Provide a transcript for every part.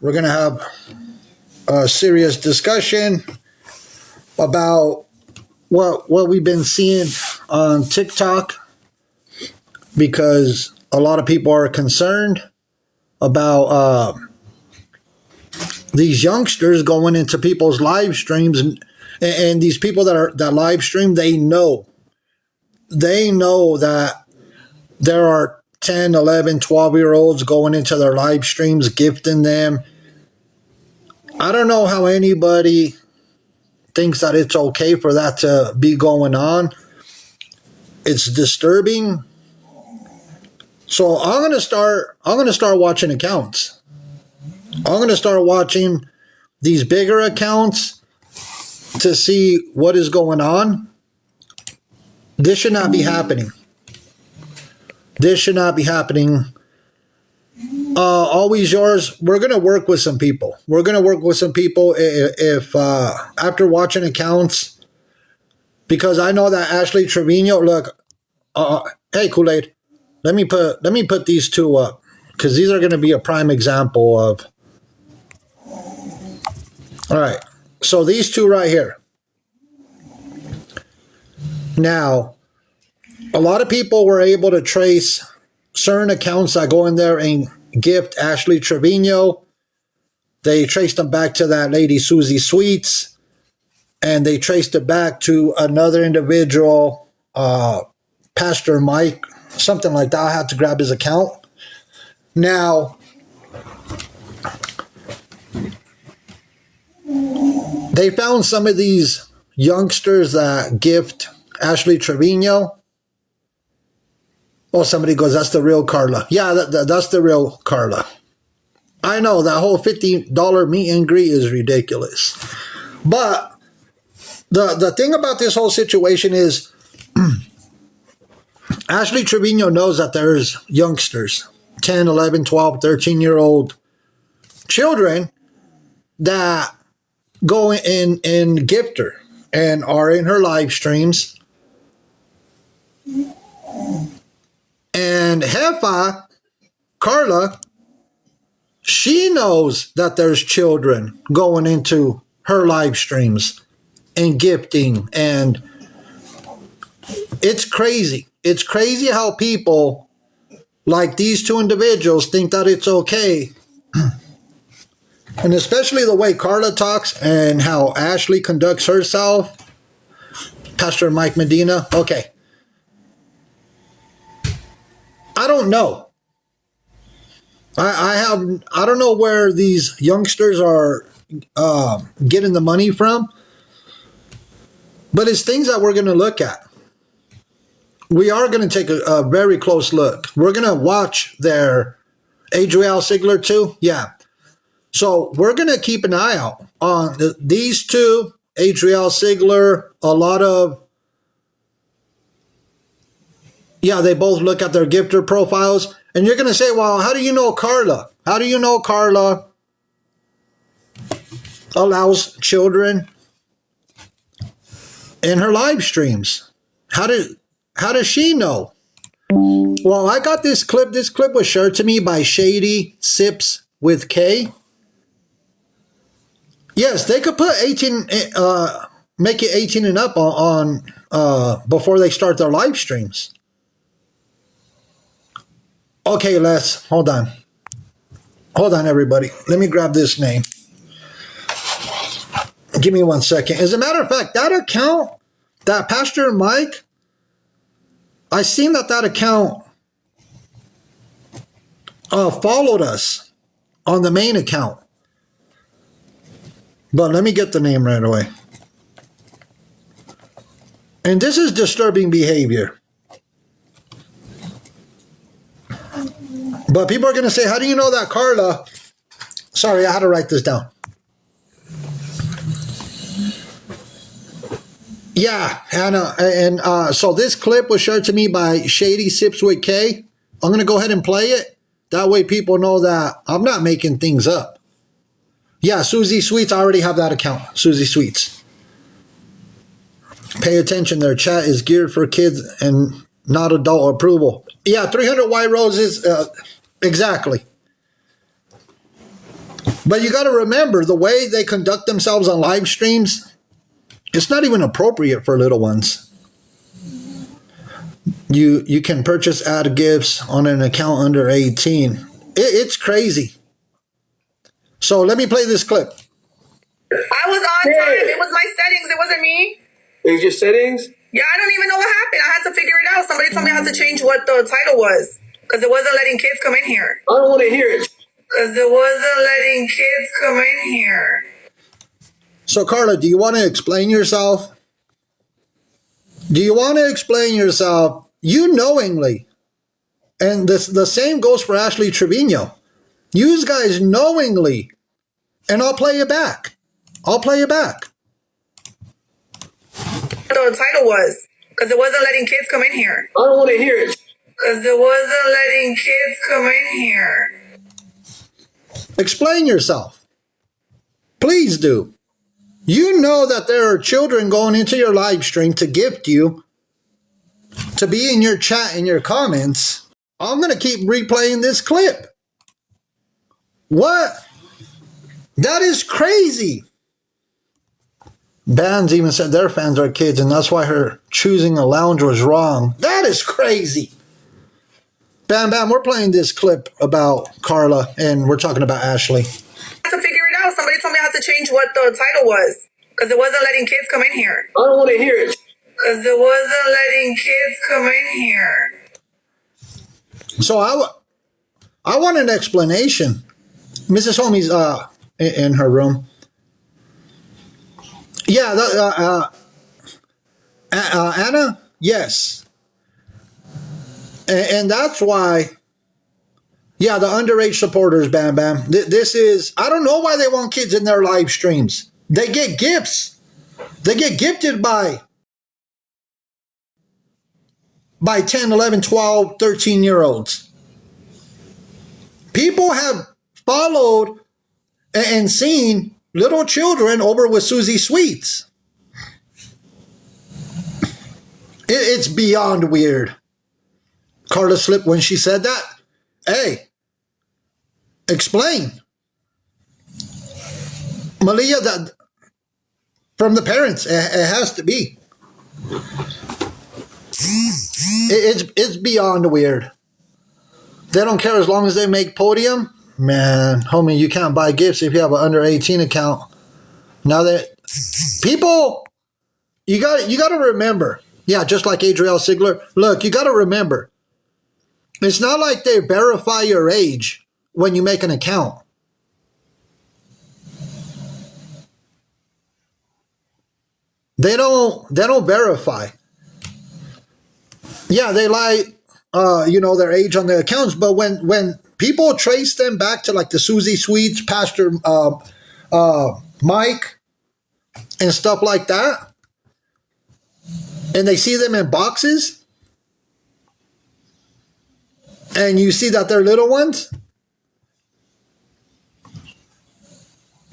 we're going to have a serious discussion about what we've been seeing on TikTok, because a lot of people are concerned about these youngsters going into people's live streams, and these people that live stream, they know that there are 10, 11, 12-year-olds going into their live streams, gifting them. I don't know how anybody thinks that it's okay for that to be going on. It's disturbing. So I'm gonna start watching accounts. I'm gonna start watching these bigger accounts to see what is going on. This should not be happening. This should not be happening. Always yours. We're going to work with some people. We're going to work with some people if after watching accounts, because I know that Ashley Trevino, look, hey, Kool-Aid, let me put these two up, because these are going to be a prime example of. All right. So these two right here. Now, a lot of people were able to trace certain accounts that go in there and gift Ashley Trevino. They traced them back to that lady Susie Sweets, and they traced it back to another individual, Pastor Mike, something like that. I had to grab his account. Now, they found some of these youngsters that gift Ashley Trevino. Oh, somebody goes, that's the real Carla. Yeah, that's the real Carla. I know that whole $50 meet and greet is ridiculous. But the thing about this whole situation is Ashley Trevino knows that there's youngsters, 10, 11, 12, 13-year-old children that go and gift her and are in her live streams. And Hefa, Carla, she knows that there's children going into her live streams and gifting. And it's crazy. It's crazy how people like these two individuals think that it's okay. And especially the way Carla talks and how Ashley conducts herself. Pastor Mike Medina. Okay. I don't know. I don't know where these youngsters are getting the money from, but it's things that we're going to look at. We are going to take a very close look. We're going to watch their Adriel Sigler too. Yeah. So we're going to keep an eye out on these two, Adriel Sigler, a lot of. Yeah, they both look at their gifter profiles. And you're going to say, well, how do you know Carla? How do you know Carla allows children in her live streams? How does she know? Well, I got this clip. This clip was shared to me by Shady Sips with K. Yes, they could put 18, make it 18 and up on before they start their live streams. Okay, Les, hold on. Hold on, everybody. Let me grab this name. Give me 1 second. As a matter of fact, that account, that Pastor Mike, I seen that account followed us on the main account. But let me get the name right away. And this is disturbing behavior. But people are going to say, how do you know that Carla? Sorry, I had to write this down. Yeah, Hannah. And so this clip was shared to me by Shady Sips with K. I'm going to go ahead and play it. That way people know that I'm not making things up. Yeah, Susie Sweets, I already have that account. Susie Sweets. Pay attention, their chat is geared for kids and not adult approval. Yeah, 300 White Roses, exactly. But you got to remember, the way they conduct themselves on live streams, it's not even appropriate for little ones. You can purchase ad gifts on an account under 18. It's crazy. So let me play this clip. I was on time. It was my settings. It wasn't me. It was your settings? Yeah, I don't even know what happened. I had to figure it out. Somebody told me I had to change what the title was because it wasn't letting kids come in here. I don't want to hear it. Because it wasn't letting kids come in here. So, Carla, do you want to explain yourself? Do you want to explain yourself? You knowingly, and the same goes for Ashley Trevino. You guys knowingly, and I'll play it back. I'll play it back. The title was because it wasn't letting kids come in here. I don't want to hear it. Because it wasn't letting kids come in here. Explain yourself. Please do. You know that there are children going into your live stream to gift you, to be in your chat and your comments. I'm going to keep replaying this clip. What? That is crazy. Bands even said their fans are kids, and that's why her choosing a lounge was wrong. That is crazy. Bam Bam, we're playing this clip about Carla, and we're talking about Ashley. I had to figure it out. Somebody told me I had to change what the title was because it wasn't letting kids come in here. I don't want to hear it. Because it wasn't letting kids come in here. So I want an explanation. Mrs. Homie's in her room. Yeah, Anna, yes. And that's why, yeah, the underage supporters, Bam Bam. This is, I don't know why they want kids in their live streams. They get gifts. They get gifted by 10, 11, 12, 13-year-olds. People have followed and seen little children over with Susie Sweets. It's beyond weird. Carla slipped when she said that. Hey, explain. Malia, that from the parents, it has to be. It's beyond weird. They don't care as long as they make podium. Man, homie, you can't buy gifts if you have an under 18 account. Now that people, you got to remember. Yeah, just like Adriel Sigler. Look, you got to remember. It's not like they verify your age when you make an account. They don't verify. Yeah, they lie, their age on their accounts, but when people trace them back to like the Susie Sweets, Pastor Mike, and stuff like that, and they see them in boxes, and you see that they're little ones.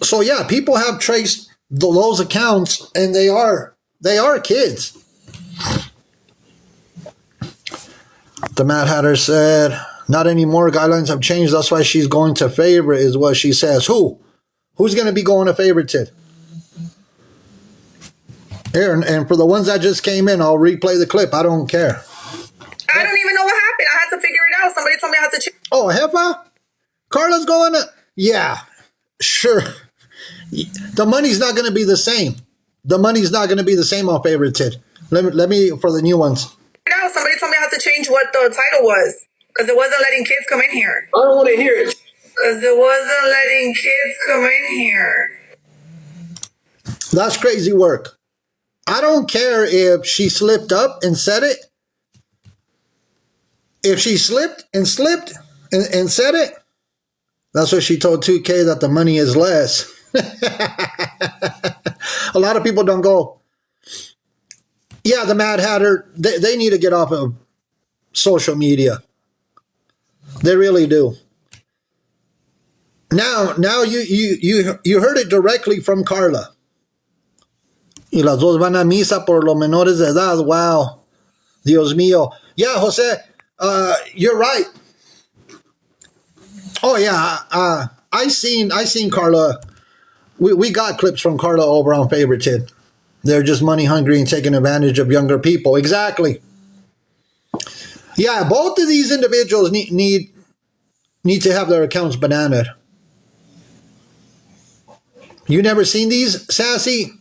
So yeah, people have traced those accounts, and they are kids. The Mad Hatter said, not anymore. Guidelines have changed. That's why she's going to favorite, is what she says. Who's going to be going to favorited? Here, and for the ones that just came in, I'll replay the clip. I don't care. I don't even know what happened. I had to figure it out. Somebody told me I had to change. Oh, Hefa? Carla's going to... Yeah, sure. The money's not going to be the same. The money's not going to be the same on favorited. Let me for the new ones. Somebody told me I had to change what the title was because it wasn't letting kids come in here. I don't want to hear it. Because it wasn't letting kids come in here. That's crazy work. I don't care if she slipped up and said it. If she slipped and said it, that's what she told 2K, that the money is less. A lot of people don't go, yeah, the Mad Hatter, they need to get off of social media. They really do. Now you heard it directly from Carla. Y las dos van a misa por los menores de edad. Wow. Dios mío. Yeah, Jose, you're right. Oh, yeah. I seen Carla. We got clips from Carla over on Favorited. They're just money hungry and taking advantage of younger people. Exactly. Yeah, both of these individuals need to have their accounts bananaed. You never seen these, Sassy?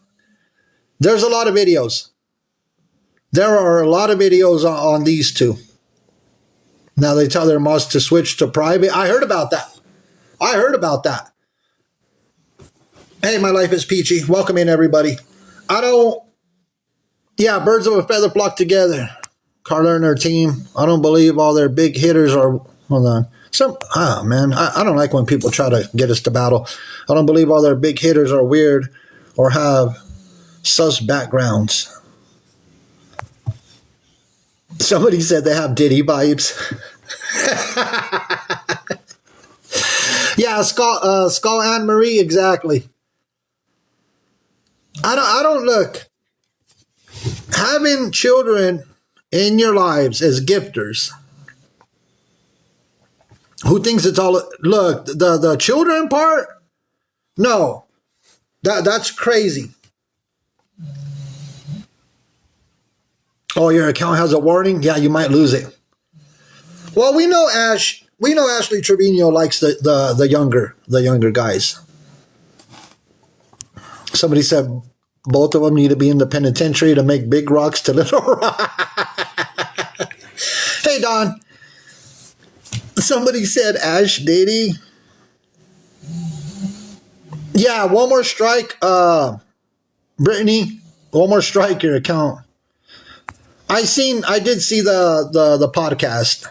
There's a lot of videos. There are a lot of videos on these two. Now they tell their mods to switch to private. I heard about that. Hey, my life is peachy. Welcome in, everybody. Birds of a feather flock together. Carla and her team. I don't believe all their big hitters are, hold on. I don't like when people try to get us to battle. I don't believe all their big hitters are weird or have sus backgrounds. Somebody said they have Diddy vibes. Yeah, Skull Anne Marie, exactly. I don't look. Having children in your lives as gifters. Who thinks it's all, look, the children part? No. That's crazy. Oh, your account has a warning? Yeah, you might lose it. Well, we know Ashley Trevino likes the younger guys. Somebody said both of them need to be in the penitentiary to make big rocks to little rocks. Hey, Don. Somebody said Ash Diddy. Yeah, one more strike. Brittany, one more strike your account. I did see the podcast.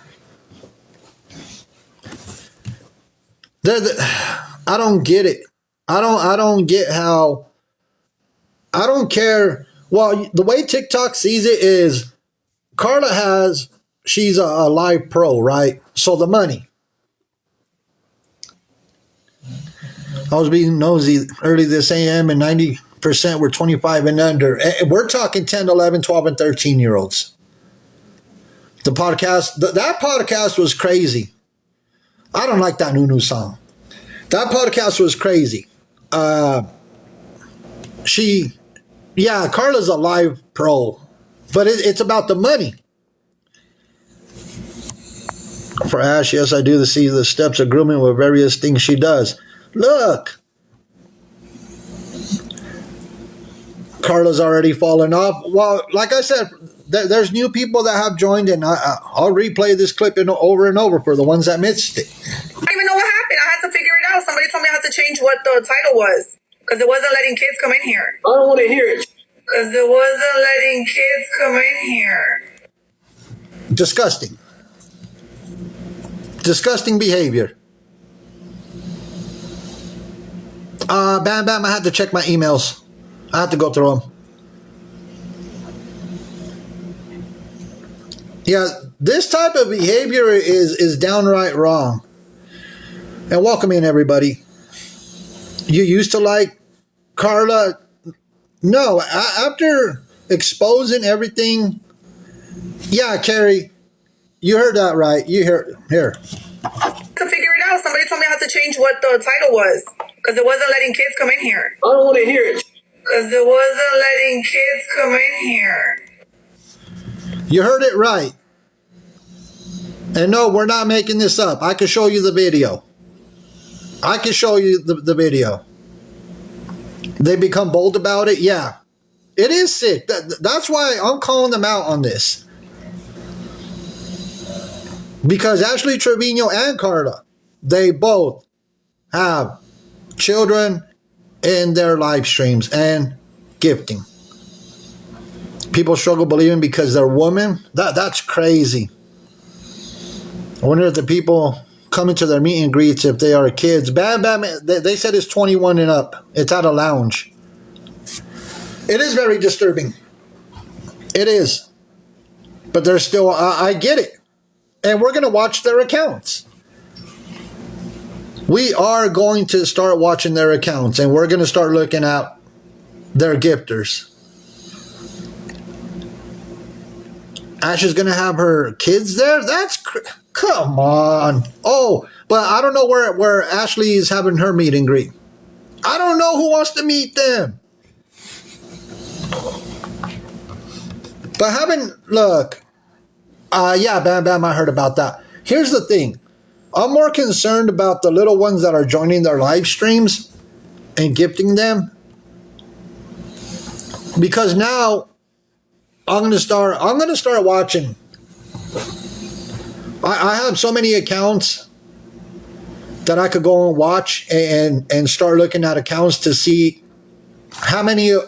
I don't get it. I don't get how. I don't care. Well, the way TikTok sees it is she's a live pro, right? So the money. I was being nosy early this AM and 90% were 25 and under. We're talking 10, 11, 12, and 13-year-olds. The podcast, that podcast was crazy. I don't like that new song. That podcast was crazy. Carla's a live pro, but it's about the money. For Ash, yes, I do see the steps of grooming with various things she does. Look. Carla's already fallen off. Well, like I said, there's new people that have joined, and I'll replay this clip over and over for the ones that missed it. I don't even know what happened. I had to figure it out. Somebody told me I had to change what the title was because it wasn't letting kids come in here. I don't want to hear it. Because it wasn't letting kids come in here. Disgusting. Disgusting behavior. Bam Bam, I had to check my emails. I had to go through them. Yeah, this type of behavior is downright wrong. And welcome in, everybody. You used to like Carla? No, after exposing everything. Yeah, Carrie, you heard that right. You heard here. To figure it out, somebody told me I had to change what the title was because it wasn't letting kids come in here. I don't want to hear it. Because it wasn't letting kids come in here. You heard it right. And no, we're not making this up. I can show you the video. I can show you the video. They become bold about it. Yeah. It is sick. That's why I'm calling them out on this. Because Ashley Trevino and Carla, they both have children in their live streams and gifting. People struggle believing because they're women. That's crazy. I wonder if the people coming to their meet and greets, if they are kids. Bam Bam, they said it's 21 and up. It's at a lounge. It is very disturbing. It is. But they're still, I get it. And we're going to watch their accounts. We are going to start watching their accounts, and we're going to start looking at their gifters. Ash is gonna have her kids there. Come on. Oh, but I don't know where Ashley is having her meet and greet. I don't know who wants to meet them. But yeah, Bam Bam, I heard about that. Here's the thing. I'm more concerned about the little ones that are joining their live streams and gifting them. Because now I'm gonna start watching. I have so many accounts that I could go and watch and start looking at accounts to see how many of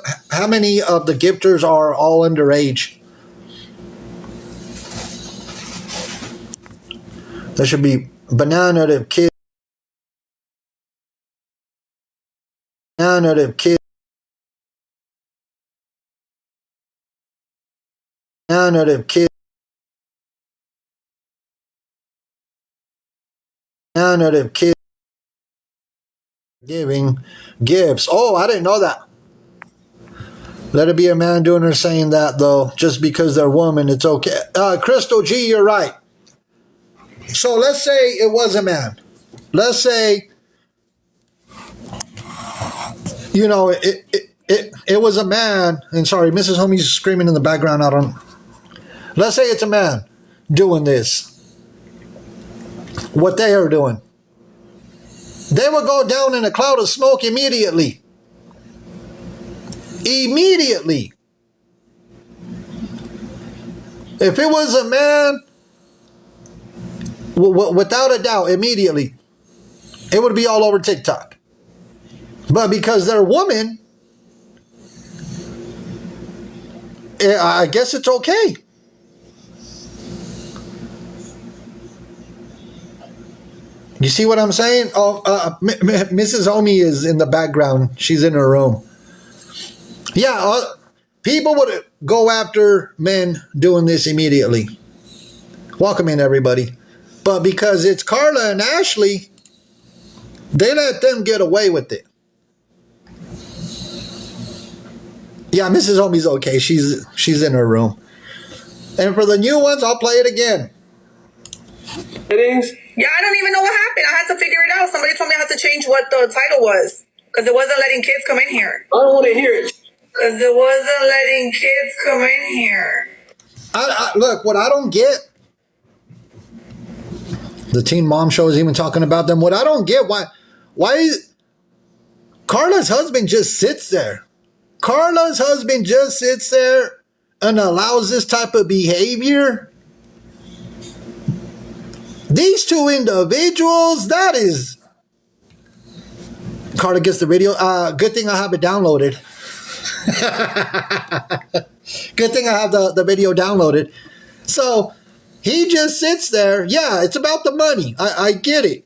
the gifters are all underage. There should be banana kid. Banana kid. Banana kid. Banana kid. Giving gifts. Oh, I didn't know that. Let it be a man doing or saying that, though. Just because they're woman, it's okay. Crystal G, you're right. So let's say it was a man. Let's say, you know, it was a man. And sorry, Mrs. Homie's screaming in the background. Let's say it's a man doing this. What they are doing. They would go down in a cloud of smoke immediately. Immediately. If it was a man, without a doubt, immediately, it would be all over TikTok. But because they're women, I guess it's okay. You see what I'm saying? Oh, Mrs. Homie is in the background. She's in her room. Yeah, people would go after men doing this immediately. Welcome in, everybody. But because it's Carla and Ashley, they let them get away with it. Yeah, Mrs. Homie's okay. She's in her room. And for the new ones, I'll play it again. Settings. Yeah, I don't even know what happened. I had to figure it out. Somebody told me I had to change what the title was because it wasn't letting kids come in here. I don't want to hear it. Because it wasn't letting kids come in here. Look, what I don't get, the Teen Mom Show is even talking about them. What I don't get, why Carla's husband just sits there. Carla's husband just sits there and allows this type of behavior. These two individuals, that is... Carla gets the video. Good thing I have it downloaded. Good thing I have the video downloaded. So he just sits there. Yeah, it's about the money. I get it.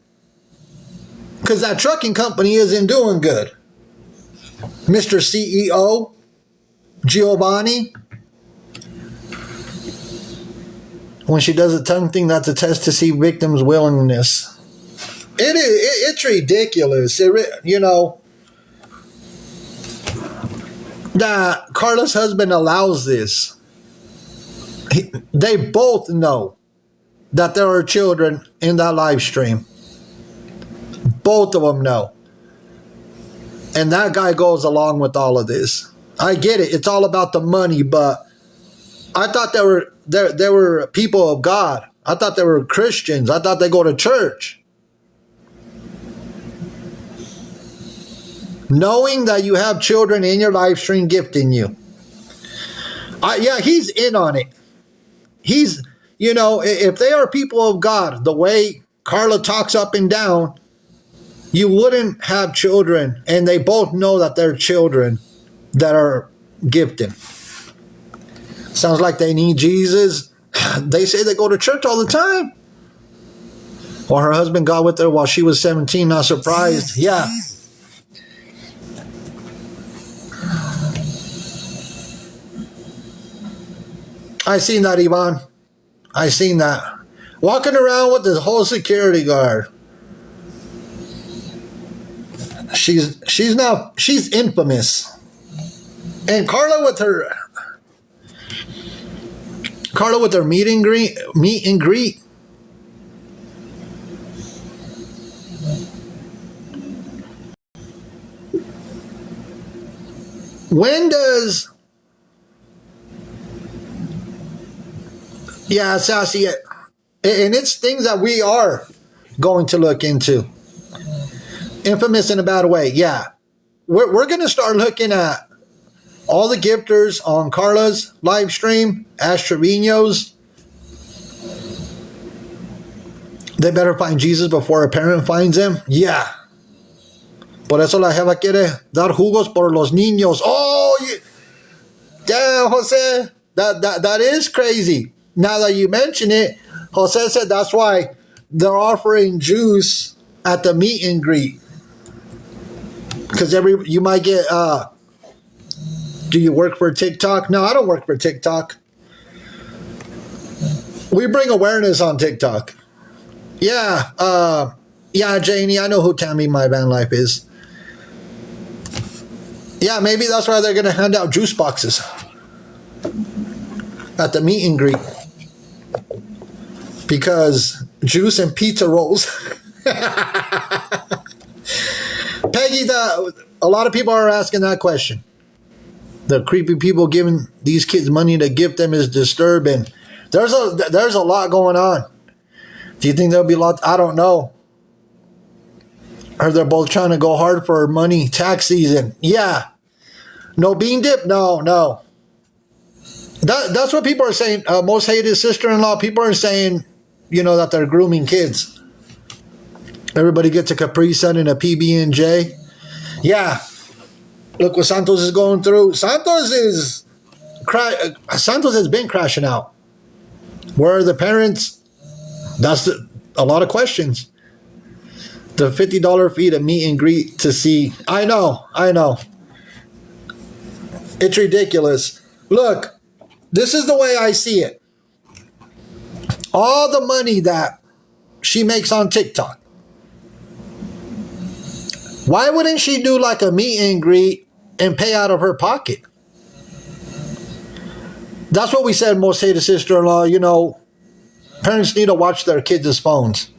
Because that trucking company isn't doing good. Mr. CEO, Giovanni. When she does a tongue thing, that's a test to see victims' willingness. It's ridiculous. You know, that Carla's husband allows this. They both know that there are children in that live stream. Both of them know. And that guy goes along with all of this. I get it. It's all about the money, but I thought there were people of God. I thought they were Christians. I thought they go to church. Knowing that you have children in your live stream gifting you. Yeah, he's in on it. He's, you know, if they are people of God, the way Carla talks up and down, you wouldn't have children. And they both know that they're children that are gifting. Sounds like they need Jesus. They say they go to church all the time. Or her husband got with her while she was 17, not surprised. Yeah. I seen that, Yvonne. I seen that. Walking around with this whole security guard. She's infamous. And Carla with her Carla with their meet and greet. When does Sassy, and it's things that we are going to look into. Infamous in a bad way. Yeah. We're going to start looking at all the gifters on Carla's live stream, Ash Trevino's. They better find Jesus before a parent finds him. Yeah. Por eso la jeva quiere dar jugos por los niños. Oh, yeah, Jose. That is crazy. Now that you mention it, Jose said that's why they're offering juice at the meet and greet. Because you might get, do you work for TikTok? No, I don't work for TikTok. We bring awareness on TikTok. Yeah, Janie, I know who Tammy My Van Life is. Yeah, maybe that's why they're going to hand out juice boxes at the meet and greet. Because juice and pizza rolls. Peggy, a lot of people are asking that question. The creepy people giving these kids money to gift them is disturbing. There's a lot going on. Do you think there'll be a lot? I don't know. Or they're both trying to go hard for money tax season. Yeah. No bean dip? No. That's what people are saying. Most hated sister-in-law. People are saying, that they're grooming kids. Everybody gets a Capri Sun and a PB&J. Yeah. Look what Santos is going through. Santos has been crashing out. Where are the parents? That's a lot of questions. The $50 fee to meet and greet to see. I know. It's ridiculous. Look, this is the way I see it. All the money that she makes on TikTok. Why wouldn't she do like a meet and greet and pay out of her pocket? That's what we said, most hated sister-in-law. Parents need to watch their kids' phones.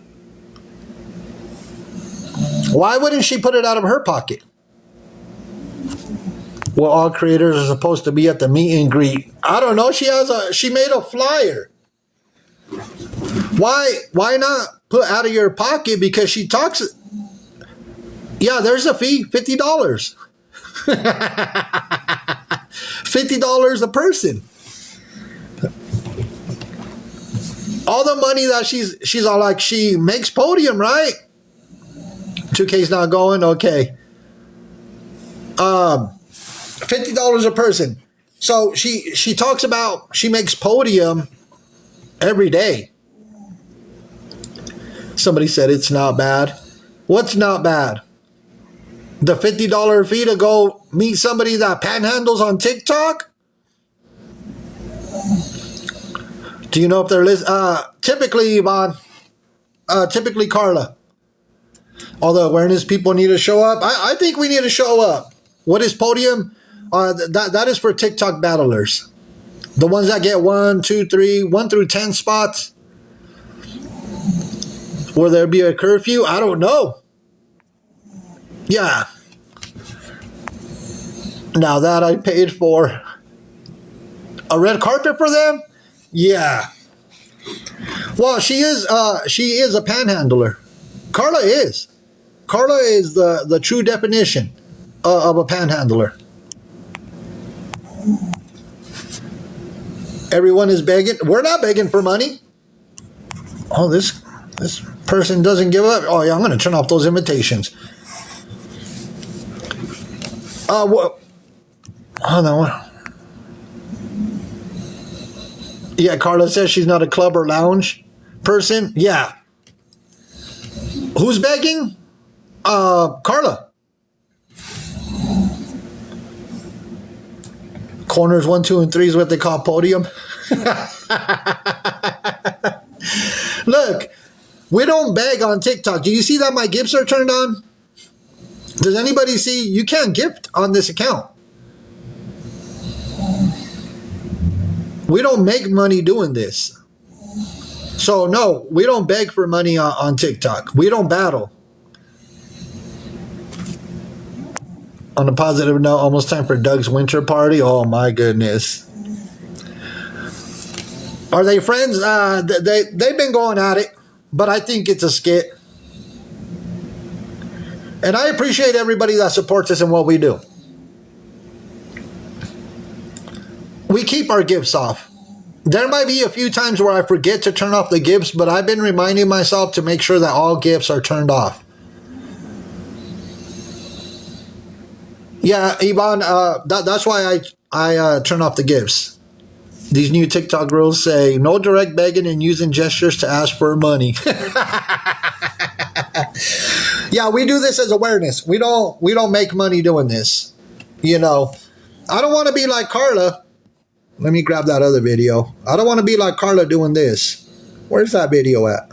Why wouldn't she put it out of her pocket? Well, all creators are supposed to be at the meet and greet. I don't know. She made a flyer. Why not put out of your pocket? Because she talks. Yeah, there's a fee, $50. $50 a person. All the money that she's all like, she makes Podium, right? 2K's not going? Okay. $50 a person. So she talks about she makes Podium every day. Somebody said it's not bad. What's not bad? The $50 fee to go meet somebody that panhandles on TikTok? Do you know if they're listening? Typically, Yvonne. Typically, Carla. All the awareness people need to show up. I think we need to show up. What is Podium? That is for TikTok battlers. The ones that get 1, 2, 3, 1 through 10 spots. Will there be a curfew? I don't know. Yeah. Now that I paid for a red carpet for them? Yeah. Well, she is a panhandler. Carla is. Carla is the true definition of a panhandler. Everyone is begging. We're not begging for money. Oh, this person doesn't give up. Oh, yeah, I'm going to turn off those invitations. What? Hold on. Yeah, Carla says she's not a club or lounge person. Yeah. Who's begging? Carla. Corners 1, 2, and 3 is what they call Podium. Look, we don't beg on TikTok. Do you see that my gifts are turned on? Does anybody see? You can't gift on this account. We don't make money doing this. So no, we don't beg for money on TikTok. We don't battle. On a positive note, almost time for Doug's winter party. Oh my goodness. Are they friends? They've been going at it, but I think it's a skit. And I appreciate everybody that supports us in what we do. We keep our gifts off. There might be a few times where I forget to turn off the gifts, but I've been reminding myself to make sure that all gifts are turned off. Yeah, Yvonne, that's why I turn off the gifts. These new TikTok rules say no direct begging and using gestures to ask for money. Yeah, we do this as awareness. We don't make money doing this. You know, I don't want to be like Carla. Let me grab that other video. I don't want to be like Carla doing this. Where's that video at?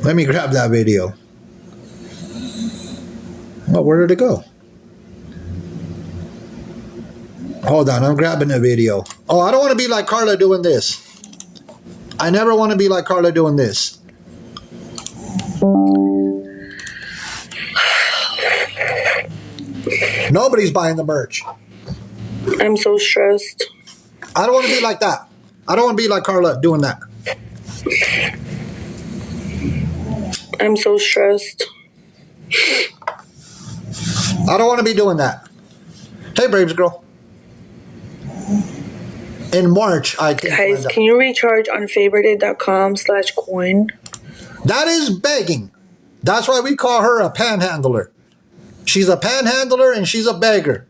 Let me grab that video. Oh, where did it go? Hold on, I'm grabbing the video. Oh, I don't want to be like Carla doing this. I never want to be like Carla doing this. Nobody's buying the merch. I'm so stressed. I don't want to be like that. I don't want to be like Carla doing that. I'm so stressed. I don't want to be doing that. Hey, Braves girl. In March, I think. Guys, can you recharge on favorited.com/coin? That is begging. That's why we call her a panhandler. She's a panhandler and she's a beggar.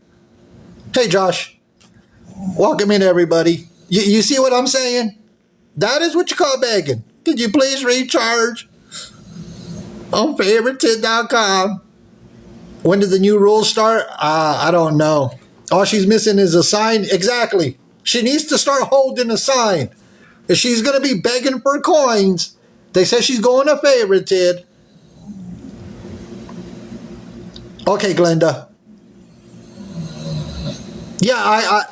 Hey, Josh. Welcome in, everybody. You see what I'm saying? That is what you call begging. Could you please recharge on favorited.com? When did the new rules start? I don't know. All she's missing is a sign. Exactly. She needs to start holding a sign. If she's going to be begging for coins, they say she's going to favorited. Okay, Glenda. Yeah,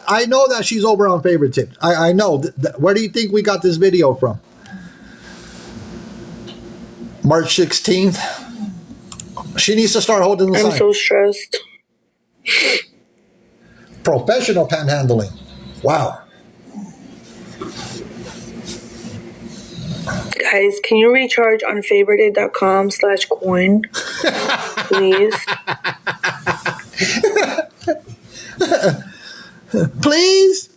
I know that she's over on favorited. I know. Where do you think we got this video from? March 16th. She needs to start holding the sign. I'm so stressed. Professional panhandling. Wow. Guys, can you recharge on favorited.com/coin? Please. Please?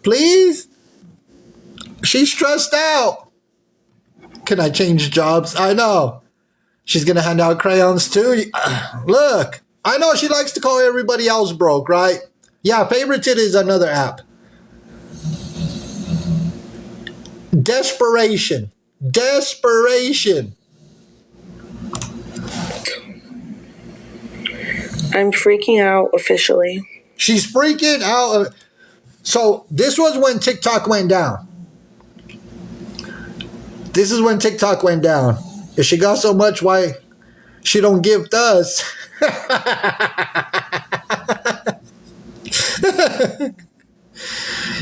Please? She's stressed out. Can I change jobs? I know. She's going to hand out crayons too. Look, I know she likes to call everybody else broke, right? Yeah, Favorited is another app. Desperation. Desperation. I'm freaking out officially. She's freaking out. So this was when TikTok went down. This is when TikTok went down. If she got so much, why she don't gift us?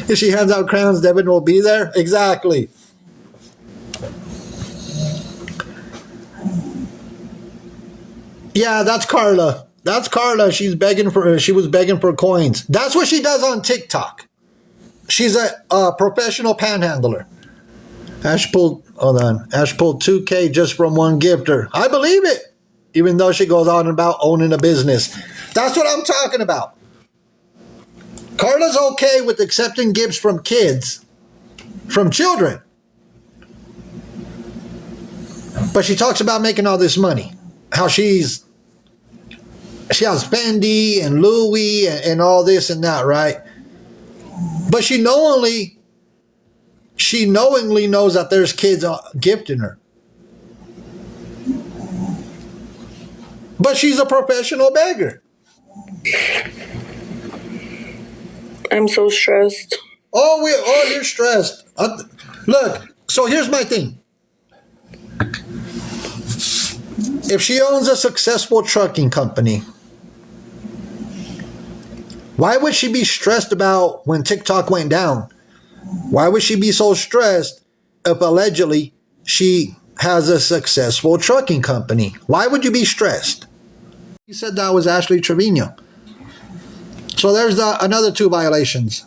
If she hands out crayons, Devin will be there. Exactly. Yeah, that's Carla. That's Carla. She was begging for coins. That's what she does on TikTok. She's a professional panhandler. Ash pulled 2K just from one gifter. I believe it. Even though she goes on about owning a business. That's what I'm talking about. Carla's okay with accepting gifts from kids, from children. But she talks about making all this money. How she has Fendi and Louis and all this and that, right? But she knowingly knows that there's kids gifting her. But she's a professional beggar. I'm so stressed. Oh, you're stressed. Look, so here's my thing. If she owns a successful trucking company, Why would she be stressed about when TikTok went down? Why would she be so stressed if allegedly she has a successful trucking company? Why would you be stressed? You said that was Ashley Trevino. So there's another 2 violations.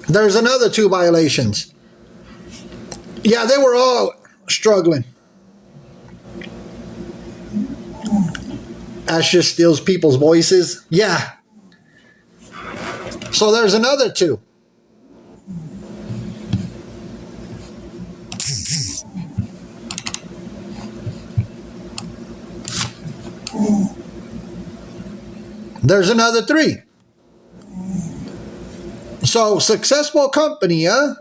There's another 2 violations. Yeah, they were all struggling. Ash just steals people's voices. Yeah. So there's another 2. There's another 3. So successful company, huh?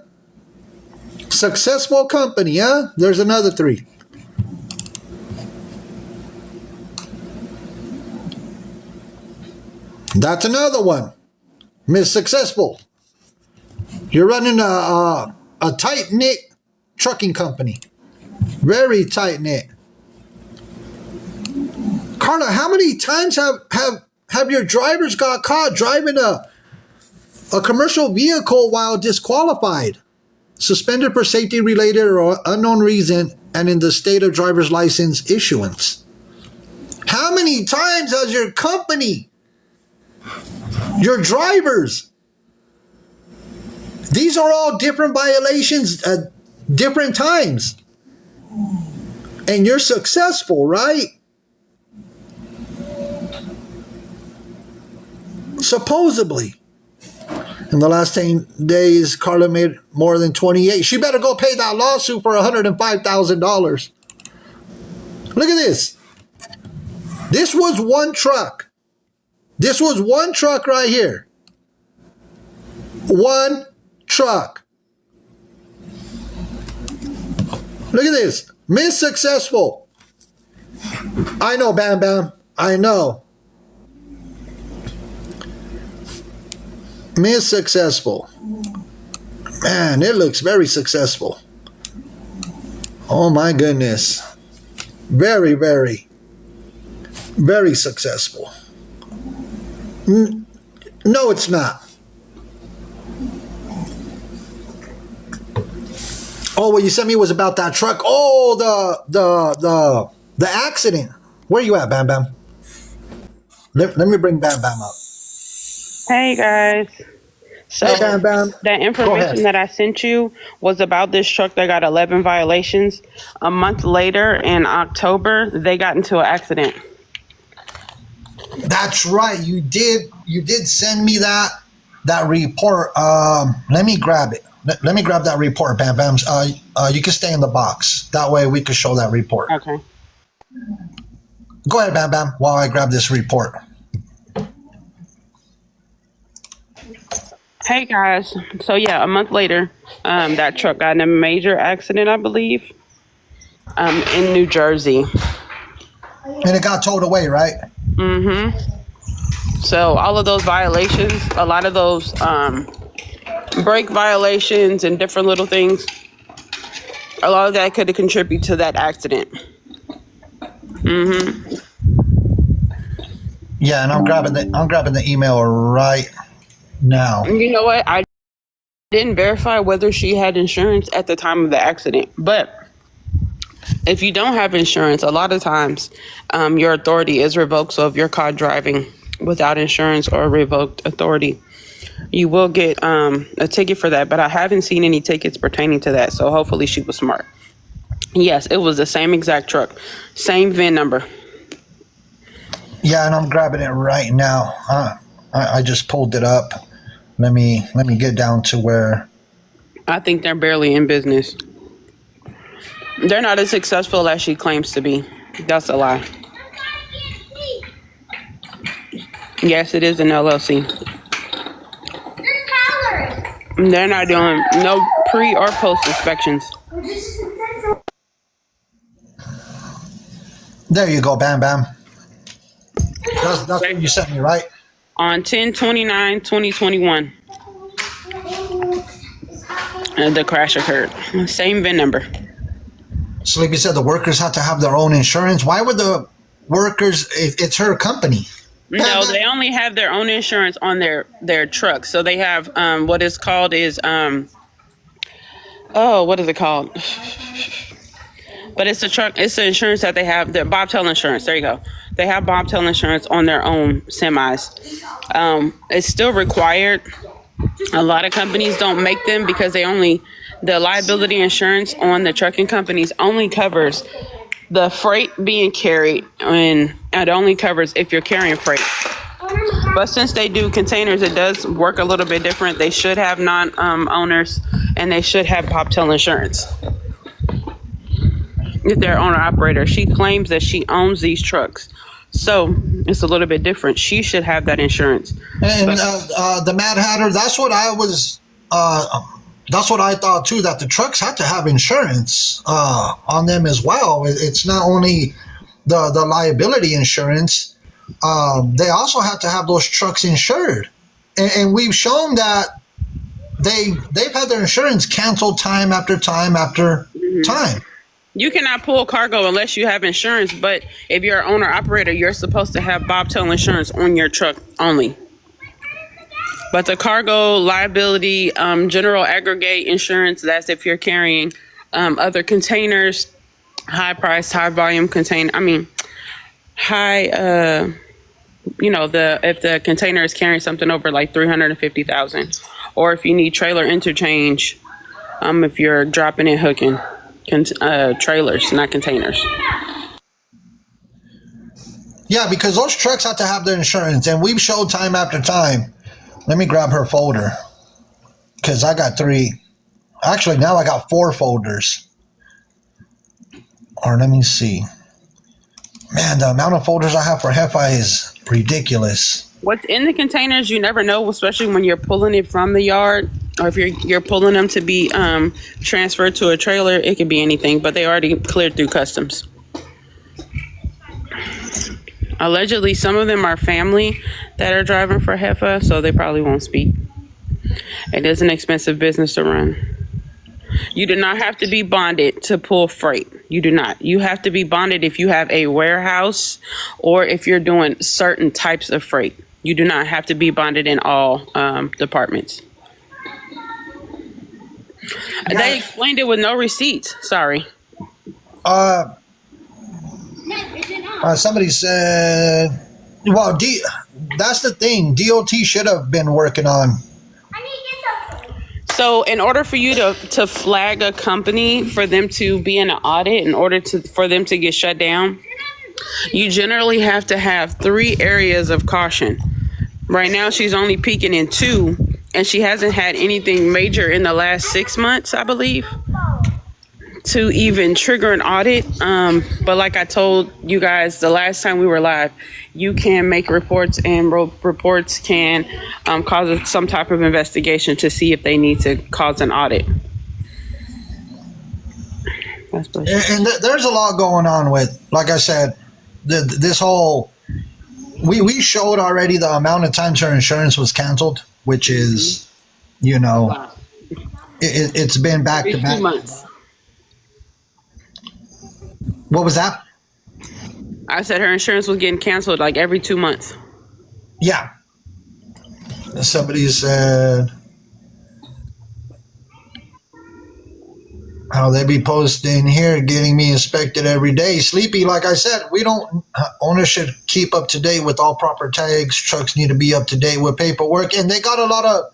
Successful company, huh? There's another 3. That's another one. Miss Successful. You're running a tight-knit trucking company. Very tight-knit. Carla, how many times have your drivers got caught driving a commercial vehicle while disqualified, suspended for safety-related or unknown reason, and in the state of driver's license issuance? How many times has your company, your drivers, these are all different violations at different times, and you're successful, right? Supposedly. In the last 10 days, Carla made more than 28. She better go pay that lawsuit for $105,000. Look at this. This was one truck. This was one truck right here. One truck. Look at this. Miss Successful. I know, Bam Bam. I know. Miss Successful. Man, it looks very successful. Oh my goodness. Very, very, very successful. No, it's not. Oh, what you sent me was about that truck. Oh, the accident. Where you at, Bam Bam? Let me bring Bam Bam up. Hey guys. So Hey, Bam Bam. that Go information ahead. that I sent you was about this truck that got 11 violations. A month later in October, they got into an accident. That's right. You did send me that report. Let me grab it. Let me grab that report, Bam Bam. You can stay in the box. That way we can show that report. Okay. Go ahead, Bam Bam, while I grab this report. Hey guys. So yeah, a month later, that truck got in a major accident, I believe, in New Jersey. And it got towed away, right? So all of those violations, a lot of those brake violations and different little things, a lot of that could contribute to that accident. Yeah, and I'm grabbing the email right now. You know what? I didn't verify whether she had insurance at the time of the accident, but if you don't have insurance, a lot of times your authority is revoked. So if you're caught driving without insurance or revoked authority, you will get a ticket for that. But I haven't seen any tickets pertaining to that. So hopefully she was smart. Yes, it was the same exact truck, same VIN number. Yeah, and I'm grabbing it right now. I just pulled it up. Let me get down to where. I think they're barely in business. They're not as successful as she claims to be. That's a lie. Yes, it is an LLC. They're not doing no pre or post inspections. There you go, Bam Bam. That's what you sent me, right? On 10/29/2021, the crash occurred. Same VIN number. Sleepy said the workers had to have their own insurance. Why would the workers? It's her company. No, they only have their own insurance on their trucks. So they have what is called is what is it called? But it's a truck. It's the insurance that they have. Their bobtail insurance. There you go. They have bobtail insurance on their own semis. It's still required. A lot of companies don't make them because the liability insurance on the trucking companies only covers the freight being carried, and it only covers if you're carrying freight. But since they do containers, it does work a little bit different. They should have non-owners, and they should have bobtail insurance. If they're owner-operator, she claims that she owns these trucks. So it's a little bit different. She should have that insurance. And the Mad Hatter, that's what I was. That's what I thought too. That the trucks had to have insurance on them as well. It's not only the liability insurance. They also have to have those trucks insured, and we've shown that they've had their insurance canceled time after time after time. You cannot pull cargo unless you have insurance, but if you're an owner-operator, you're supposed to have bobtail insurance on your truck only. But the cargo liability, general aggregate insurance, that's if you're carrying other containers, high price, high volume container. If the container is carrying something over like 350,000, or if you need trailer interchange, if you're dropping and hooking trailers, not containers. Yeah, because those trucks have to have their insurance, and we've showed time after time. Let me grab her folder, because I got 3. Actually, now I got 4 folders. Or let me see. Man, the amount of folders I have for Hefi is ridiculous. What's in the containers, you never know, especially when you're pulling it from the yard, or if you're pulling them to be transferred to a trailer. It could be anything, but they already cleared through customs. Allegedly, some of them are family that are driving for Hefa, so they probably won't speak. It is an expensive business to run. You do not have to be bonded to pull freight. You do not. You have to be bonded if you have a warehouse or if you're doing certain types of freight. You do not have to be bonded in all departments. Yeah. They explained it with no receipts. Sorry. Somebody said, well, that's the thing. DOT should have been working on. So in order for you to flag a company, for them to be in an audit, for them to get shut down, you generally have to have 3 areas of caution. Right now, she's only peaking in 2, and she hasn't had anything major in the last 6 months, I believe, to even trigger an audit. But like I told you guys the last time we were live, you can make reports, and reports can cause some type of investigation to see if they need to cause an audit. And there's a lot going on with, like I said, this whole, we showed already the amount of times her insurance was canceled, which is, it's been back to back. 2 months. What was that? I said her insurance was getting canceled like every 2 months. Yeah. Somebody said, how they be posting here, getting me inspected every day. Sleepy, like I said, owners should keep up to date with all proper tags. Trucks need to be up to date with paperwork. And they got a lot of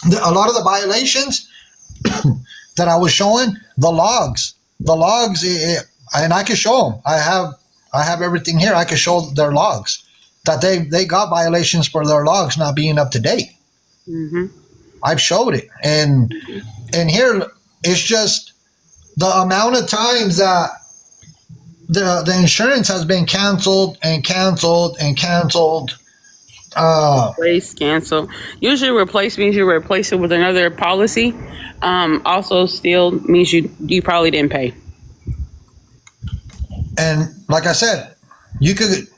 the violations that I was showing, the logs, and I can show them. I have everything here. I can show their logs that they got violations for their logs not being up to date. Mm-hmm. I've showed it, and here it's just the amount of times that the insurance has been canceled and canceled and canceled. Replace, cancel. Usually, replace means you replace it with another policy. Also, still means you probably didn't pay. And like I said, you could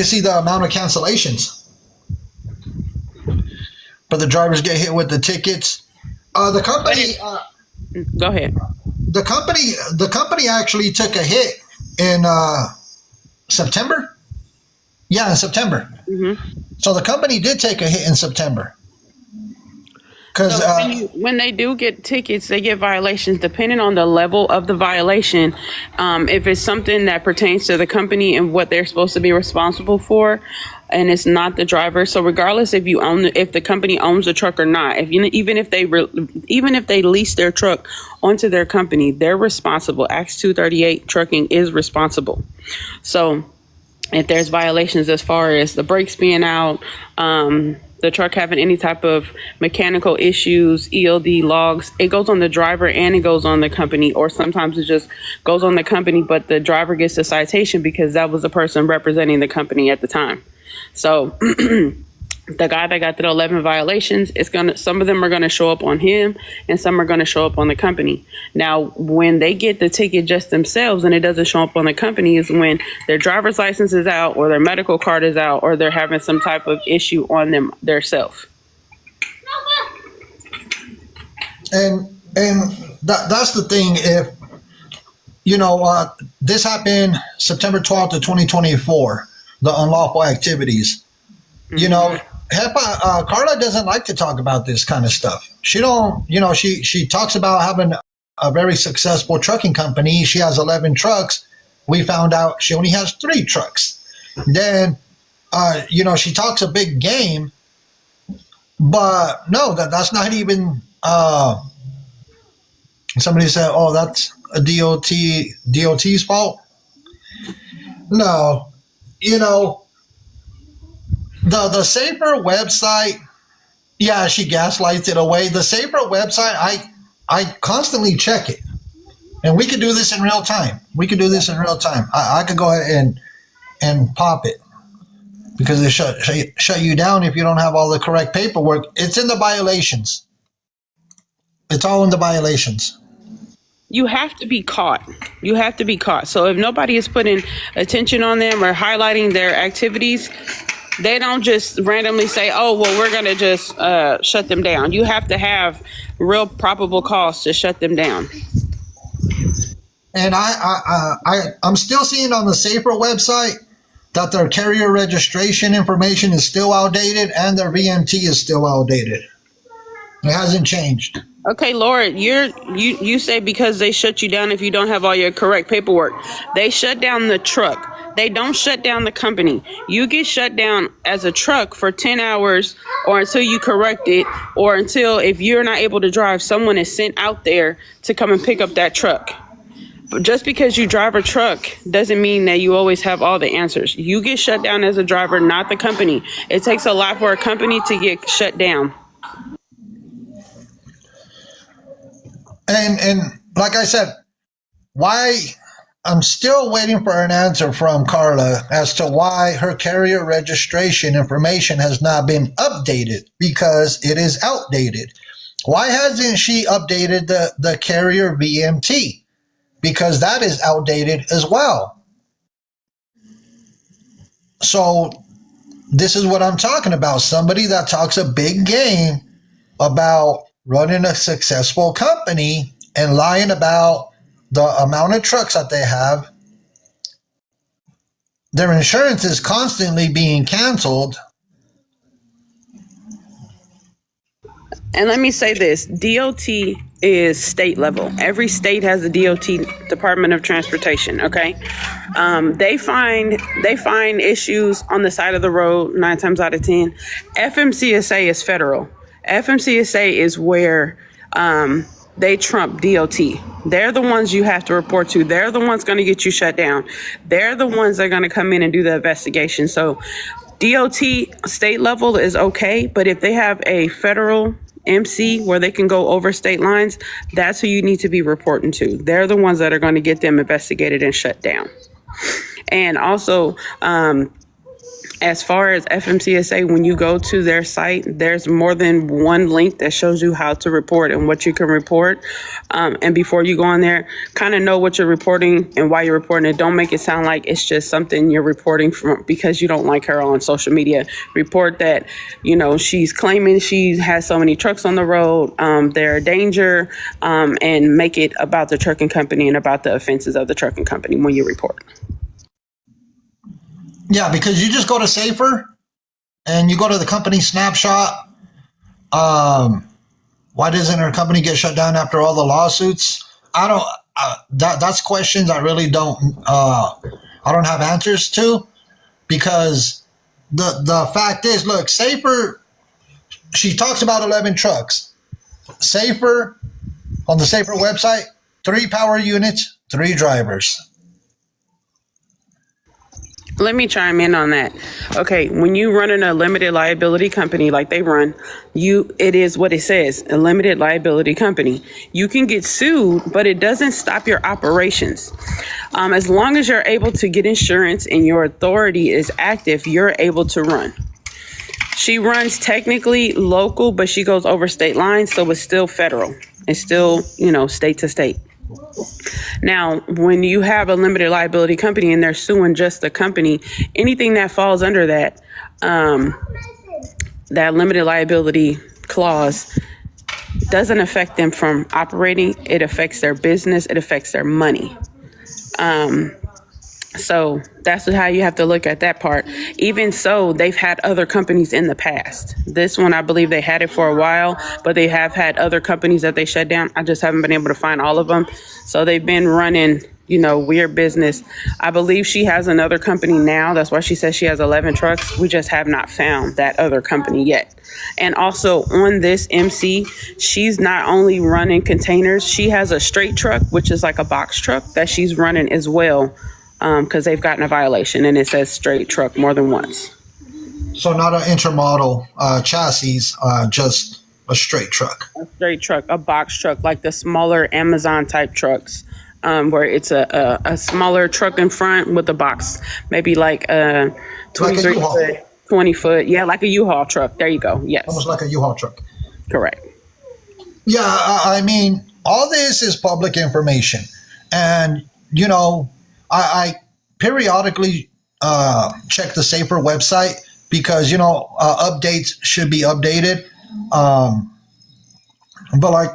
see the amount of cancellations. But the drivers get hit with the tickets. The company. Go ahead. the company actually took a hit in September. Yeah, in September. So the company did take a hit in September. Because So when they do get tickets, they get violations depending on the level of the violation. If it's something that pertains to the company and what they're supposed to be responsible for, and it's not the driver. So regardless if you own, if the company owns the truck or not, even if they lease their truck onto their company, they're responsible. Acts 238 trucking is responsible. So if there's violations as far as the brakes being out, the truck having any type of mechanical issues, ELD logs, it goes on the driver and it goes on the company, or sometimes it just goes on the company, but the driver gets the citation because that was the person representing the company at the time. So the guy that got the 11 violations, some of them are gonna show up on him and some are gonna show up on the company. Now, when they get the ticket just themselves and it doesn't show up on the company is when their driver's license is out or their medical card is out or they're having some type of issue on them themselves. and that's the thing. If this happened September 12th of 2024, the unlawful activities. HEPA, Carla doesn't like to talk about this kind of stuff. She don't, she talks about having a very successful trucking company. She has 11 trucks. We found out she only has 3 trucks. Then, she talks a big game, but no, that's not even, somebody said, oh, that's a DOT's fault. No, the Safer website, yeah, she gaslights it away. The Safer website, I constantly check it. And we could do this in real time. I could go ahead and pop it because they shut you down if you don't have all the correct paperwork. It's in the violations. It's all in the violations. You have to be caught. So if nobody is putting attention on them or highlighting their activities, they don't just randomly say, oh, well, we're going to just shut them down. You have to have real probable cause to shut them down. And I'm still seeing on the Safer website that their carrier registration information is still outdated and their VMT is still outdated. It hasn't changed. Okay, Laura, you say because they shut you down if you don't have all your correct paperwork. They shut down the truck. They don't shut down the company. You get shut down as a truck for 10 hours or until you correct it, or until, if you're not able to drive, someone is sent out there to come and pick up that truck. But just because you drive a truck doesn't mean that you always have all the answers. You get shut down as a driver, not the company. It takes a lot for a company to get shut down. And like I said, why I'm still waiting for an answer from Carla as to why her carrier registration information has not been updated, because it is outdated. Why hasn't she updated the carrier VMT? Because that is outdated as well. So this is what I'm talking about. Somebody that talks a big game about running a successful company and lying about the amount of trucks that they have. Their insurance is constantly being canceled. And let me say this, DOT is state level. Every state has a DOT, Department of Transportation, okay? They find issues on the side of the road 9 times out of 10. FMCSA is federal. FMCSA is where they trump DOT. They're the ones you have to report to. They're the ones going to get you shut down. They're the ones that are going to come in and do the investigation. So DOT state level is okay, but if they have a federal MC where they can go over state lines, that's who you need to be reporting to. They're the ones that are going to get them investigated and shut down. And also, As far as FMCSA, when you go to their site, there's more than one link that shows you how to report and what you can report. And before you go on there, kind of know what you're reporting and why you're reporting it. Don't make it sound like it's just something you're reporting from because you don't like her on social media. Report that, she's claiming she has so many trucks on the road, they're a danger, and make it about the trucking company and about the offenses of the trucking company when you report. Yeah, because you just go to Safer and you go to the company snapshot. Why doesn't her company get shut down after all the lawsuits? I don't. That's questions I really don't. I don't have answers to, because the fact is, look, Safer. She talks about 11 trucks. Safer, on the Safer website, 3 power units, 3 drivers. Let me chime in on that. Okay, when you run in a limited liability company like they run, it is what it says, a limited liability company. You can get sued, but it doesn't stop your operations. As long as you're able to get insurance and your authority is active, you're able to run. She runs technically local, but she goes over state lines, so it's still federal. It's still, state to state. Now, when you have a limited liability company and they're suing just the company, anything that falls under that limited liability clause doesn't affect them from operating. It affects their business. It affects their money. So that's how you have to look at that part. Even so, they've had other companies in the past. This one, I believe they had it for a while, but they have had other companies that they shut down. I just haven't been able to find all of them. So they've been running, weird business. I believe she has another company now. That's why she says she has 11 trucks. We just have not found that other company yet. And also on this MC, she's not only running containers, she has a straight truck, which is like a box truck that she's running as well. Because they've gotten a violation and it says straight truck more than once. So not an intermodal chassis, just a straight truck. A straight truck, a box truck, like the smaller Amazon type trucks, where it's a smaller truck in front with a box, maybe like a 23 foot, 20 foot. Yeah, like a U-Haul truck. There you go. Yes. Almost like a U-Haul truck. Correct. Yeah, I mean, all this is public information. And, I periodically check the Safer website because, updates should be updated. But like,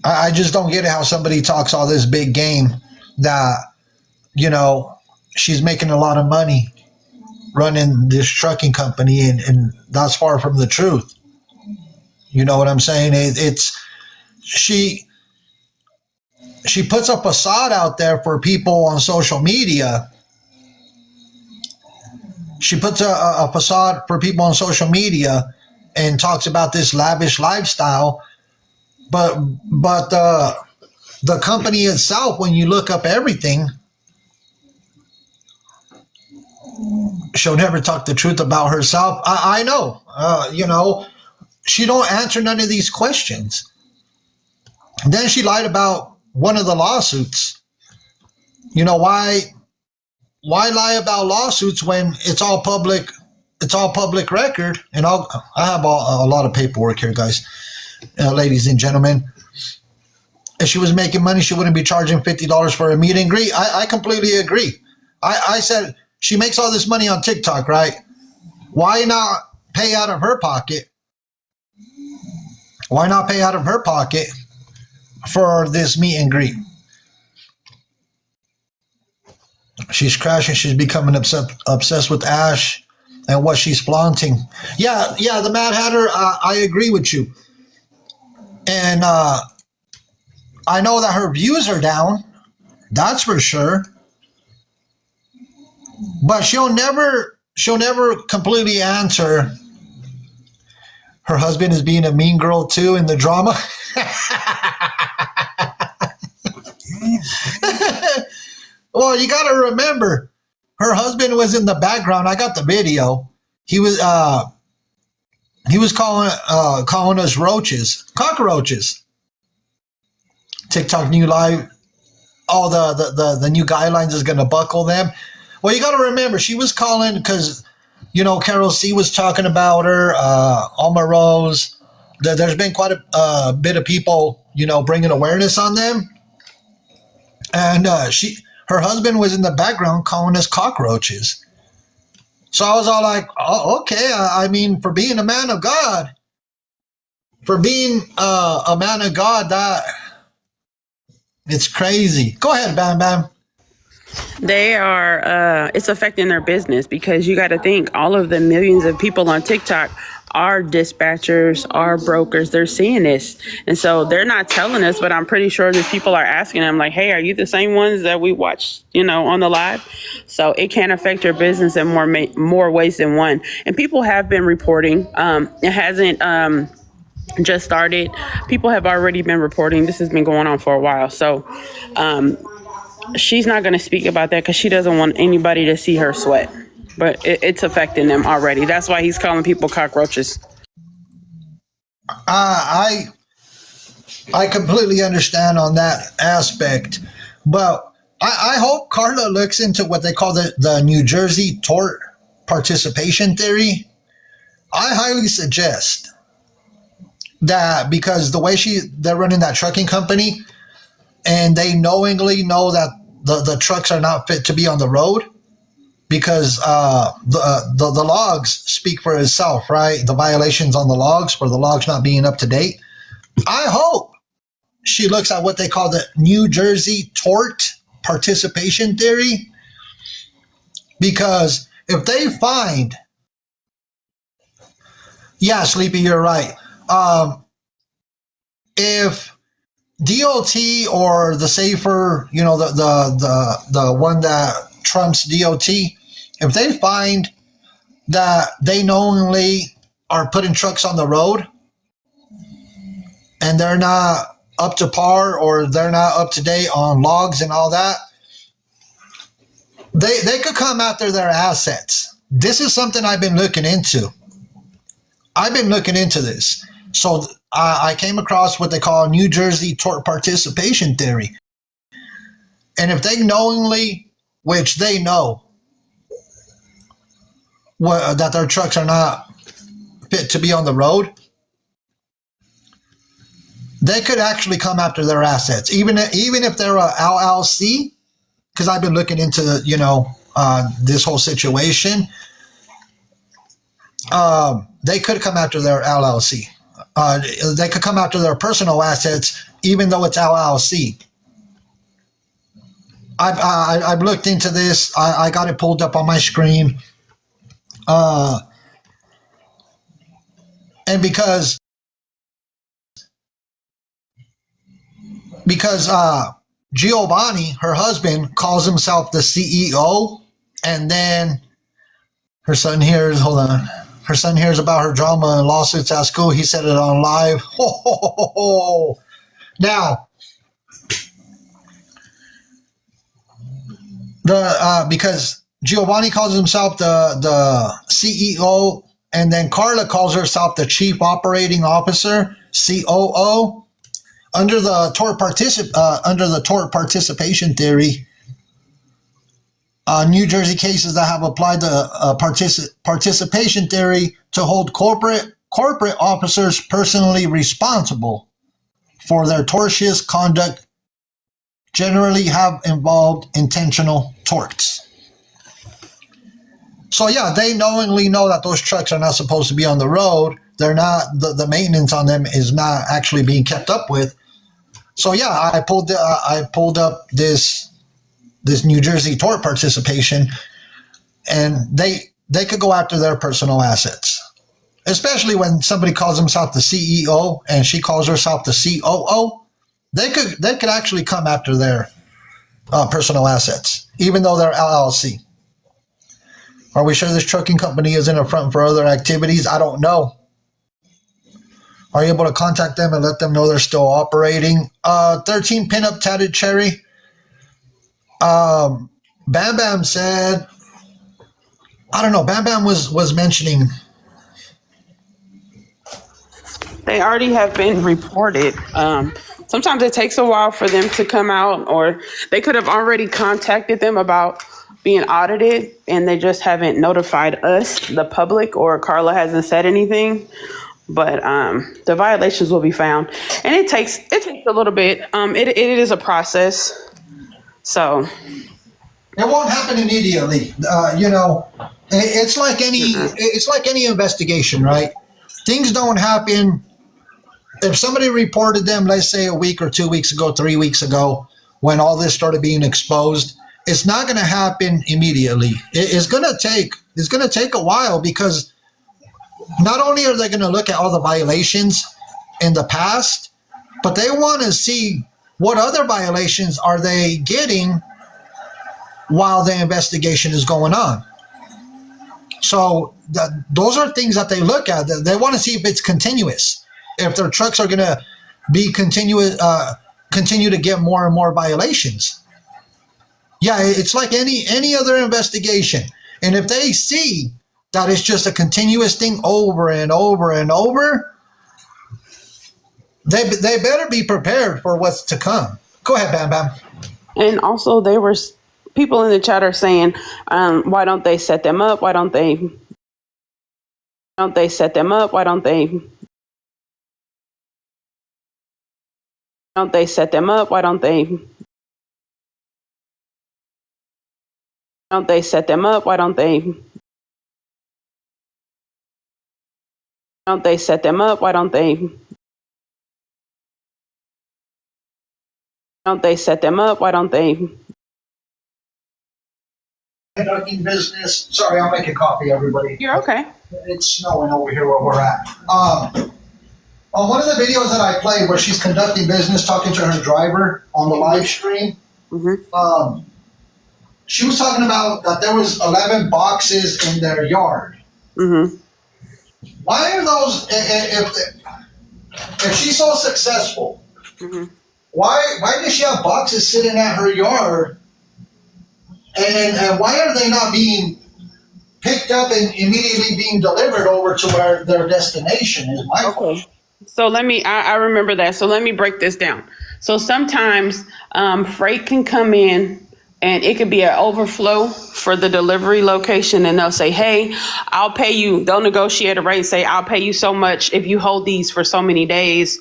I just don't get it how somebody talks all this big game that, she's making a lot of money running this trucking company, and that's far from the truth. You know what I'm saying? She puts a facade out there for people on social media. She puts a facade for people on social media and talks about this lavish lifestyle. But the company itself, when you look up everything, she'll never talk the truth about herself. I know, she don't answer none of these questions. And then she lied about one of the lawsuits. Why lie about lawsuits when it's all public? It's all public record. And I have a lot of paperwork here, guys, ladies and gentlemen. If she was making money, she wouldn't be charging $50 for a meet and greet. I completely agree. I said she makes all this money on TikTok, right? Why not pay out of her pocket? Why not pay out of her pocket for this meet and greet? She's crashing. She's becoming obsessed with Ash and what she's flaunting. Yeah, the Mad Hatter, I agree with you. And I know that her views are down. That's for sure. But she'll never completely answer. Her husband is being a mean girl too in the drama. Well, you got to remember, her husband was in the background. I got the video. He was calling us cockroaches. TikTok new live. All the new guidelines is going to buckle them. Well, you got to remember, she was calling because, Carol C was talking about her, Alma Rose. There's been quite a bit of people, bringing awareness on them. And her husband was in the background calling us cockroaches. So I was all like, oh, okay. I mean, for being a man of God, that it's crazy. Go ahead, Bam Bam. They are, it's affecting their business because you got to think all of the millions of people on TikTok are dispatchers, are brokers. They're seeing this. And so they're not telling us, but I'm pretty sure that people are asking them like, hey, are you the same ones that we watched, on the live? So it can affect your business in more ways than one. And people have been reporting. It hasn't, just started. People have already been reporting. This has been going on for a while. So, she's not going to speak about that because she doesn't want anybody to see her sweat. But it's affecting them already. That's why he's calling people cockroaches. I completely understand on that aspect. But I hope Carla looks into what they call the New Jersey tort participation theory. I highly suggest that, because the way they're running that trucking company, and they knowingly know that the trucks are not fit to be on the road, because the logs speak for itself, right? The violations on the logs for the logs not being up to date. I hope she looks at what they call the New Jersey tort participation theory, because if they find, yeah, Sleepy, you're right. If DOT or the safer, the one that trumps DOT, if they find that they knowingly are putting trucks on the road and they're not up to par or they're not up to date on logs and all that, they could come after their assets. This is something I've been looking into. I've been looking into this. So I came across what they call New Jersey tort participation theory. And if they knowingly, which they know, that their trucks are not fit to be on the road, they could actually come after their assets, even if they're a LLC. Because I've been looking into this whole situation. They could come after their LLC. They could come after their personal assets, even though it's LLC. I've looked into this. I got it pulled up on my screen. And because Giovanni, her husband, calls himself the CEO, and then her son hears about her drama and lawsuits at school. He said it on live. Now, because Giovanni calls himself the CEO, and then Carla calls herself the Chief Operating Officer, COO. Under the tort participation theory, New Jersey cases that have applied the participation theory to hold corporate officers personally responsible for their tortious conduct generally have involved intentional torts. So yeah, they knowingly know that those trucks are not supposed to be on the road. They're not, the maintenance on them is not actually being kept up with. So yeah, I pulled up this New Jersey tort participation, and they could go after their personal assets, especially when somebody calls himself the CEO and she calls herself the COO. They could actually come after their personal assets, even though they're LLC. Are we sure this trucking company isn't a front for other activities? I don't know. Are you able to contact them and let them know they're still operating? 13 Pinup Tatted Cherry. Bam Bam said, I don't know, Bam Bam was mentioning. They already have been reported. Sometimes it takes a while for them to come out, or they could have already contacted them about being audited, and they just haven't notified us, the public, or Carla hasn't said anything. But the violations will be found, and it takes a little bit. It is a process. So It won't happen immediately. It's like any investigation, right? Things don't happen. If somebody reported them, let's say a week or 2 weeks ago, 3 weeks ago, when all this started being exposed, it's not going to happen immediately. It's going to take a while, because not only are they going to look at all the violations in the past, but they want to see what other violations are they getting while the investigation is going on. So those are things that they look at. They want to see if it's continuous, if their trucks are going to be continue to get more and more violations. Yeah, it's like any other investigation. And if they see that it's just a continuous thing over and over and over, they better be prepared for what's to come. Go ahead, Bam Bam. and also people in the chat are saying, why don't they set them up? Why don't they set them up? Why don't they set them up? Why don't they set them up? Why don't they set them up? Why don't they set them up? Why don't they Conducting business. Sorry, I'll make a copy, everybody. You're okay. It's snowing over here where we're at. On one of the videos that I played where she's conducting business, talking to her driver on the live stream, she was talking about that there was 11 boxes in their yard. Why are those, if she's so successful, why does she have boxes sitting at her yard, and why are they not being picked up and immediately being delivered over to where their destination is? My question. So I remember that. So let me break this down. So sometimes freight can come in and it could be an overflow for the delivery location, and they'll say, hey, I'll pay you. They'll negotiate a rate and say, I'll pay you so much if you hold these for so many days.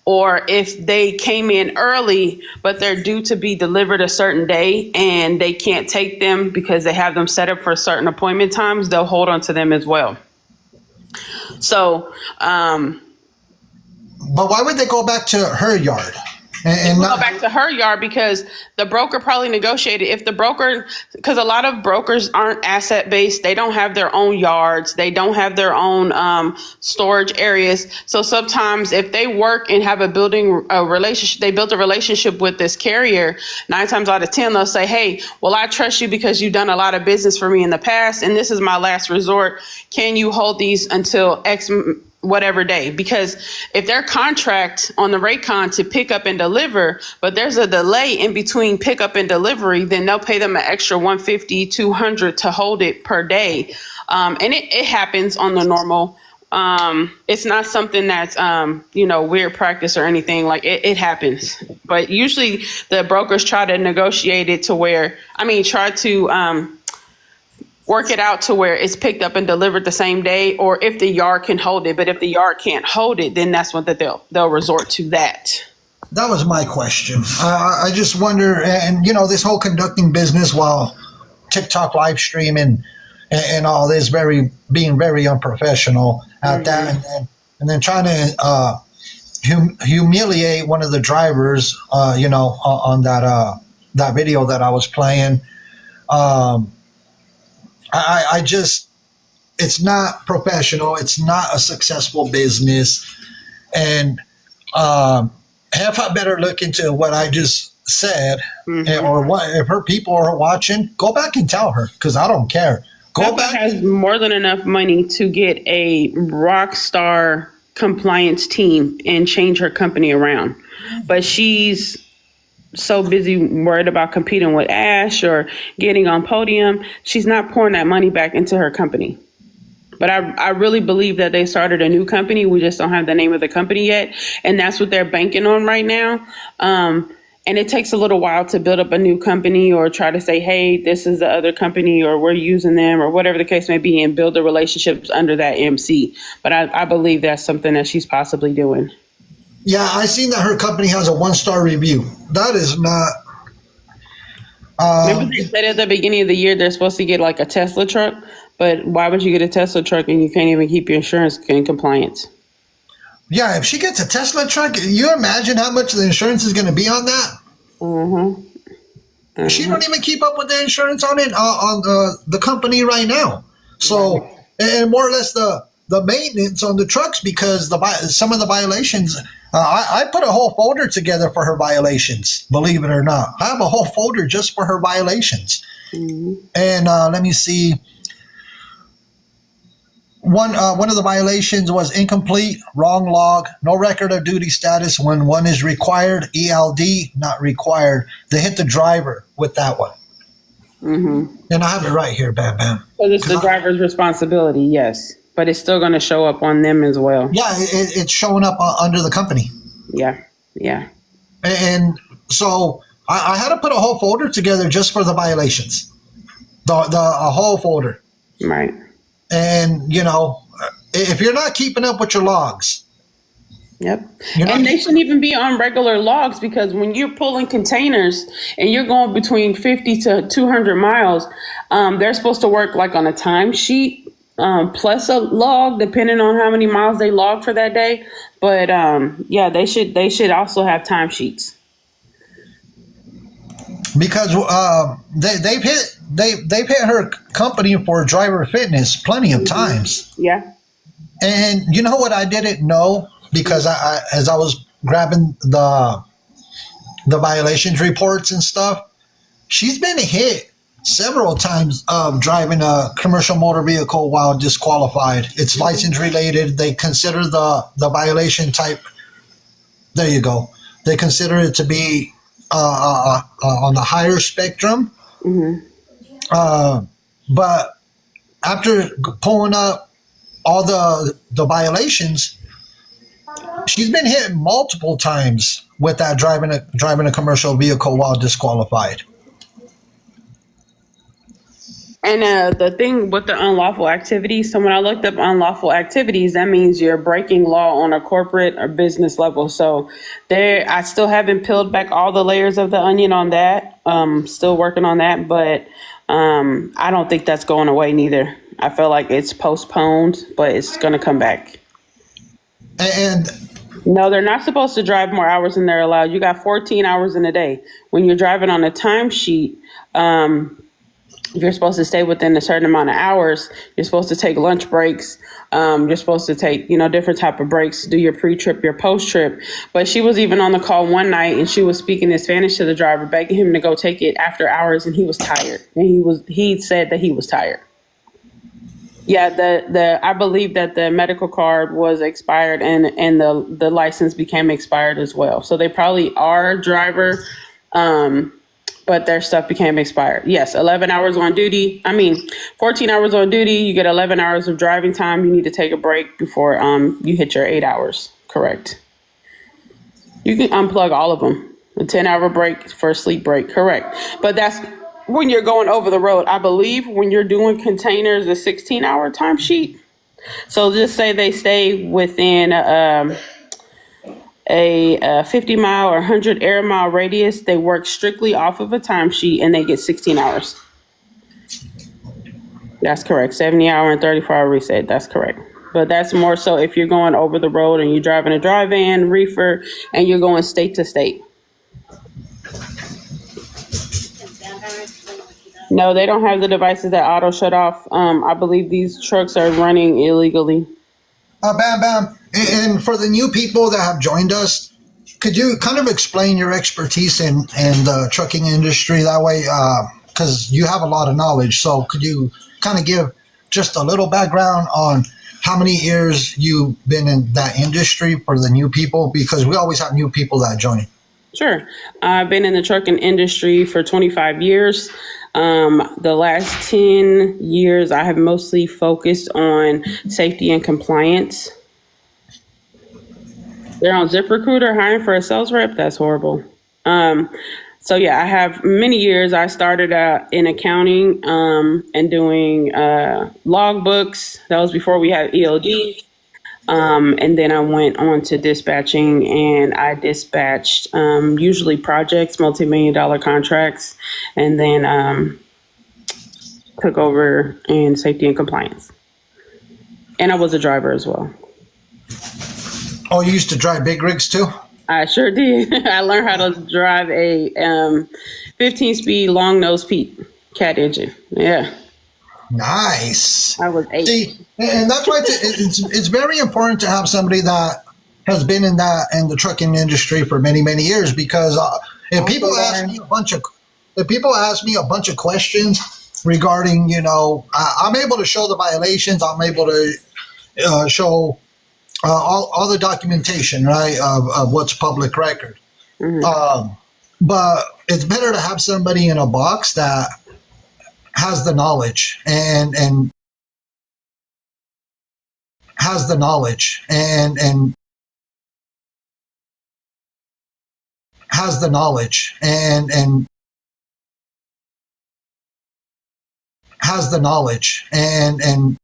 Or if they came in early, but they're due to be delivered a certain day and they can't take them because they have them set up for certain appointment times, they'll hold on to them as well. So, but why would they go back to her yard and go not back to her yard? Because the broker probably negotiated. If the broker, because a lot of brokers aren't asset based, they don't have their own yards, they don't have their own storage areas. So sometimes if they work and have a relationship, they built a relationship with this carrier, 9 times out of 10, they'll say, hey, well, I trust you because you've done a lot of business for me in the past, and this is my last resort. Can you hold these until X whatever day? Because if their contract on the Raycon to pick up and deliver, but there's a delay in between pickup and delivery, then they'll pay them an extra $150, $200 to hold it per day. And it happens on the normal. It's not something that's, weird practice or anything. Like it happens, but usually the brokers try to negotiate it to where, try to, work it out to where it's picked up and delivered the same day, or if the yard can hold it. But if the yard can't hold it, then that's when they'll resort to that. That was my question. I just wonder, and this whole conducting business while TikTok live streaming and all this, being very unprofessional at that, and then trying to humiliate one of the drivers, on that video that I was playing. I just, it's not professional. It's not a successful business. And have I better look into what I just said, or what, if her people are watching, go back and tell her, because I don't care. Go Bethel back. has more than enough money to get a rock star compliance team and change her company around. But she's so busy worried about competing with Ash or getting on podium, she's not pouring that money back into her company. But I really believe that they started a new company. We just don't have the name of the company yet. And that's what they're banking on right now. And it takes a little while to build up a new company or try to say, hey, this is the other company or we're using them or whatever the case may be and build the relationships under that MC. But I believe that's something that she's possibly doing. Yeah, I seen that her company has a 1-star review. That is not. Remember they said at the beginning of the year they're supposed to get like a Tesla truck, but why would you get a Tesla truck and you can't even keep your insurance in compliance? Yeah, if she gets a Tesla truck, you imagine how much the insurance is going to be on that? Mm-hmm. She don't even keep up with the insurance on it on the company right now. So, and more or less the maintenance on the trucks because some of the violations. I put a whole folder together for her violations. Believe it or not, I have a whole folder just for her violations. Mm-hmm. And let me see. One of the violations was incomplete, wrong log, no record of duty status when one is required, ELD not required. They hit the driver with that one. Mm-hmm. And I have it right here, Bam Bam. So it's the driver's responsibility, yes. But it's still going to show up on them as well. Yeah, it's showing up under the company. Yeah, yeah. And so I had to put a whole folder together just for the violations. A whole folder. Right. And, you know, if you're not keeping up with your logs. Yep. And they shouldn't even be on regular logs because when you're pulling containers and you're going between 50 to 200 miles, they're supposed to work like on a timesheet plus a log, depending on how many miles they log for that day. But yeah, they should also have timesheets. Because they've hit her company for driver fitness plenty of times. Yeah. And you know what I didn't know because I as I was grabbing the violations reports and stuff, she's been hit several times driving a commercial motor vehicle while disqualified. It's license related. They consider the violation type. There you go. They consider it to be on the higher spectrum. Mm-hmm. But after pulling up all the violations, she's been hit multiple times with that driving a commercial vehicle while disqualified. And the thing with the unlawful activities, so when I looked up unlawful activities, that means you're breaking law on a corporate or business level. So I still haven't peeled back all the layers of the onion on that. Still working on that, but I don't think that's going away neither. I feel like it's postponed, but it's going to come back. And no, they're not supposed to drive more hours than they're allowed. You got 14 hours in a day. When you're driving on a timesheet, you're supposed to stay within a certain amount of hours. You're supposed to take lunch breaks. You're supposed to take, different type of breaks, do your pre-trip, your post-trip. But she was even on the call one night and she was speaking in Spanish to the driver, begging him to go take it after hours. And he was tired. And he said that he was tired. Yeah, I believe that the medical card was expired and the license became expired as well. So they probably are a driver, but their stuff became expired. Yes, 11 hours on duty. 14 hours on duty. You get 11 hours of driving time. You need to take a break before you hit your 8 hours. Correct. You can unplug all of them. A 10-hour break for a sleep break. Correct. But that's when you're going over the road. I believe when you're doing containers, a 16-hour timesheet. So just say they stay within a 50 mile or 100 air mile radius, they work strictly off of a timesheet and they get 16 hours. That's correct. 70-hour and 34-hour reset. That's correct. But that's more so if you're going over the road and you're driving a dry van, reefer, and you're going state to state. No, they don't have the devices that auto shut off. I believe these trucks are running illegally. Bam Bam. And for the new people that have joined us, could you kind of explain your expertise in the trucking industry that way? Because you have a lot of knowledge. So could you kind of give just a little background on how many years you've been in that industry for the new people? Because we always have new people that join. Sure. I've been in the trucking industry for 25 years. The last 10 years, I have mostly focused on safety and compliance. They're on ZipRecruiter hiring for a sales rep. That's horrible. So yeah, I have many years. I started in accounting and doing log books. That was before we had ELD. And then I went on to dispatching, and I dispatched usually projects, multi-million-dollar contracts, and then took over in safety and compliance. And I was a driver as well. Oh, you used to drive big rigs too? I sure did. I learned how to drive a 15-speed long-nose Pete cat engine. Yeah, Nice. I was 8. See, and that's why it's very important to have somebody that has been in the trucking industry for many years, because if people ask me a bunch of questions regarding, I'm able to show the violations. I'm able to show all the documentation, right, of what's public record. But it's better to have somebody in a box that has the knowledge and has the knowledge and has the knowledge and has the knowledge and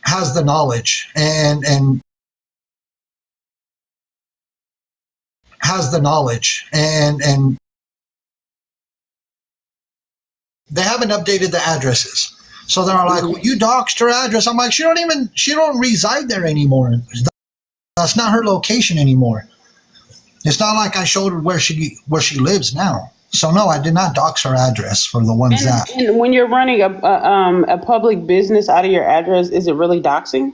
has the knowledge and has the knowledge and they haven't updated the addresses. So they're like, well, you doxed her address. I'm like, she don't reside there anymore. That's not her location anymore. It's not like I showed her where she lives now. So no, I did not dox her address for the ones that. And when you're running a public business out of your address, is it really doxing?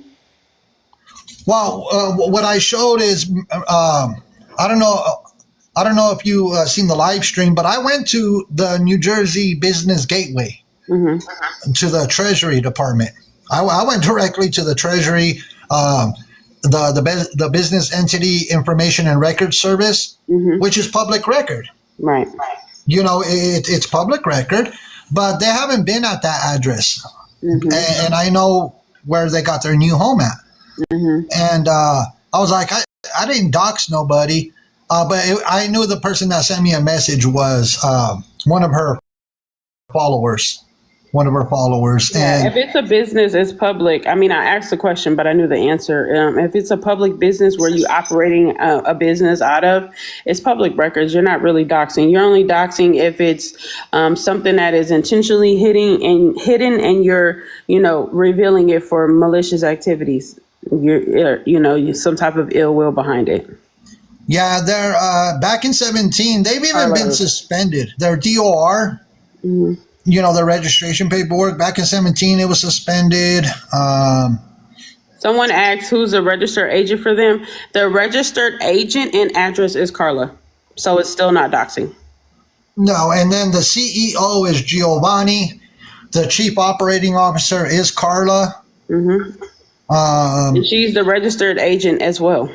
Well, what I showed is, I don't know if you seen the live stream, but I went to the New Jersey Business Gateway, to the Treasury Department. I went directly to the Treasury, the Business Entity Information and Record Service, which is public record. Right. It's public record, but they haven't been at that address, and I know where they got their new home at. And I was like, I didn't dox nobody. But I knew the person that sent me a message was one of her followers. Yeah, And if it's a business, it's public. I mean, I asked the question, but I knew the answer. If it's a public business where you're operating a business out of, it's public records. You're not really doxing. You're only doxing if it's something that is intentionally hidden, and you're, revealing it for malicious activities. You're some type of ill will behind it. yeah, they're back in 2017. They've even been suspended. Their DOR, their registration paperwork back in 2017, it was suspended. Someone asked who's a registered agent for them. The registered agent and address is Carla, so it's still not doxing. No, and then the CEO is Giovanni. The chief operating officer is Carla. And she's the registered agent as well.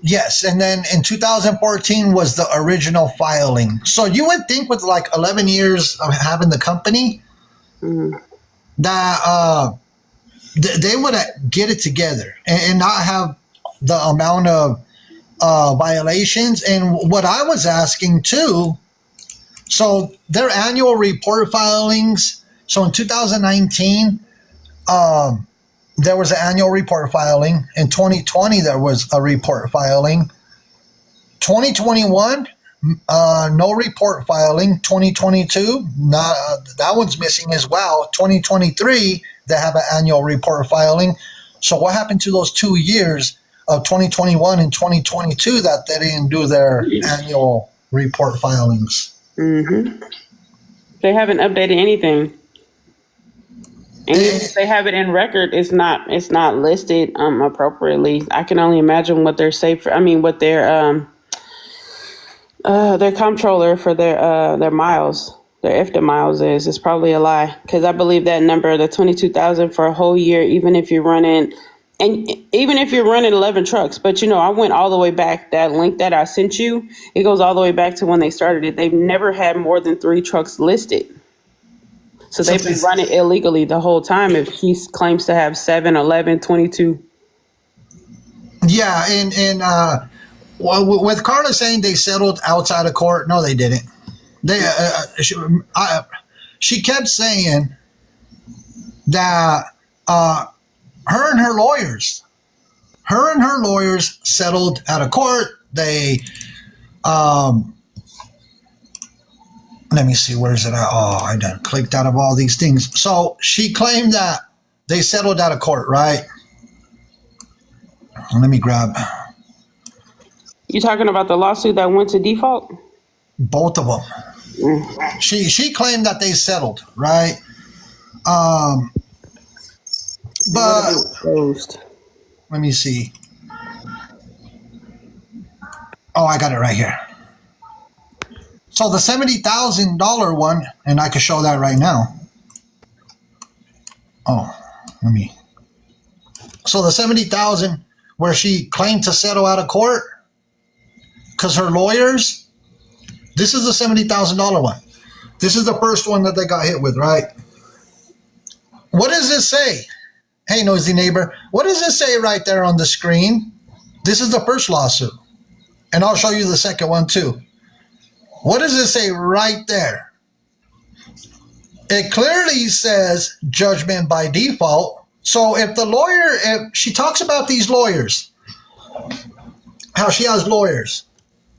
Yes, and then in 2014 was the original filing. So you would think with like 11 years of having the company that they would get it together and not have the amount of violations. And what I was asking too, so their annual report filings. So in 2019, there was an annual report filing. In 2020, there was a report filing. 2021, no report filing. 2022, that one's missing as well. 2023, they have an annual report filing. So what happened to those 2 years of 2021 and 2022 that they didn't do their annual report filings? They haven't updated anything. And if they have it in record, it's not listed appropriately. I can only imagine what their what their comptroller for their miles, their IFTA miles is. It's probably a lie, because I believe that number, the 22,000 for a whole year, even if you're running 11 trucks. But I went all the way back. That link that I sent you, it goes all the way back to when they started it. They've never had more than 3 trucks listed. So they've been running illegally the whole time if he claims to have 7, 11, 22. Yeah, and Well, with Carla saying they settled outside of court, no, they didn't. She kept saying that her and her lawyers settled out of court. They, let me see, where's it at? Oh, I done clicked out of all these things. So she claimed that they settled out of court, right? Let me grab You talking about the lawsuit that went to default? both of them. She claimed that they settled, right? But Closed. let me see. Oh, I got it right here. So the $70,000 one, and I can show that right now. Oh, let me. So the 70,000 where she claimed to settle out of court because her lawyers. This is the $70,000 one. This is the first one that they got hit with, right? What does this say? Hey, nosy neighbor, what does it say right there on the screen? This is the first lawsuit. And I'll show you the second one too. What does it say right there? It clearly says judgment by default. So if she talks about these lawyers, how she has lawyers,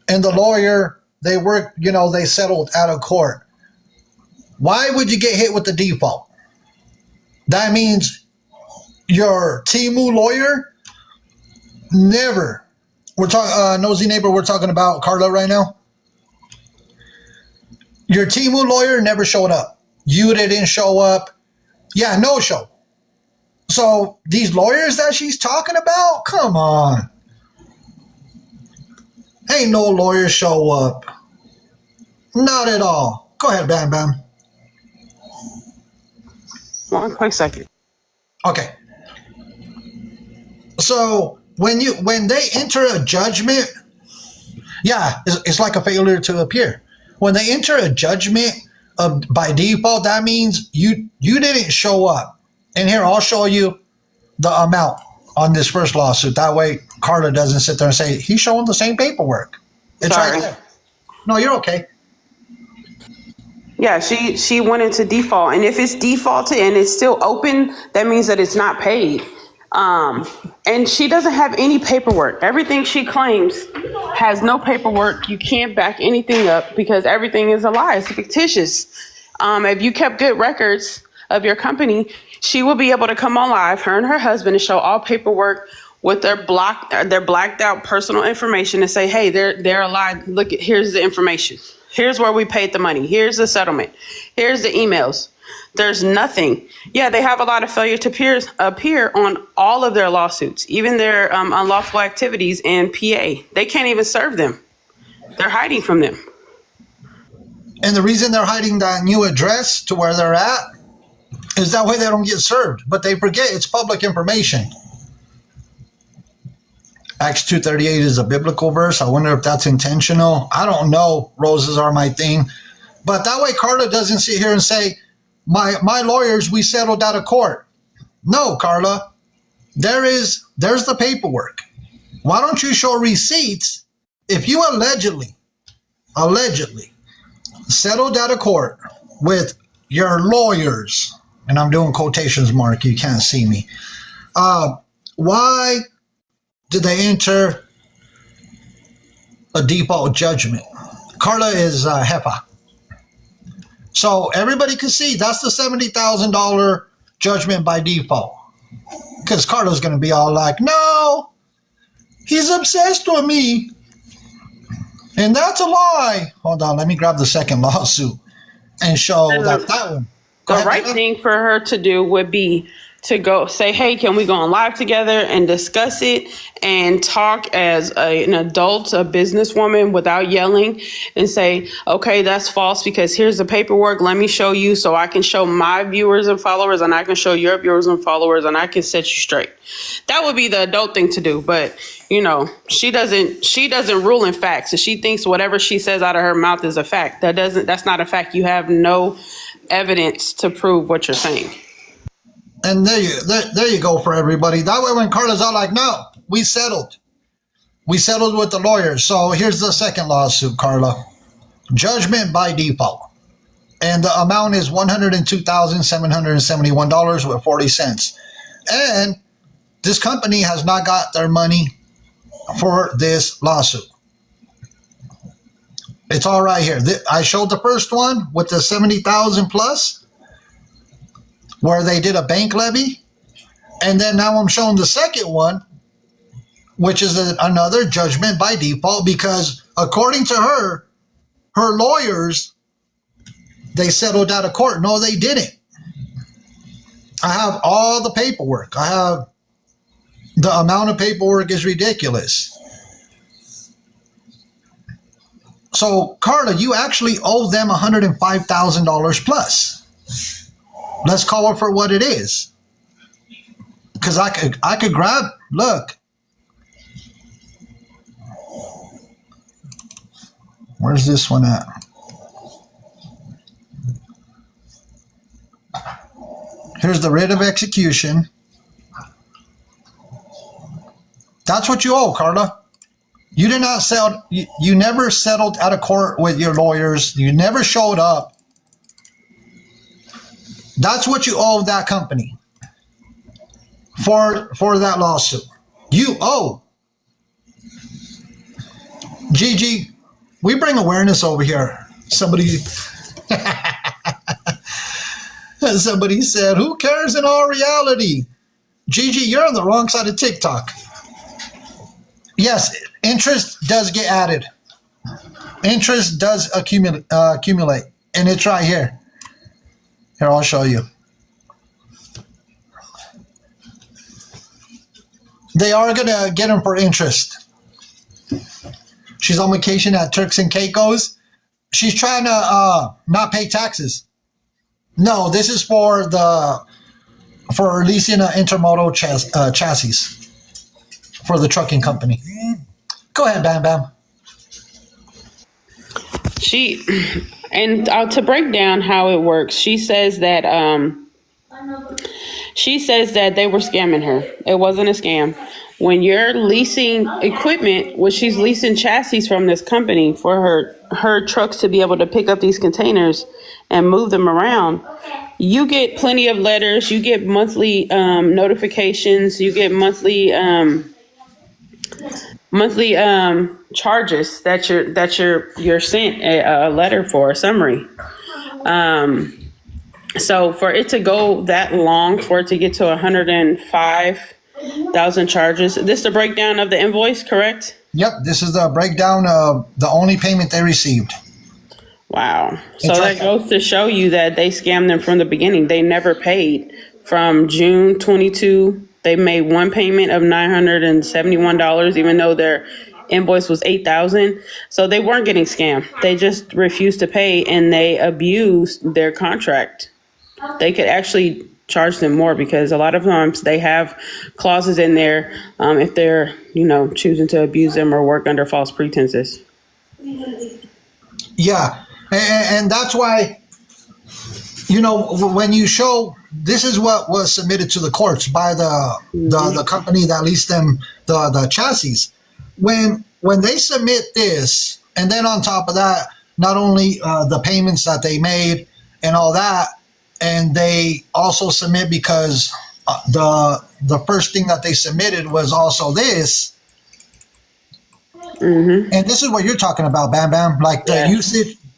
and the lawyer, they work, they settled out of court. Why would you get hit with the default? That means your Temu lawyer never. We're talking, nosy neighbor, we're talking about Carla right now. Your Temu lawyer never showed up. You didn't show up. Yeah, no show. So these lawyers that she's talking about, come on. Ain't no lawyer show up. Not at all. Go ahead, Bam Bam. One quick second. Okay. So when they enter a judgment, yeah, it's like a failure to appear. When they enter a judgment by default, that means you didn't show up. And here, I'll show you the amount on this first lawsuit. That way, Carla doesn't sit there and say, he's showing the same paperwork. It's Sorry. right there. No, you're okay. Yeah, she went into default, and if it's defaulted and it's still open, that means that it's not paid. And she doesn't have any paperwork. Everything she claims has no paperwork. You can't back anything up because everything is a lie. It's fictitious. If you kept good records of your company, she will be able to come on live, her and her husband, and show all paperwork with their blacked out personal information and say, hey, they're alive. Look, here's the information. Here's where we paid the money. Here's the settlement. Here's the emails. There's nothing. Yeah, they have a lot of failure to appear on all of their lawsuits, even their unlawful activities in PA. They can't even serve them. They're hiding from them. And the reason they're hiding that new address to where they're at is that way they don't get served. But they forget it's public information. Acts 2:38 is a biblical verse. I wonder if that's intentional. I don't know. Roses are my thing. But that way Carla doesn't sit here and say, my lawyers, we settled out of court. No, Carla. There's the paperwork. Why don't you show receipts if you allegedly settled out of court with your lawyers, and I'm doing quotations mark, you can't see me. Why did they enter a default judgment? Carla is HEPA. So everybody can see that's the $70,000 judgment by default. Because Carla's going to be all like, no, he's obsessed with me. And that's a lie. Hold on, let me grab the second lawsuit and show that one. The right thing for her to do would be to go say, hey, can we go on live together and discuss it and talk as an adult, a businesswoman, without yelling, and say, okay, that's false because here's the paperwork. Let me show you so I can show my viewers and followers, and I can show your viewers and followers, and I can set you straight. That would be the adult thing to do. But, she doesn't rule in facts. And she thinks whatever she says out of her mouth is a fact. That's not a fact. You have no evidence to prove what you're saying. And there you go for everybody. That way when Carla's out like, no, we settled. We settled with the lawyers. So here's the second lawsuit, Carla. Judgment by default. And the amount is $102,771.40. And this company has not got their money for this lawsuit. It's all right here. I showed the first one with the 70,000 plus, where they did a bank levy. And then now I'm showing the second one, which is another judgment by default, because according to her lawyers, they settled out of court. No, they didn't. I have all the paperwork. I have the amount of paperwork is ridiculous. So, Carla, you actually owe them $105,000 plus. Let's call it for what it is. Because I could grab, look. Where's this one at? Here's the writ of execution. That's what you owe, Carla. You did not sell. You never settled out of court with your lawyers. You never showed up. That's what you owe that company for that lawsuit. You owe. Gigi, we bring awareness over here. Somebody said, who cares in all reality? Gigi, you're on the wrong side of TikTok. Yes, interest does get added. Interest does accumulate. And it's right here. Here, I'll show you. They are going to get them for interest. She's on vacation at Turks and Caicos. She's trying to not pay taxes. No, this is for leasing an intermodal chassis for the trucking company. Go ahead, Bam Bam. To break down how it works, she says that they were scamming her. It wasn't a scam. When you're leasing equipment, she's leasing chassis from this company for her trucks to be able to pick up these containers and move them around. You get plenty of letters. You get monthly notifications. You get monthly charges that you're sent a letter for a summary. So for it to go that long, for it to get to 105,000 charges, this is the breakdown of the invoice, correct? Yep, this is the breakdown of the only payment they received. Wow. So that goes to show you that they scammed them from the beginning. They never paid. From June 22, they made one payment of $971, even though their invoice was $8,000. So they weren't getting scammed. They just refused to pay, and they abused their contract. They could actually charge them more, because a lot of times they have clauses in there if they're, choosing to abuse them or work under false pretenses. Yeah. And that's why, when you show, this is what was submitted to the courts by the company that leased them the chassis. When they submit this, and then on top of that, not only the payments that they made and all that, and they also submit, because the first thing that they submitted was also this. Mm-hmm. And this is what you're talking about, Bam Bam, like the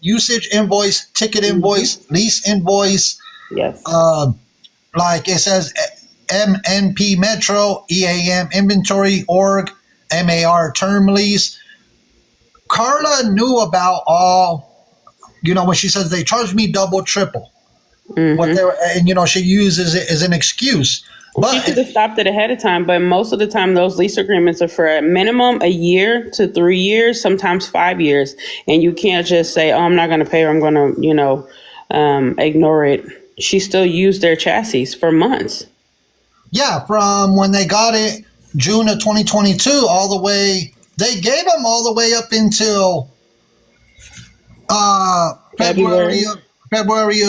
usage invoice, ticket invoice, lease invoice. Yes. Like it says MNP Metro, EAM Inventory Org, MAR Term Lease. Carla knew about all, when she says they charged me double, triple. Mm-hmm. What they were, and she uses it as an excuse. But she could have stopped it ahead of time, but most of the time those lease agreements are for a minimum a year to 3 years, sometimes 5 years, and you can't just say, "Oh, I'm not going to pay, or I'm going to, ignore it." She still used their chassis for months. Yeah, from when they got it, June of 2022, all the way. They gave them all the way up until February of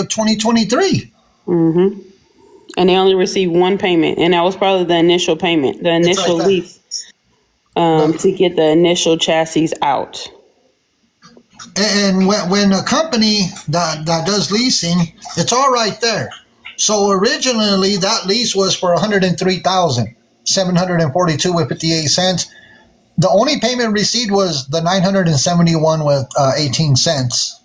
2023. Mm-hmm. And they only received one payment, and that was probably the initial payment, the initial lease. to get the initial chassis out. And when a company that does leasing, it's all right there. So originally that lease was for $103,742 with 58 cents. The only payment received was the $971 with 18 cents.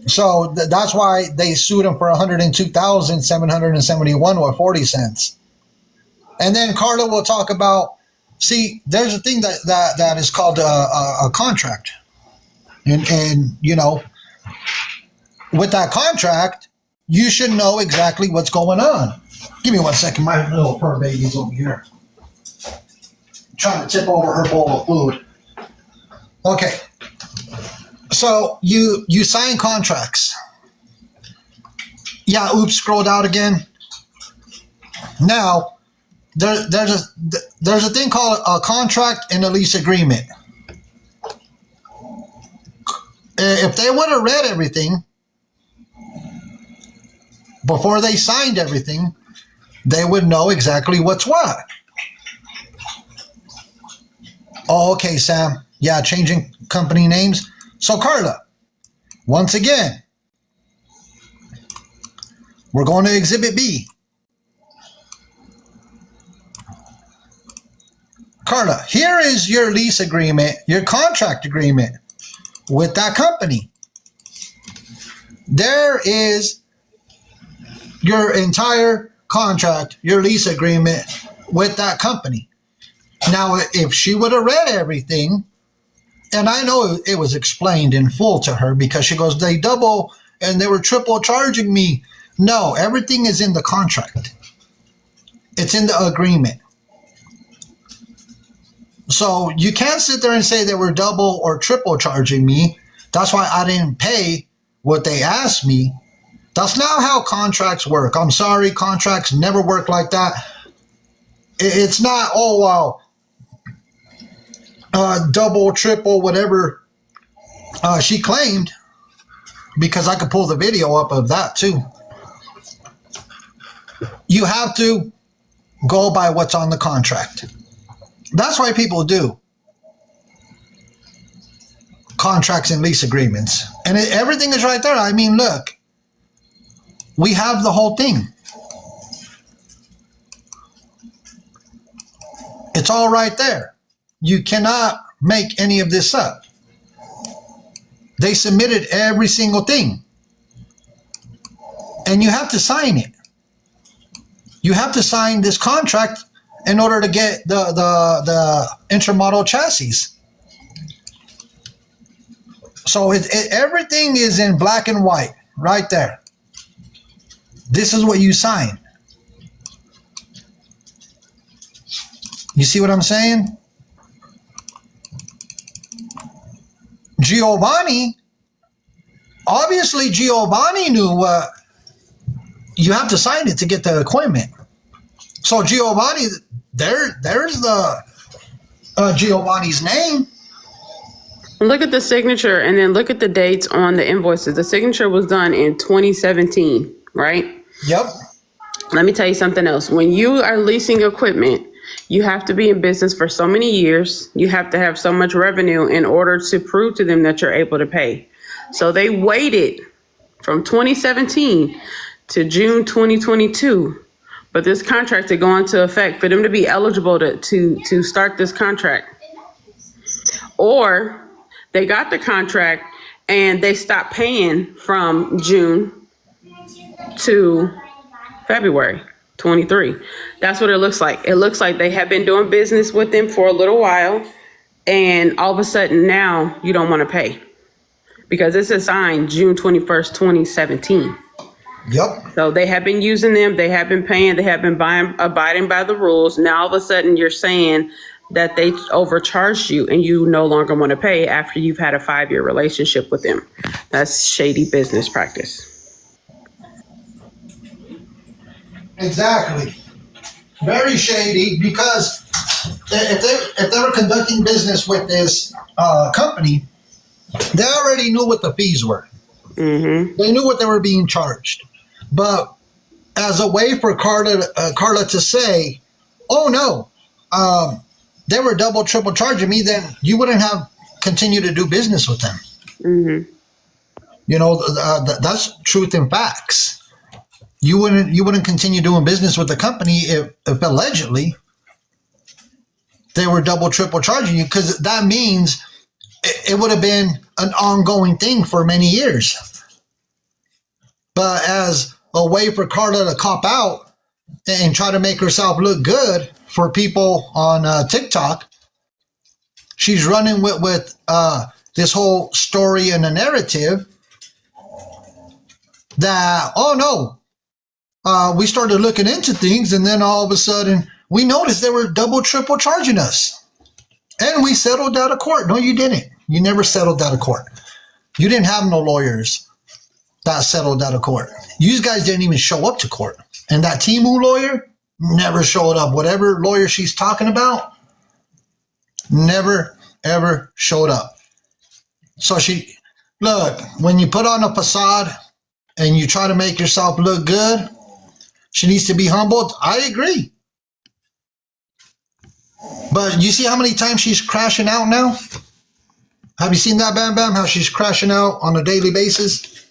So that's why they sued him for $102,771 with 40 cents. And then Carla will talk about, see, there's a thing that is called a contract. And, you know, with that contract, you should know exactly what's going on. Give me 1 second. My little fur baby's over here, trying to tip over her bowl of food. Okay. So you sign contracts. Yeah, oops, scrolled out again. Now, there's a thing called a contract and a lease agreement. If they would have read everything before they signed everything, they would know exactly what's what. Oh, okay, Sam. Yeah, changing company names. So, Carla, once again, we're going to Exhibit B. Carla, here is your lease agreement, your contract agreement with that company. There is your entire contract, your lease agreement with that company. Now, if she would have read everything, and I know it was explained in full to her because she goes, they double and they were triple charging me. No, everything is in the contract. It's in the agreement. So you can't sit there and say they were double or triple charging me. That's why I didn't pay what they asked me. That's not how contracts work. I'm sorry, contracts never work like that. It's not, oh, wow, double, triple, whatever she claimed, because I could pull the video up of that too. You have to go by what's on the contract. That's why people do contracts and lease agreements. And everything is right there. I mean, look, we have the whole thing. It's all right there. You cannot make any of this up. They submitted every single thing. And you have to sign it. You have to sign this contract in order to get the intermodal chassis. So everything is in black and white right there. This is what you sign. You see what I'm saying? Giovanni, obviously Giovanni knew what you have to sign it to get the equipment. So Giovanni, there's the Giovanni's name. Look at the signature and then look at the dates on the invoices. The signature was done in 2017, right? Yep. Let me tell you something else. When you are leasing equipment, you have to be in business for so many years. You have to have so much revenue in order to prove to them that you're able to pay. So they waited from 2017 to June 2022 for this contract to go into effect, for them to be eligible to start this contract. Or they got the contract and they stopped paying from June to February 23. That's what it looks like. It looks like they have been doing business with them for a little while, and all of a sudden now you don't want to pay because this is signed June 21st, 2017. Yep. So they have been using them. They have been paying. They have been abiding by the rules. Now all of a sudden you're saying that they overcharged you and you no longer want to pay after you've had a 5-year relationship with them. That's shady business practice. Exactly. Very shady, because if they were conducting business with this company, they already knew what the fees were. Mm-hmm. They knew what they were being charged. But as a way for Carla to say, oh no, they were double, triple charging me, then you wouldn't have continued to do business with them. Mm-hmm. You know, that's truth and facts. You wouldn't continue doing business with the company if allegedly they were double, triple charging you, because that means it would have been an ongoing thing for many years. But as a way for Carla to cop out and try to make herself look good for people on TikTok, she's running with this whole story and a narrative that, oh no, we started looking into things, and then all of a sudden we noticed they were double, triple charging us. And we settled out of court. No, you didn't. You never settled out of court. You didn't have no lawyers that settled out of court. You guys didn't even show up to court. And that Timu lawyer never showed up. Whatever lawyer she's talking about, never, ever showed up. So look, when you put on a facade and you try to make yourself look good, she needs to be humbled. I agree. But you see how many times she's crashing out now? Have you seen that, Bam Bam? How she's crashing out on a daily basis?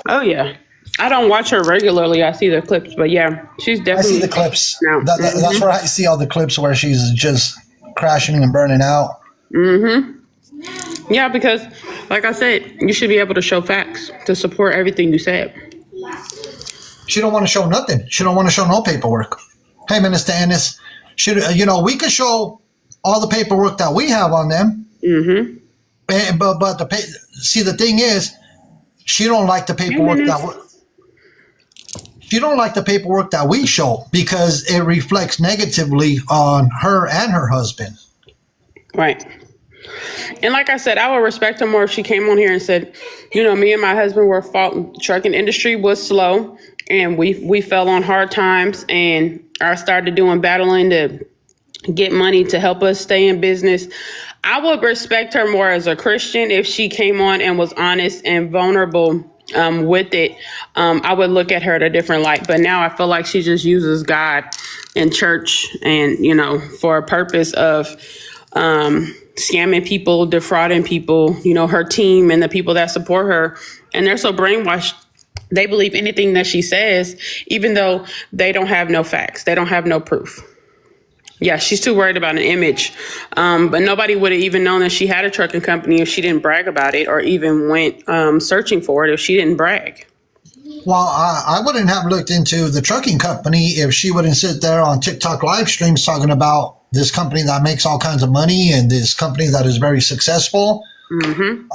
Oh yeah. I don't watch her regularly. I see the clips, but yeah, she's I definitely. see the clips. Now. That's where I see all the clips where she's just crashing and burning out. Mm-hmm. Yeah, because like I said, you should be able to show facts to support everything you said. She don't want to show nothing. She don't want to show no paperwork. Hey, Minister Ennis, we could show all the paperwork that we have on them. Mm-hmm. But the thing is, she don't like the paperwork she don't like the paperwork that we show because it reflects negatively on her and her husband. Right. And like I said, I would respect her more if she came on here and said, me and my husband were fault. Trucking industry was slow, and we fell on hard times, and I started doing battling to get money to help us stay in business. I would respect her more as a Christian if she came on and was honest and vulnerable with it. I would look at her at a different light. But now I feel like she just uses God and church and, for a purpose of scamming people, defrauding people, her team and the people that support her. And they're so brainwashed. They believe anything that she says, even though they don't have no facts. They don't have no proof. Yeah, she's too worried about an image. But nobody would have even known that she had a trucking company if she didn't brag about it, or even went searching for it if she didn't brag. Well, I wouldn't have looked into the trucking company if she wouldn't sit there on TikTok live streams talking about this company that makes all kinds of money and this company that is very successful. Mm-hmm.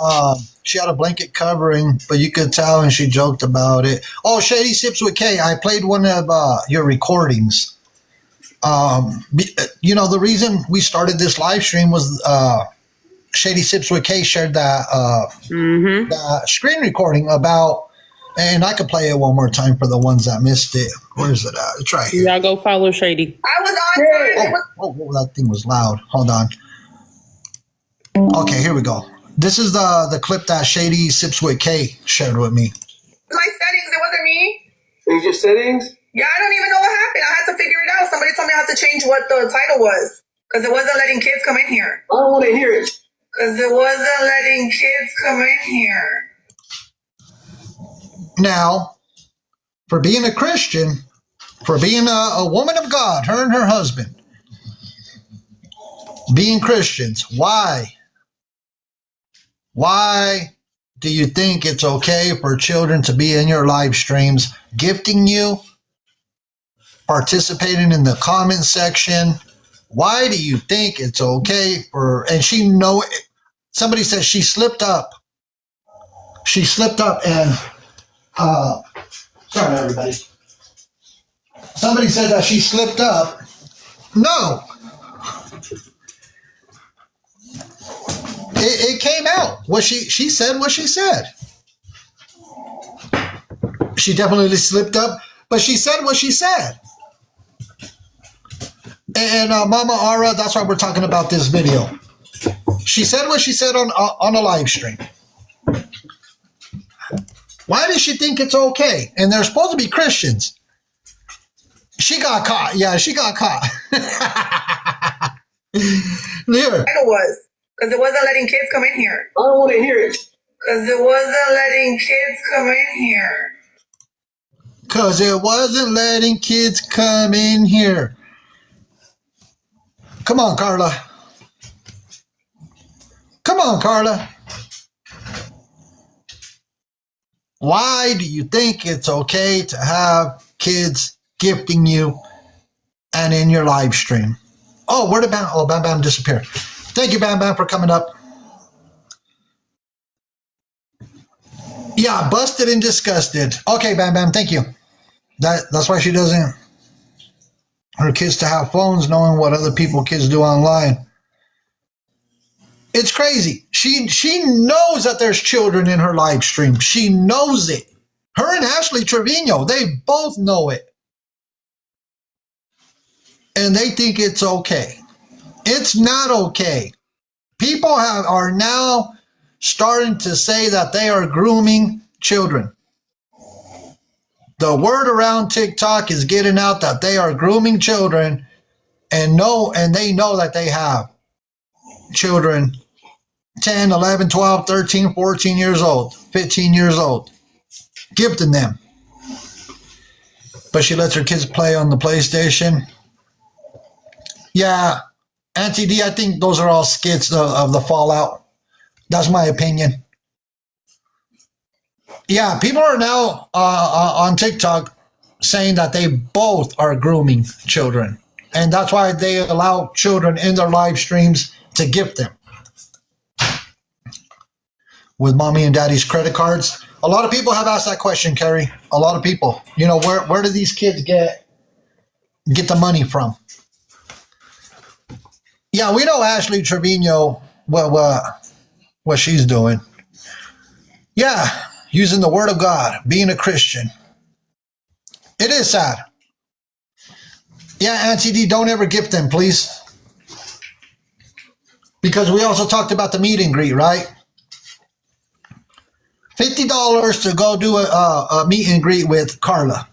She had a blanket covering, but you could tell, and she joked about it. Oh, Shady Sips with K. I played one of your recordings. The reason we started this live stream was Shady Sips with K shared that screen recording about, and I could play it one more time for the ones that missed it. Where's it at? It's right here. Y'all go follow Shady. I was on time. Oh, that thing was loud. Hold on. Okay, here we go. This is the clip that Shady Sips with K shared with me. My settings, it wasn't me. It's your settings? Yeah, I don't even know what happened. I had to figure it out. Somebody told me I had to change what the title was because it wasn't letting kids come in here. I don't want to hear it. Because it wasn't letting kids come in here. Now, for being a Christian, for being a woman of God, her and her husband, being Christians, why do you think it's okay for children to be in your live streams, gifting you, participating in the comment section? Why do you think it's okay and somebody says she slipped up. She slipped up and, sorry everybody. Somebody said that she slipped up. No. It came out. She said what she said. She definitely slipped up, but she said what she said. And Mama Ara, that's why we're talking about this video. She said what she said on a live stream. Why does she think it's okay? And they're supposed to be Christians. She got caught. Yeah, she got caught. Here. Title was. Because it wasn't letting kids come in here. I don't want to hear it. Because it wasn't letting kids come in here. Because it wasn't letting kids come in here. Come on, Carla. Come on, Carla. Why do you think it's okay to have kids gifting you and in your live stream? Oh, where did Bam? Oh, Bam Bam disappeared. Thank you, Bam Bam, for coming up. Yeah, busted and disgusted. Okay, Bam Bam, thank you. That's why she doesn't her kids to have phones, knowing what other kids do online. It's crazy. She knows that there's children in her live stream. She knows it. Her and Ashley Trevino, they both know it. And they think it's okay. It's not okay. People are now starting to say that they are grooming children. The word around TikTok is getting out that they are grooming children, and they know that they have children 10, 11, 12, 13, 14 years old, 15 years old, gifting them. But she lets her kids play on the PlayStation. Yeah, Auntie D, I think those are all skits of the fallout. That's my opinion. Yeah, people are now on TikTok saying that they both are grooming children. And that's why they allow children in their live streams to gift them with mommy and daddy's credit cards. A lot of people have asked that question, Carrie. A lot of people. You know, where do these kids get the money from? Yeah, we know Ashley Trevino, what she's doing. Yeah, using the word of God, being a Christian. It is sad. Yeah, Auntie D, don't ever gift them, please. Because we also talked about the meet and greet, right? $50 to go do a meet and greet with Carla.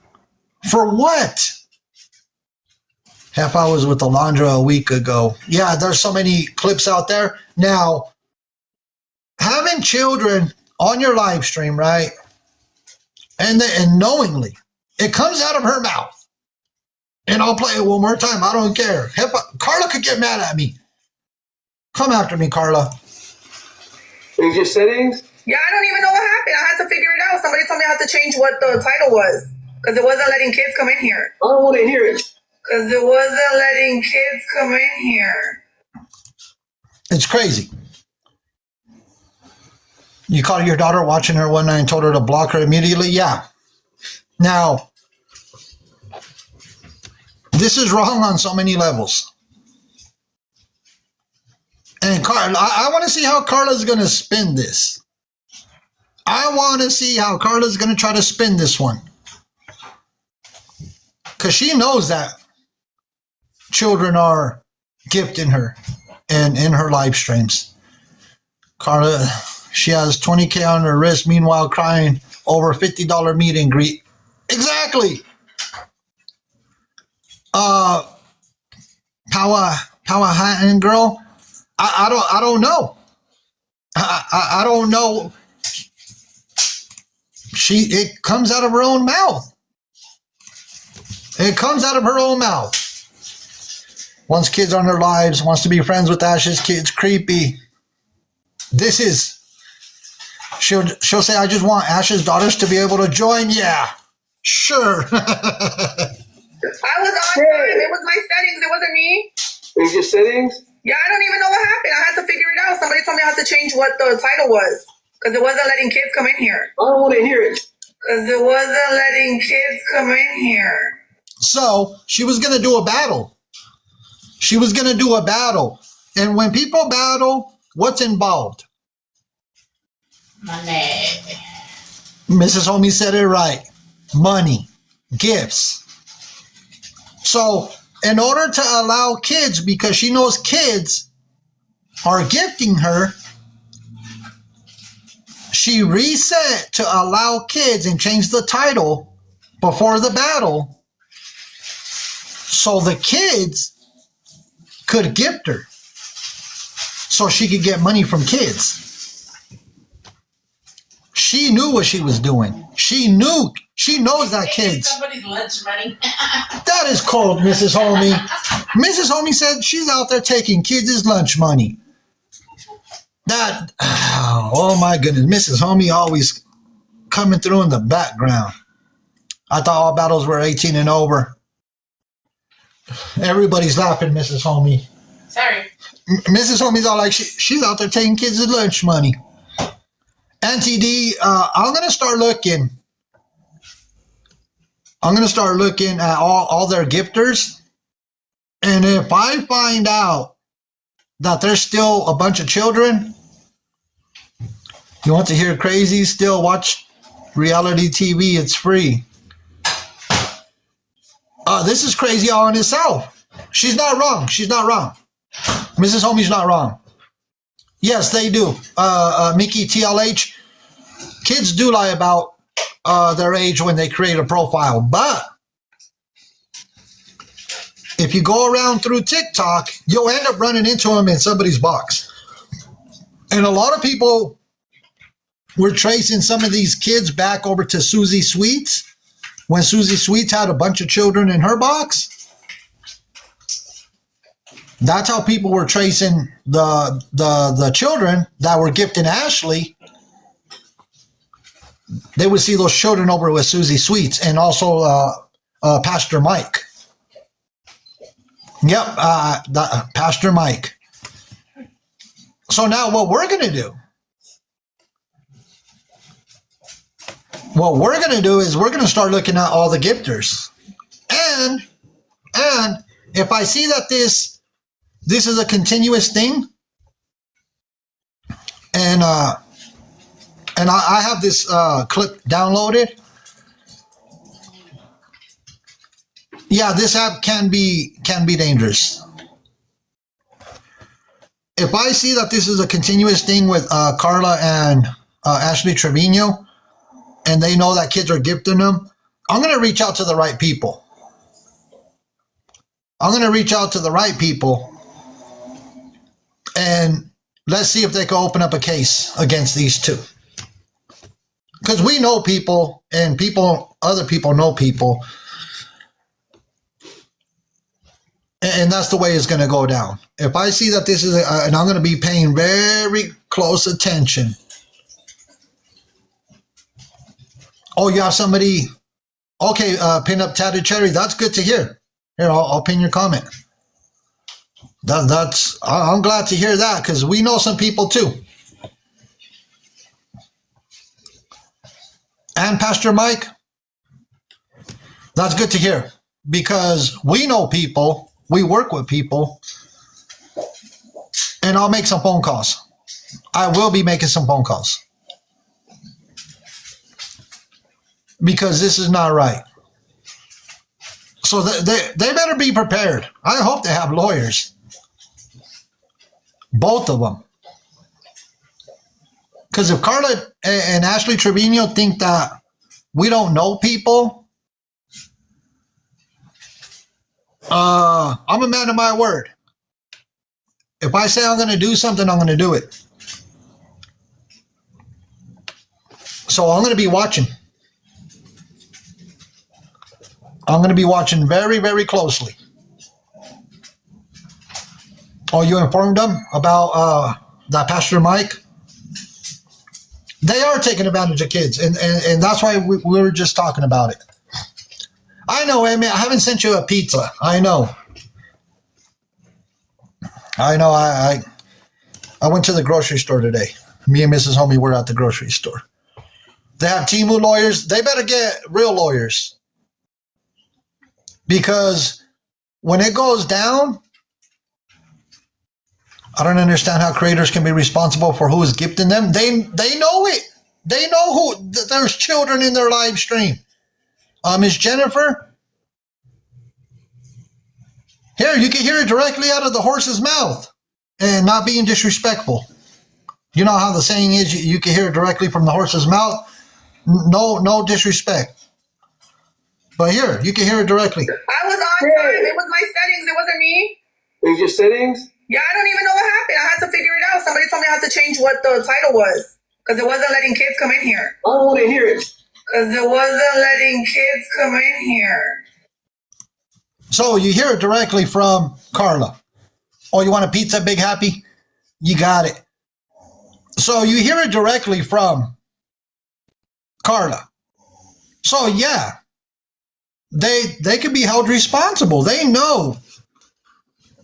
For what? Half hours with Alondra a week ago. Yeah, there's so many clips out there. Now, having children on your live stream, right? And knowingly, it comes out of her mouth. And I'll play it one more time. I don't care. Carla could get mad at me. Come after me, Carla. Change your settings? Yeah, I don't even know what happened. I had to figure it out. Somebody told me I had to change what the title was. Because it wasn't letting kids come in here. I don't want to hear it. Because it wasn't letting kids come in here. It's crazy. You caught your daughter watching her one night and told her to block her immediately? Yeah. Now, this is wrong on so many levels. And Carla, I want to see how Carla's going to spin this. I want to see how Carla's going to try to spin this one. Because she knows that children are gifting her and in her live streams. Carla, she has 20K on her wrist, meanwhile crying over $50 meet and greet. Exactly. Powhatan girl, I don't know. I don't know. It comes out of her own mouth. It comes out of her own mouth. Wants kids on her lives, wants to be friends with Ash's kids. Creepy. She'll say, I just want Ash's daughters to be able to join. Yeah, sure. I was on time. It was my settings. It wasn't me. Change your settings? Yeah, I don't even know what happened. I had to figure it out. Somebody told me I had to change what the title was. Because it wasn't letting kids come in here. I don't want to hear it. Because it wasn't letting kids come in here. So she was going to do a battle. She was going to do a battle. And when people battle, what's involved? Money. Mrs. Homie said it right. Money. Gifts. So in order to allow kids, because she knows kids are gifting her, she reset to allow kids and changed the title before the battle So the kids could gift her so she could get money from kids. She knew what she was doing. She knows that kids. Somebody's lunch money. That is cold, Mrs. Homie. Mrs. Homie said she's out there taking kids' lunch money. That, oh my goodness, Mrs. Homie always coming through in the background. I thought all battles were 18 and over. Everybody's laughing, Mrs. Homie. Sorry. Mrs. Homie's all like, she's out there taking kids' lunch money. Auntie D, I'm going to start looking. I'm going to start looking at all their gifters. And if I find out that there's still a bunch of children, you want to hear crazy? Still watch reality TV. It's free. This is crazy all in itself. She's not wrong. She's not wrong. Mrs. Homie's not wrong. Yes, they do. Mickey TLH, kids do lie about their age when they create a profile. But if you go around through TikTok, you'll end up running into them in somebody's box. And a lot of people were tracing some of these kids back over to Susie Sweets when Susie Sweets had a bunch of children in her box. That's how people were tracing the children that were gifting Ashley. They would see those children over with Susie Sweets and also Pastor Mike. Yep, Pastor Mike. So now what we're going to do, is we're going to start looking at all the gifters. And if I see that this is a continuous thing, and I have this clip downloaded. Yeah, this app can be dangerous. If I see that this is a continuous thing with Carla and Ashley Trevino, and they know that kids are gifting them, I'm going to reach out to the right people. And let's see if they can open up a case against these two. Because we know people, and other people know people. And that's the way it's going to go down. If I see that this is, and I'm going to be paying very close attention. Oh, you have somebody. Okay, pin up Tatted Cherry. That's good to hear. Here, I'll pin your comment. I'm glad to hear that because we know some people too. And Pastor Mike, that's good to hear because we know people, we work with people, and I'll make some phone calls. I will be making some phone calls because this is not right. So they better be prepared. I hope they have lawyers. Both of them. Because if Carla and Ashley Trevino think that we don't know people, I'm a man of my word. If I say I'm going to do something, I'm going to do it. So I'm going to be watching. I'm going to be watching very, very closely. Oh, you informed them about that Pastor Mike? They are taking advantage of kids, and that's why we were just talking about it. I know, Amy, I haven't sent you a pizza. I know. I went to the grocery store today. Me and Mrs. Homie were at the grocery store. They have Temu lawyers. They better get real lawyers. Because when it goes down, I don't understand how creators can be responsible for who is gifting them. They know it. They know who. There's children in their live stream. Miss Jennifer, here you can hear it directly out of the horse's mouth, and not being disrespectful. You know how the saying is, you can hear it directly from the horse's mouth. No disrespect. But here, you can hear it directly. I was on time. It was my settings. It wasn't me. It was your settings? Yeah, I don't even know what happened. I had to figure it out. Somebody told me I had to change what the title was because it wasn't letting kids come in here. I don't want to hear it. Because it wasn't letting kids come in here. So you hear it directly from Carla. Oh, you want a pizza, Big Happy? You got it. So you hear it directly from Carla. So yeah, they can be held responsible. They know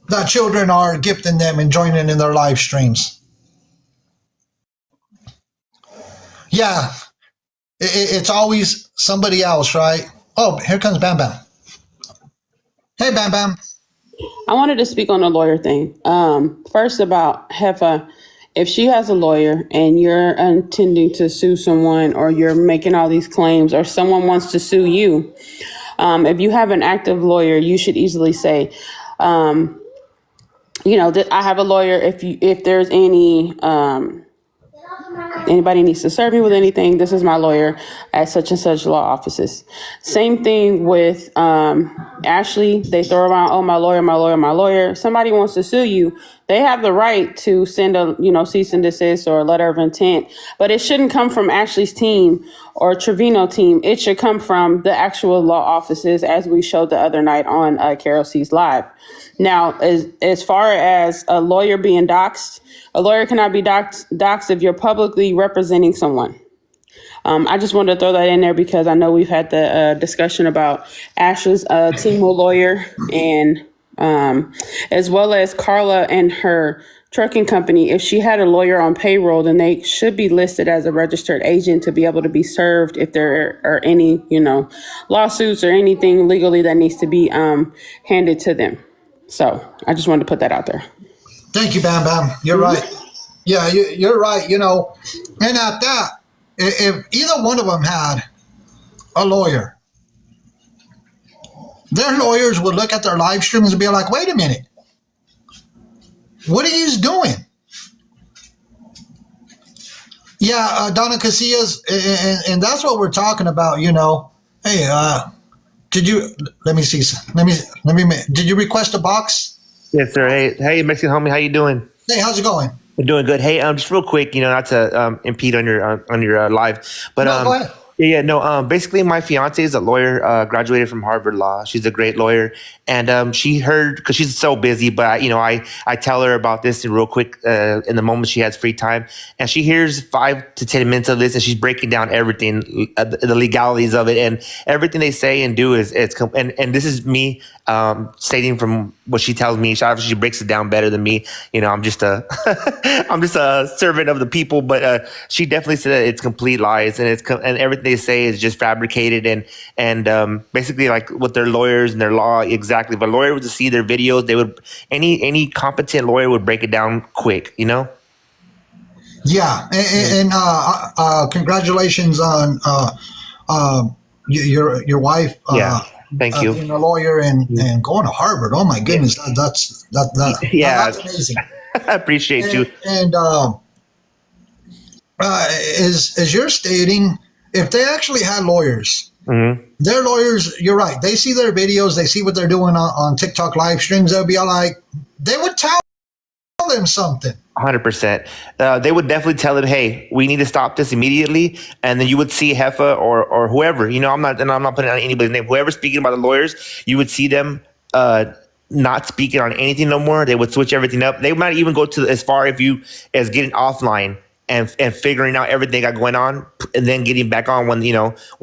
that children are gifting them and joining in their live streams. Yeah, it's always somebody else, right? Oh, here comes Bam Bam. Hey, Bam Bam. I wanted to speak on the lawyer thing. First about Heffa, if she has a lawyer and you're intending to sue someone or you're making all these claims or someone wants to sue you, if you have an active lawyer, you should easily say, I have a lawyer. If there's anybody needs to serve me with anything, this is my lawyer at such and such law offices. Same thing with Ashley. They throw around, oh, my lawyer, my lawyer, my lawyer. Somebody wants to sue you. They have the right to send a, cease and desist or a letter of intent, but it shouldn't come from Ashley's team or Trevino team. It should come from the actual law offices, as we showed the other night on Carol C's Live. Now, as far as a lawyer being doxxed, a lawyer cannot be doxxed if you're publicly representing someone. I just wanted to throw that in there because I know we've had the discussion about Ashley's Timo lawyer and as well as Carla and her trucking company. If she had a lawyer on payroll, then they should be listed as a registered agent to be able to be served if there are any, lawsuits or anything legally that needs to be handed to them. So I just wanted to put that out there. Thank you, Bam Bam. You're right. Yeah, you're right. And at that, if either one of them had a lawyer, their lawyers would look at their live streams and be like, wait a minute. What are you doing? Yeah, Donna Casillas, and that's what we're talking about, Hey, did you, let me see. Did you request a box? Yes, sir. Hey, Mexican homie, how you doing? Hey, how's it going? We're doing good. Hey, just real quick, not to impede on your live, but No, go ahead. basically my fiance is a lawyer, graduated from Harvard Law. She's a great lawyer, and she heard, because she's so busy, but I tell her about this real quick in the moment she has free time, and she hears 5 to 10 minutes of this, and she's breaking down everything, the legalities of it, and everything they say and do and this is me stating from what she tells me. She breaks it down better than me. I'm just a I'm just a servant of the people, but she definitely said that it's complete lies, and and everything they say is just fabricated and basically like with their lawyers and their law. Exactly. If a lawyer was to see their videos, they would, any competent lawyer would break it down quick, Yeah, and congratulations on your wife. Thank you. Being a lawyer and going to Harvard. Oh my goodness, that's amazing. I appreciate you. And as you're stating, if they actually had lawyers. Mm-hmm. Their lawyers, you're right. They see their videos. They see what they're doing on TikTok live streams. They'll be like, they would tell them something. 100%. They would definitely tell them, hey, we need to stop this immediately. And then you would see Heffa or whoever, I'm not putting out anybody's name, whoever's speaking about the lawyers, you would see them not speaking on anything no more. They would switch everything up. They might even go to as far as getting offline and figuring out everything they got going on, and then getting back on when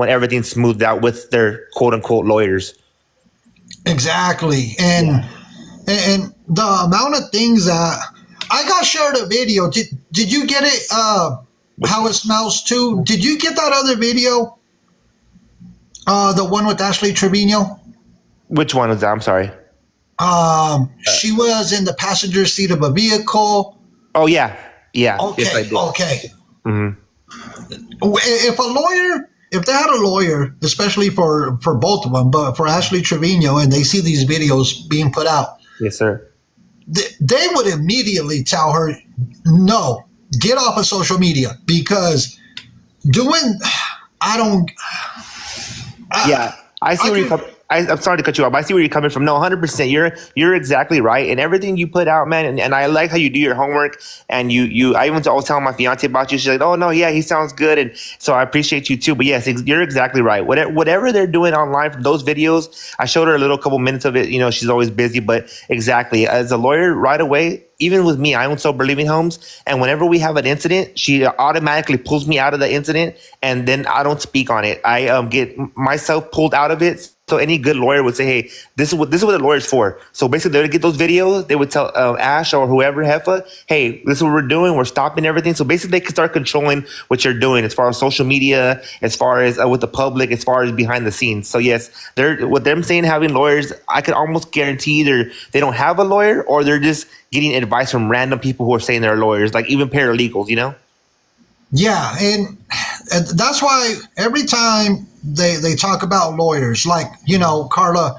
everything's smoothed out with their quote unquote lawyers. Exactly. And the amount of things that I got shared a video. Did you get it? How it smells too? Did you get that other video? The one with Ashley Trevino? Which one was that? I'm sorry. She was in the passenger seat of a vehicle. Oh yeah. Yeah. Okay. Yes, I did. Okay. Mm-hmm. If they had a lawyer, especially for both of them, but for Ashley Trevino, and they see these videos being put out, yes, sir, they would immediately tell her, no, get off of social media, because I see I'm sorry to cut you off, but I see where you're coming from. No, 100%. You're exactly right. And everything you put out, man, and I like how you do your homework. And I even always tell my fiance about you. She's like, oh, no, yeah, he sounds good. And so I appreciate you too. But yes, you're exactly right. Whatever they're doing online from those videos, I showed her a little couple minutes of it. You know, she's always busy. But exactly, as a lawyer, right away, even with me, I own Sober Living Homes. And whenever we have an incident, she automatically pulls me out of the incident. And then I don't speak on it. I get myself pulled out of it. So any good lawyer would say, hey, this is what the lawyer's for. So basically, they would get those videos. They would tell Ash or whoever, Heffa, hey, this is what we're doing. We're stopping everything. So basically, they can start controlling what you're doing as far as social media, as far as with the public, as far as behind the scenes. So yes, what them saying having lawyers, I could almost guarantee they don't have a lawyer, or they're just getting advice from random people who are saying they're lawyers, like even paralegals, you know? Yeah, and that's why every time they talk about lawyers, like Carla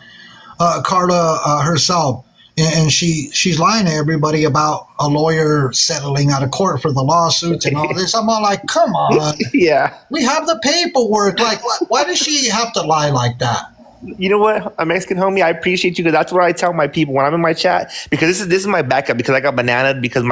herself, and she's lying to everybody about a lawyer settling out of court for the lawsuits and all this. I'm all like, come on, Yeah. we have the paperwork. Like, why does she have to lie like that? You know what, a Mexican homie, I appreciate you, because that's what I tell my people when I'm in my chat, because this is my backup, because I got bananaed because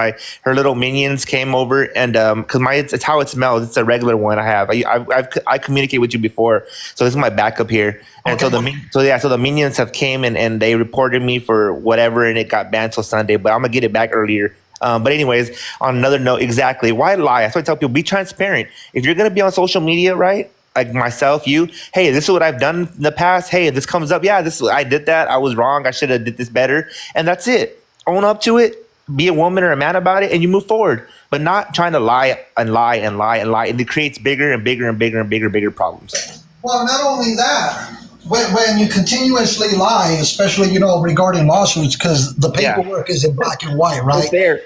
her little minions came over, and because it's how it smells. It's a regular one I have. I communicate with you before, so this is my backup here. And so the minions have came and they reported me for whatever, and it got banned till Sunday, but I'm gonna get it back earlier. But anyways, on another note, exactly, why lie? That's why I tell people, be transparent. If you're gonna be on social media, right? Like myself, hey, this is what I've done in the past. Hey, this comes up. Yeah, I did that. I was wrong. I should have did this better. And that's it. Own up to it. Be a woman or a man about it, and you move forward. But not trying to lie and lie and lie and lie. And it creates bigger and bigger and bigger and bigger problems. Well, not only that, when you continuously lie, especially regarding lawsuits, because the paperwork is in black and white, right? It's there.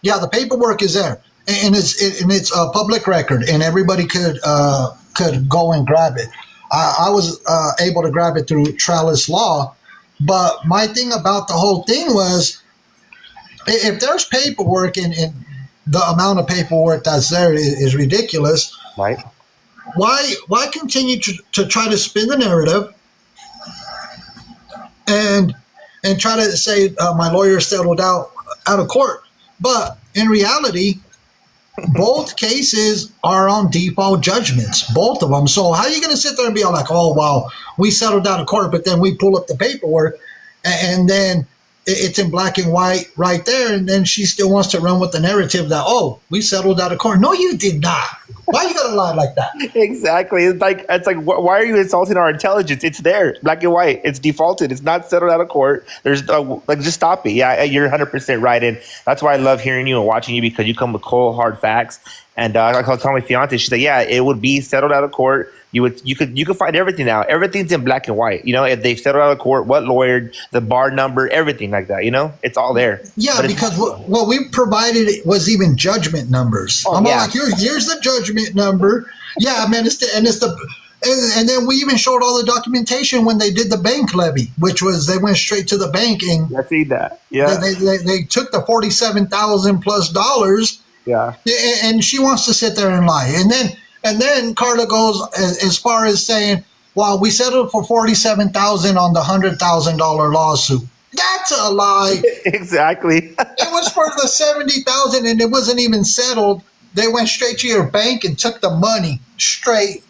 Yeah, the paperwork is there, and it's a public record, and everybody could go and grab it. I was able to grab it through Trellis Law, but my thing about the whole thing was, if there's paperwork and the amount of paperwork that's there is ridiculous, Right. Why continue to try to spin the narrative and try to say my lawyer settled out of court, but in reality, both cases are on default judgments, both of them. So how are you going to sit there and be all like, oh, well, we settled out of court, but then we pull up the paperwork and then it's in black and white right there, and then she still wants to run with the narrative that, oh, we settled out of court. No, you did not. Why you gotta lie like that? Exactly. It's like why are you insulting our intelligence? It's there, black and white. It's defaulted. It's not settled out of court. There's just stop it. Yeah, you're 100% right, and that's why I love hearing you and watching you, because you come with cold hard facts. And like I was telling my fiance, she's like, yeah, it would be settled out of court. You could find everything out. Everything's in black and white. If they settled out of court, what lawyer, the bar number, everything like that. It's all there. Yeah, but because what we provided was even judgment numbers. I'm all like, here's the judgment number. Yeah, man, and then we even showed all the documentation when they did the bank levy, which was they went straight to the bank and I see that. Yeah, they took the $47,000 plus dollars. Yeah, and she wants to sit there and lie, and then Carla goes as far as saying, well, we settled for $47,000 on the $100,000 lawsuit. That's a lie. Exactly. It was for the $70,000, and it wasn't even settled. They went straight to your bank and took the money straight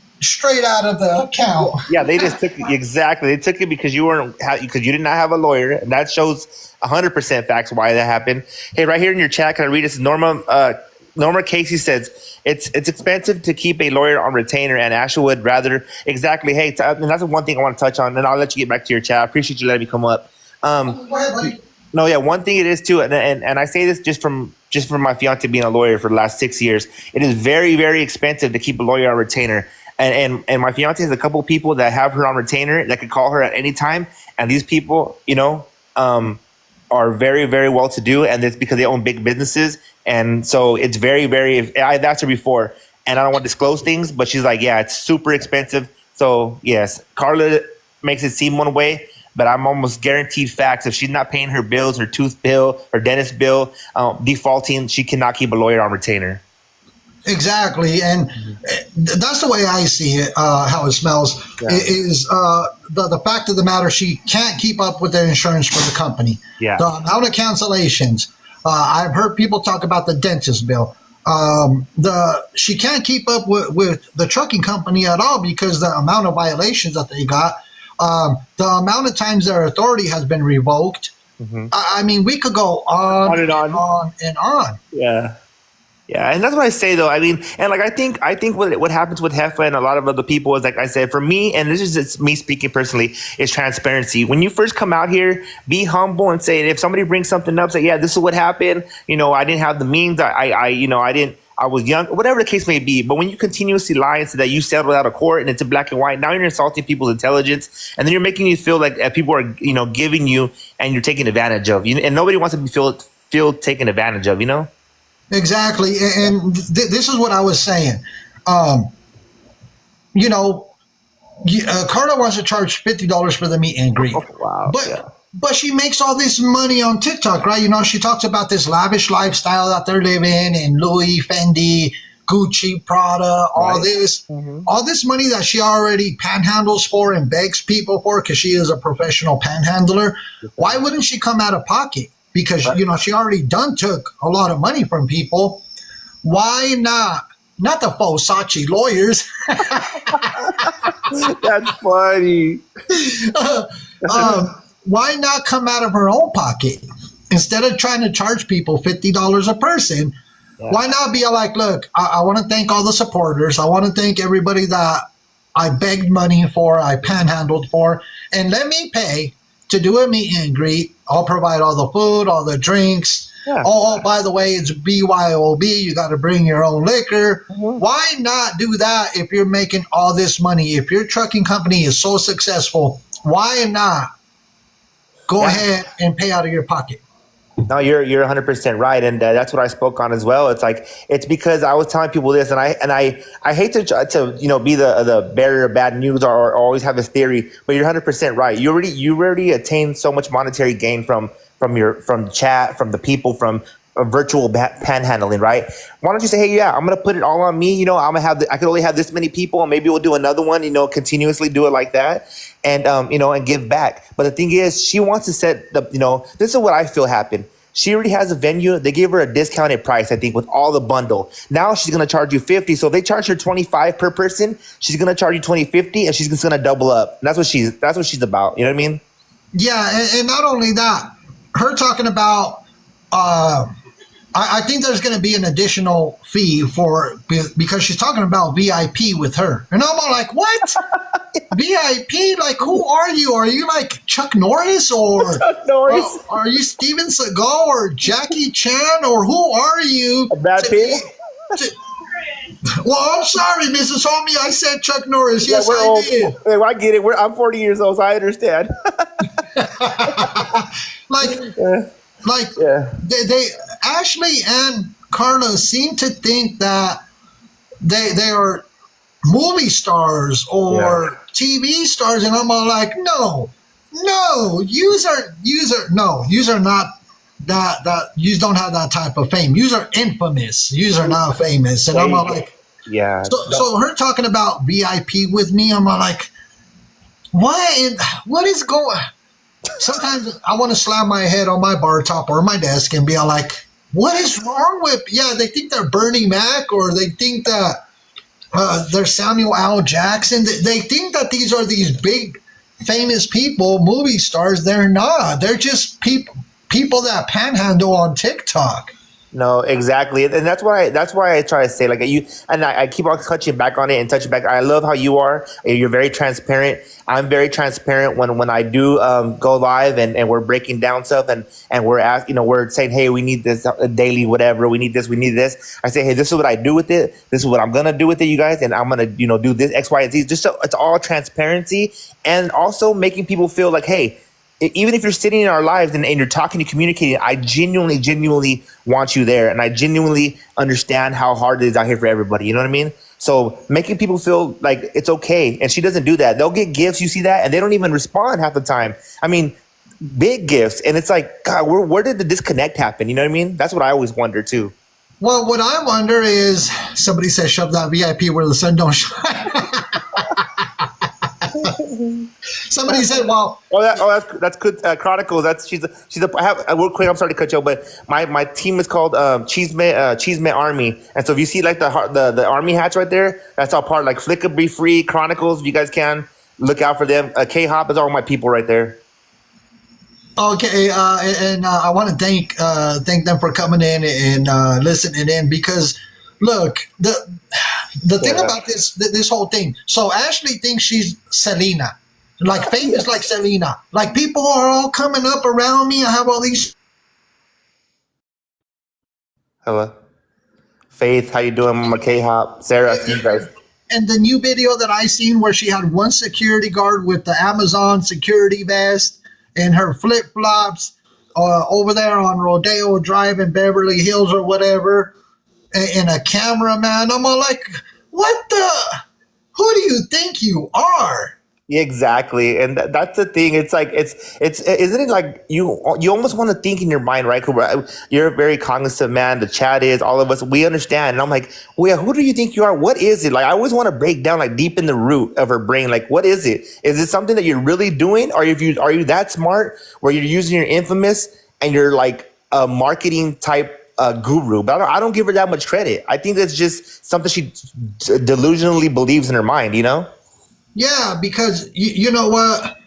out of the account. Yeah, they just took it. Exactly. They took it because you did not have a lawyer, and that shows 100% facts why that happened. Hey, right here in your chat, can I read this? Norma Casey says it's expensive to keep a lawyer on retainer, and Ashley would rather. Exactly. Hey, and that's one thing I want to touch on, and I'll let you get back to your chat. I appreciate you letting me come up. Go ahead, buddy. No, yeah, one thing it is too, and I say this just from my fiance being a lawyer for the last 6 years. It is very, very expensive to keep a lawyer on retainer. And my fiance has a couple of people that have her on retainer that could call her at any time. And these people, are very, very well to do. And it's because they own big businesses. And so it's very, very, I've asked her before, and I don't want to disclose things, but she's like, yeah, it's super expensive. So yes, Carla makes it seem one way, but I'm almost guaranteed facts. If she's not paying her bills, her tooth bill, her dentist bill, defaulting, she cannot keep a lawyer on retainer. Exactly, and that's the way I see it. How it smells is the fact of the matter. She can't keep up with the insurance for the company. Yeah. The amount of cancellations. I've heard people talk about the dentist bill. She can't keep up with the trucking company at all because the amount of violations that they got. The amount of times their authority has been revoked. I mean, we could go on and on and on. Yeah. Yeah, and that's what I say though. I mean, and like I think what happens with Heffa and a lot of other people is, like I said, for me, and this is just me speaking personally, is transparency. When you first come out here, be humble and say, if somebody brings something up, say, yeah, this is what happened. You know, I didn't have the means. I was young, whatever the case may be. But when you continuously lie and say that you settled out of court and it's in black and white, now you're insulting people's intelligence, and then you're making you feel like people are, giving you and you're taking advantage of. And nobody wants to feel taken advantage of. Exactly, and this is what I was saying. Carla wants to charge $50 for the meet and greet. Oh, wow. But she makes all this money on TikTok, right? She talks about this lavish lifestyle that they're living in, Louis, Fendi, Gucci, Prada, all this. All this money that she already panhandles for and begs people for because she is a professional panhandler. Why wouldn't she come out of pocket? Because, she already took a lot of money from people. Why not? Not the Fosachi lawyers. That's funny. Why not come out of her own pocket? Instead of trying to charge people $50 a person, why not be like, look, I want to thank all the supporters. I want to thank everybody that I begged money for, I panhandled for, and let me pay to do a meet and greet. I'll provide all the food, all the drinks. Yeah. Oh, by the way, it's BYOB. You got to bring your own liquor. Why not do that if you're making all this money? If your trucking company is so successful, why not go ahead and pay out of your pocket? No, you're 100% right, and that's what I spoke on as well. It's because I was telling people this, and I hate to be the bearer of bad news or always have this theory, but you're 100% right. You already attained so much monetary gain from chat, from the people, from virtual panhandling, right? Why don't you say, hey, yeah, I'm gonna put it all on me. I could only have this many people, and maybe we'll do another one. Continuously do it like that, and and give back. But the thing is, she wants to set the. This is what I feel happened. She already has a venue. They gave her a discounted price, I think, with all the bundle. Now she's gonna charge you $50. So if they charge her $25 per person, she's gonna charge you $50, and she's just gonna double up. And that's what she's about. You know what I mean? Yeah, and not only that, her talking about. I think there's going to be an additional fee because she's talking about VIP with her. And I'm all like, what? VIP? Like, who are you? Are you like Chuck Norris or Chuck Norris? Or are you Steven Seagal or Jackie Chan or who are you? Brad Pitt? Well, I'm sorry, Mrs. Homie. I said Chuck Norris. Yes, we're I old. did. Hey, I get it. I'm 40 years old, so I understand. They Ashley and Carla seem to think that they are movie stars or TV stars, and I'm all like, no, yous are not that. Yous don't have that type of fame. Yous are infamous. Yous are not famous, and I'm all like, yeah. So her talking about VIP with me, I'm all like, what is going? Sometimes I want to slam my head on my bar top or my desk and be like, what is wrong with, they think they're Bernie Mac or they think that they're Samuel L. Jackson. They think that these are these big famous people, movie stars. They're not. They're just people that panhandle on TikTok. No, exactly, and that's why I try to say, like, you and I keep on touching back on it and touching back. I love how you are. You're very transparent. I'm very transparent when I do go live and we're breaking down stuff and we're asking, we're saying, hey, we need this daily, whatever. We need this. I say, hey, this is what I do with it. This is what I'm gonna do with it, you guys, and I'm gonna do this X, Y, and Z. Just so it's all transparency and also making people feel like, hey. Even if you're sitting in our lives and you're talking and communicating, I genuinely want you there. And I genuinely understand how hard it is out here for everybody. You know what I mean? So making people feel like it's okay. And she doesn't do that. They'll get gifts, you see that, and they don't even respond half the time. I mean, big gifts. And it's like, God, where did the disconnect happen? You know what I mean? That's what I always wonder too. Well, what I wonder is somebody says shove that VIP where the sun don't shine. Somebody said, well, That's good. Chronicles. She's a. I have real quick. I'm sorry to cut you, off, but my team is called Cheesemate Army, and so if you see like the army hats right there, that's all part like Flicker Be Free Chronicles. If you guys can look out for them. K-Hop is all my people right there. okay, and I want to thank them for coming in and listening in because look, the thing about this whole thing. So Ashley thinks she's Selena, like famous like Selena. Like people are all coming up around me. I have all these. Hello, Faith. How you doing, Mama K-Hop? Sarah, see you guys. And the new video that I seen where she had one security guard with the Amazon security vest and her flip flops over there on Rodeo Drive in Beverly Hills or whatever, and a cameraman. I'm all like, what the? Who do you think you are? Exactly, and that's the thing. It's like isn't it like you almost want to think in your mind, right? 'Cause you're a very cognizant man. The chat is all of us. We understand, and I'm like, well, yeah, who do you think you are? What is it? Like, I always want to break down like deep in the root of her brain. Like, what is it? Is it something that you're really doing, or are you that smart where you're using your infamous and you're like a marketing type guru? But I don't give her that much credit. I think that's just something she delusionally believes in her mind. You know. Yeah, because you know what?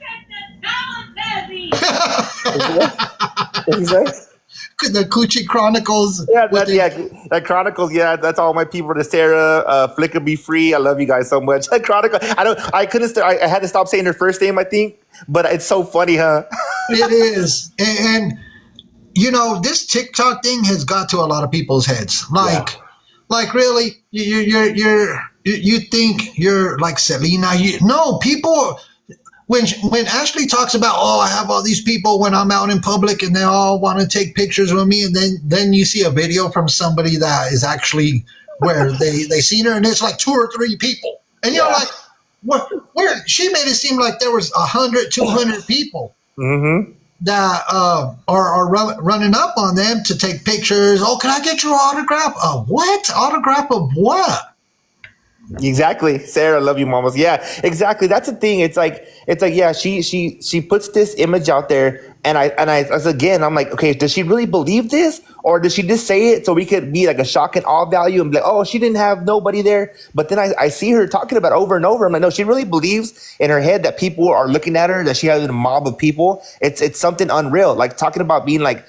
The Coochie Chronicles. Yeah, that Chronicles. Yeah, that's all my people. The Sarah, Flicker Be Free. I love you guys so much. Chronicle. I couldn't. I had to stop saying her first name. I think, but it's so funny, huh? It is, and you know this TikTok thing has got to a lot of people's heads. Like really, you think you're like Selena? No, people. When Ashley talks about, oh, I have all these people when I'm out in public and they all want to take pictures with me, and then you see a video from somebody that is actually where they seen her and it's like 2 or 3 people, and you're like, where? She made it seem like there was 100, 200 people. Mm-hmm. That are running up on them to take pictures. Oh, can I get your autograph? What? Autograph of what? Exactly, Sarah. Love you, mamas. Yeah, exactly. That's the thing. It's like yeah. She puts this image out there, and I as again, I'm like, okay, does she really believe this, or does she just say it so we could be like a shock and awe value and be like, oh, she didn't have nobody there? But then I see her talking about it over and over. I'm like, no, she really believes in her head that people are looking at her, that she has a mob of people. It's something unreal. Like talking about being like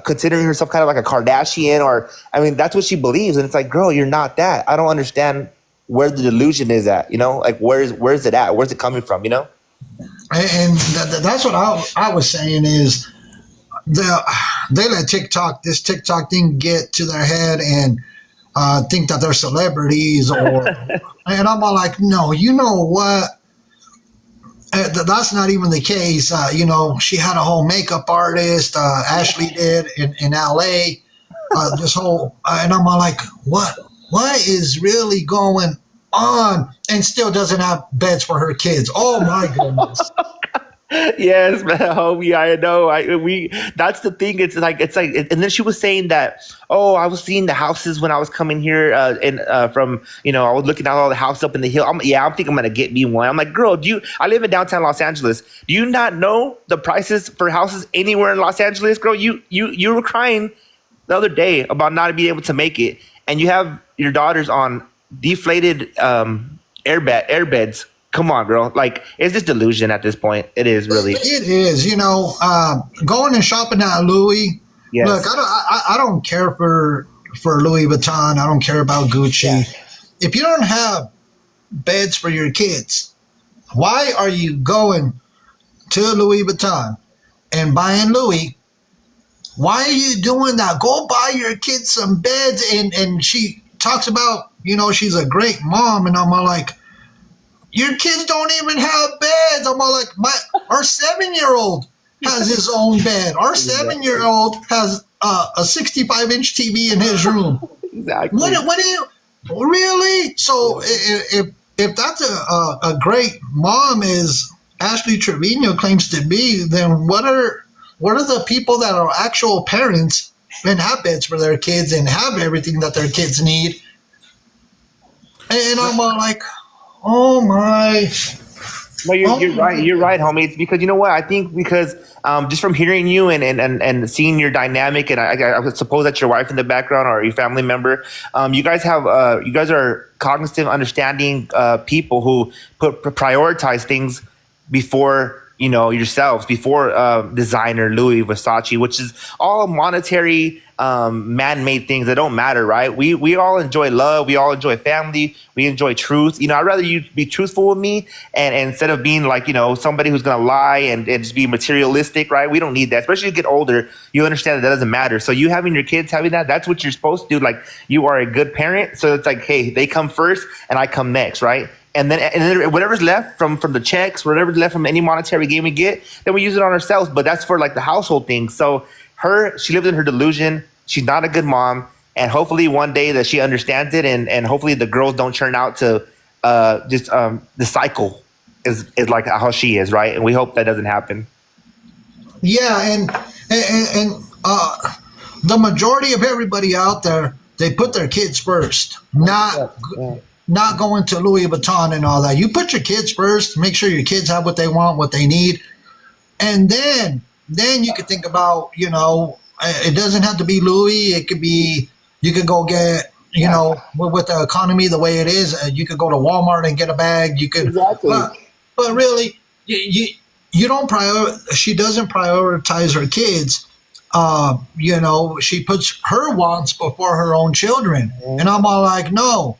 considering herself kind of like a Kardashian, or I mean, that's what she believes, and it's like, girl, you're not that. I don't understand where the delusion is at, you know, like where's it at? Where's it coming from, you know? And that's what I was saying is they let this TikTok thing get to their head and think that they're celebrities and I'm all like, no, you know what? That's not even the case. You know, she had a whole makeup artist, Ashley did in LA, this whole, and I'm all like, what is really going on? And still doesn't have beds for her kids. Oh my goodness. Yes, man, homie. I know. That's the thing. It's like, and then she was saying that, oh, I was seeing the houses when I was coming here, from, you know, I was looking at all the houses up in the hill. I'm thinking I'm gonna get me one. I'm like, girl, I live in downtown Los Angeles. Do you not know the prices for houses anywhere in Los Angeles, girl? You were crying the other day about not being able to make it, and you have your daughters on deflated airbeds. Come on, girl. Like, it's just delusion at this point. It is really. It is. You know, going and shopping at Louis. Yes. Look, I don't care for Louis Vuitton. I don't care about Gucci. Yeah. If you don't have beds for your kids, why are you going to Louis Vuitton and buying Louis? Why are you doing that? Go buy your kids some beds. And she talks about, you know, she's a great mom. And I'm all like, your kids don't even have beds. I'm all like, our 7-year-old has his own bed. Our 7-year-old has a 65-inch TV in his room. Exactly. What do you really? So if that's a great mom as Ashley Trevino claims to be, then what are the people that are actual parents and have beds for their kids and have everything that their kids need. And I'm all like, oh my. No, you're right. You're right, homie. It's because you know what? I think because just from hearing you and seeing your dynamic, and I suppose that's your wife in the background or your family member. You guys are cognitive, understanding people who prioritize things before yourselves, before designer Louis Versace, which is all monetary man-made things that don't matter, right? We all enjoy love, we all enjoy family, we enjoy truth. I'd rather you be truthful with me and instead of being like somebody who's gonna lie and just be materialistic, right? We don't need that. Especially as you get older, you understand that doesn't matter. So you having your kids having that's what you're supposed to do. Like, you are a good parent. So it's like, hey, they come first and I come next, right? And then whatever's left from the checks, whatever's left from any monetary gain we get, then we use it on ourselves. But that's for like the household things. So she lives in her delusion. She's not a good mom. And hopefully one day that she understands it, and hopefully the girls don't turn out to just the cycle is like how she is, right? And we hope that doesn't happen. Yeah, and the majority of everybody out there, they put their kids first, not going to Louis Vuitton and all that. You put your kids first, make sure your kids have what they want, what they need. And then you could think about, it doesn't have to be Louis. It could be, you could go get, with the economy the way it is, you could go to Walmart and get a bag. You could, exactly. But really, you don't she doesn't prioritize her kids. She puts her wants before her own children. Mm-hmm. And I'm all like, no.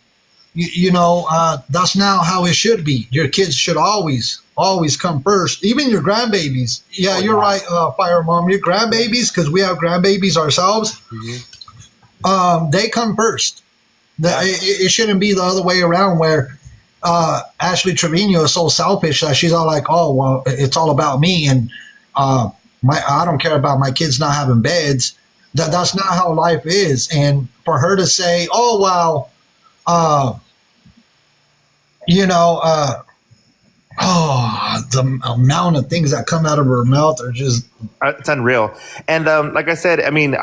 That's not how it should be. Your kids should always come first. Even your grandbabies. Yeah, you're right, Fire Mom. Your grandbabies, because we have grandbabies ourselves. Mm-hmm. They come first. It shouldn't be the other way around where Ashley Trevino is so selfish that she's all like, oh, well, it's all about me. And I don't care about my kids not having beds. That's not how life is. And for her to say, oh, wow, the amount of things that come out of her mouth are just, it's unreal. And like I said, I mean,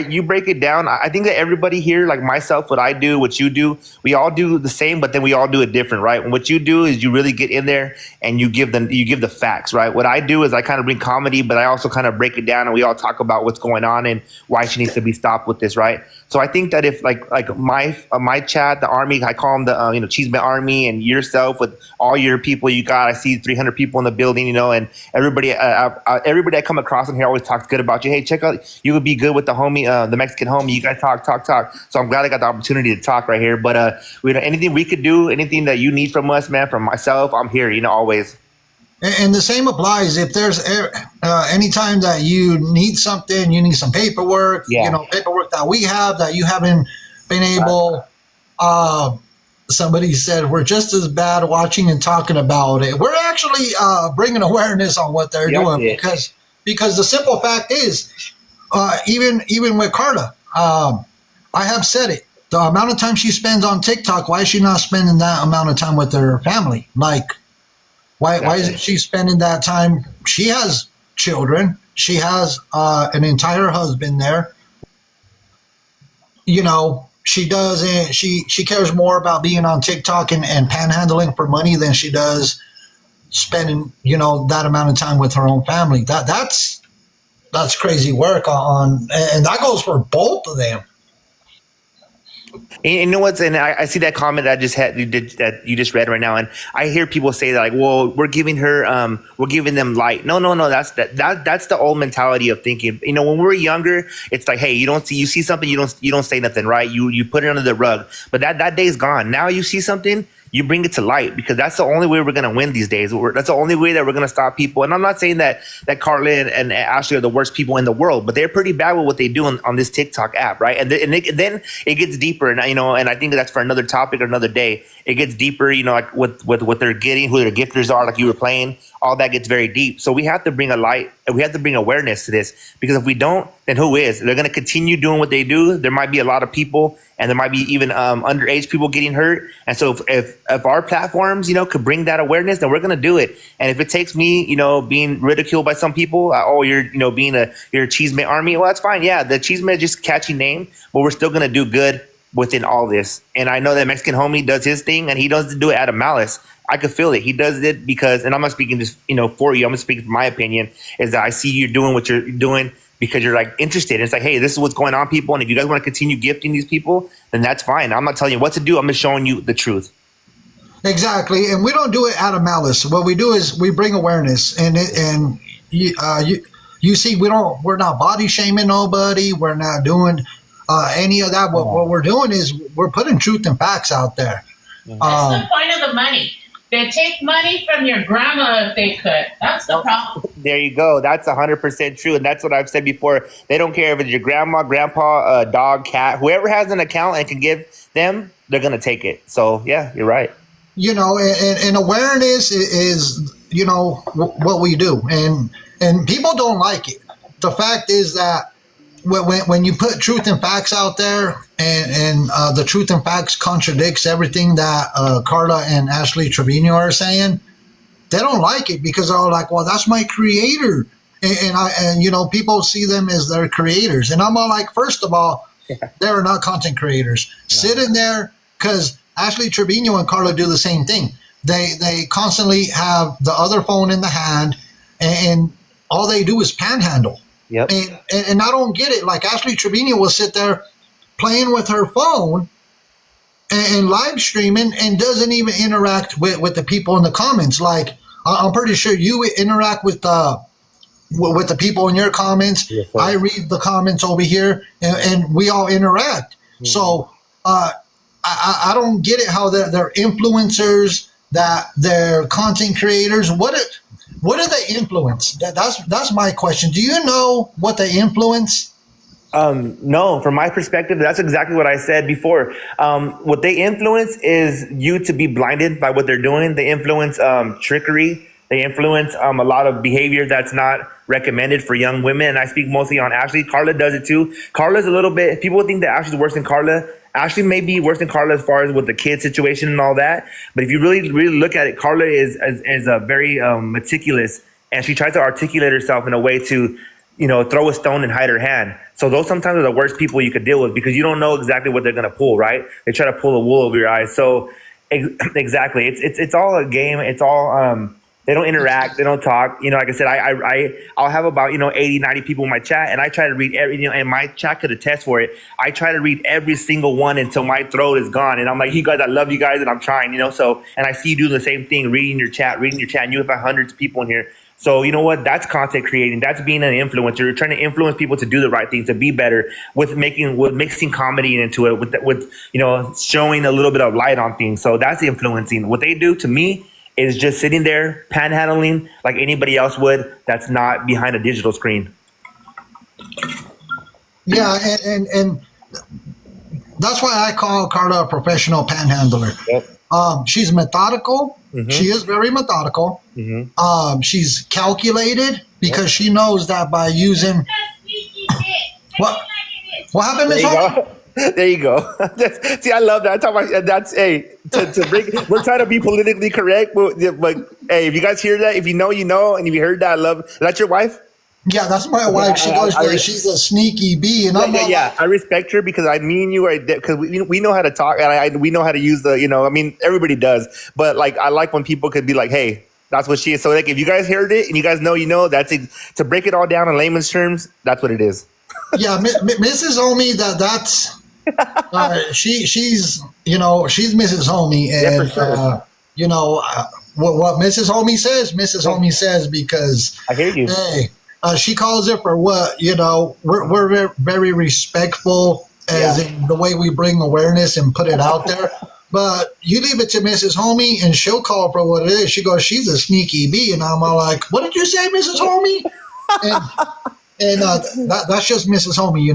you break it down. I think that everybody here, like myself, what I do, what you do, we all do the same, but then we all do it different, right? And what you do is you really get in there and you give the facts, right? What I do is I kind of bring comedy, but I also kind of break it down and we all talk about what's going on and why she needs to be stopped with this, right? So I think that if like my chat, the army, I call them the Cheeseman Army, and yourself with all your people you got, I see 300 people in the building, and everybody I come across in here always talks good about you. Hey, check out, you would be good with the homie, the Mexican homie. You guys talk. So I'm glad I got the opportunity to talk right here. But anything we could do, anything that you need from us, man, from myself, I'm here, always. And the same applies if there's any time that you need something, you need some paperwork, paperwork that we have that you haven't been able. Somebody said we're just as bad watching and talking about it. We're actually bringing awareness on what they're doing because the simple fact is, even with Carla, I have said it. The amount of time she spends on TikTok, why is she not spending that amount of time with her family? Like, why isn't she spending that time? She has children. She has an entire husband there. She doesn't. She cares more about being on TikTok and panhandling for money than she does spending that amount of time with her own family. That's crazy work on, and that goes for both of them. And you know what's, and I see that comment that you just read right now, and I hear people say that, like, well, we're giving them light. No, that's the old mentality of thinking. When we were younger, it's like, hey, you see something, you don't say nothing, right? You put it under the rug. But that day's gone. Now you see something, you bring it to light, because that's the only way we're going to win these days. That's the only way that we're going to stop people. And I'm not saying that Carla and Ashley are the worst people in the world, but they're pretty bad with what they do on this TikTok app, right? And then it gets deeper, and I think that's for another topic or another day. It gets deeper, like with what they're getting, who their gifters are, like you were playing. All that gets very deep. So we have to bring a light, and we have to bring awareness to this, because if we don't, then who is? They're going to continue doing what they do. There might be a lot of people, and there might be even underage people getting hurt. And so if if our platforms, could bring that awareness, then we're going to do it. And if it takes me, being ridiculed by some people, oh, you're, you're a Cheesemate army. Well, that's fine. Yeah, the Cheesemate is just a catchy name, but we're still going to do good within all this. And I know that Mexican homie does his thing, and he doesn't do it out of malice. I could feel it. He does it because, and I'm not speaking just, for you. I'm just speaking from my opinion, is that I see you doing what you're doing because you're like interested. And it's like, hey, this is what's going on, people. And if you guys want to continue gifting these people, then that's fine. I'm not telling you what to do. I'm just showing you the truth. Exactly, and we don't do it out of malice. What we do is we bring awareness, and you see, we're not body shaming nobody. We're not doing any of that. What we're doing is we're putting truth and facts out there. That's the point of the money. They take money from your grandma if they could. That's the problem. There you go. That's 100% true. And that's what I've said before. They don't care if it's your grandma, grandpa, dog, cat, whoever has an account and can give them, they're going to take it. So, yeah, you're right. And awareness is what we do. And people don't like it. The fact is that when you put truth and facts out there, and the truth and facts contradicts everything that Carla and Ashley Trevino are saying, they don't like it because they're all like, well, that's my creator. And people see them as their creators. And I'm all like, first of all, they're not content creators. No. Sit in there, because Ashley Trevino and Carla do the same thing. They constantly have the other phone in the hand, and all they do is panhandle. Yep. And I don't get it. Like, Ashley Trevino will sit there playing with her phone and live streaming and doesn't even interact with the people in the comments. Like, I'm pretty sure you interact with the people in your comments. Yes, I read the comments over here, and we all interact. Mm-hmm. So I don't get it how they're influencers, that they're content creators. What do they influence? That's my question. Do you know what they influence? No, from my perspective, that's exactly what I said before. What they influence is you to be blinded by what they're doing. They influence trickery. They influence a lot of behavior that's not recommended for young women. And I speak mostly on Ashley. Carla does it too. Carla's a little bit, people think that Ashley's worse than Carla. Ashley may be worse than Carla as far as with the kid situation and all that. But if you really, really look at it, Carla is a very meticulous, and she tries to articulate herself in a way to, throw a stone and hide her hand. So those sometimes are the worst people you could deal with, because you don't know exactly what they're going to pull, right? They try to pull the wool over your eyes. So exactly. It's all a game. It's all, they don't interact. They don't talk. Like I said, I'll have about, 80, 90 people in my chat, and I try to read every, and my chat could attest for it. I try to read every single one until my throat is gone. And I'm like, you guys, I love you guys, and I'm trying, so, and I see you doing the same thing, reading your chat, and you have hundreds of people in here. So you know what? That's content creating. That's being an influencer. You're trying to influence people to do the right thing, to be better, with mixing comedy into it, with showing a little bit of light on things. So that's influencing. What they do to me is just sitting there panhandling like anybody else would that's not behind a digital screen. Yeah, and that's why I call Carla a professional panhandler. Yep. She's methodical. Mm-hmm. She is very methodical. Mm-hmm. She's calculated, because she knows that by using what happened, Miss Holmes? There you go. See, I love that. I'm talking about, that's to bring. We're trying to be politically correct, but hey, if you guys hear that, if you know, and if you heard that, I love. Is that your wife? Yeah, that's my wife. She goes there. She's a sneaky bee, and I'm I respect her, because me and you are, because we know how to talk, and we know how to use the, everybody does, but like, I like when people could be like, hey, that's what she is. So like, if you guys heard it and you guys know, that's to break it all down in layman's terms. That's what it is. Yeah, Mrs. Homie, that's she's Mrs. Homie, and yeah, sure. What Mrs. Homie says, Homie says, because I hear you. Hey, she calls it for what, we're very respectful as in the way we bring awareness and put it out there. But you leave it to Mrs. Homie, and she'll call for what it is. She goes, she's a sneaky bee, and I'm all like, what did you say, Mrs. Homie? And that's just Mrs. Homie,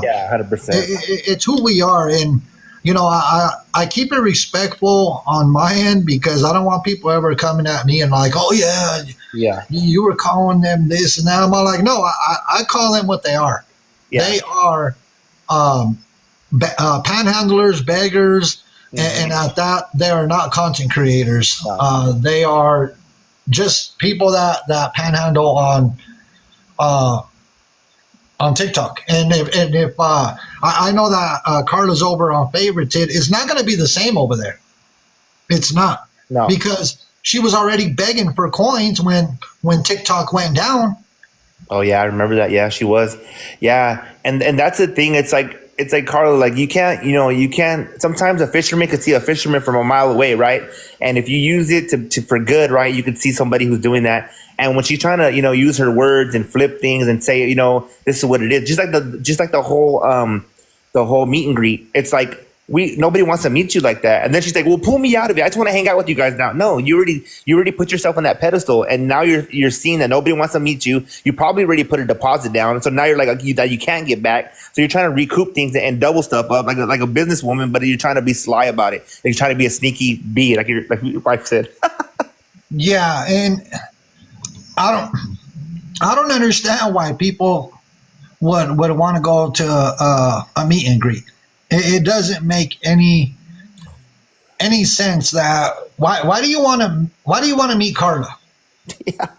Yeah, 100%. It's who we are, and I keep it respectful on my end, because I don't want people ever coming at me and like, oh yeah, you were calling them this and that. I'm all like, no, I call them what they are. Yeah. They are panhandlers, beggars. And at that, they are not content creators. They are just people that panhandle on TikTok. And if I know that Carla's over on Favorited, it's not going to be the same over there. It's not. No. Because she was already begging for coins when TikTok went down. Oh yeah, I remember that. Yeah, she was. Yeah, and that's the thing. It's like Carla, like you can't. Sometimes a fisherman could see a fisherman from a mile away, right? And if you use it to for good, right, you could see somebody who's doing that. And when she's trying to use her words and flip things and say this is what it is, just like the whole meet and greet. It's like nobody wants to meet you like that. And then she's like, well, pull me out of it. I just want to hang out with you guys now. No, you already put yourself on that pedestal, and now you're seeing that nobody wants to meet you. You probably already put a deposit down, and so now you're like that you can't get back. So you're trying to recoup things and double stuff up like a businesswoman, but you're trying to be sly about it. You're trying to be a sneaky bee, like your wife said. Yeah, and I don't understand why people would want to go to a meet and greet. It doesn't make any sense that why do you want to meet Carla? Yeah.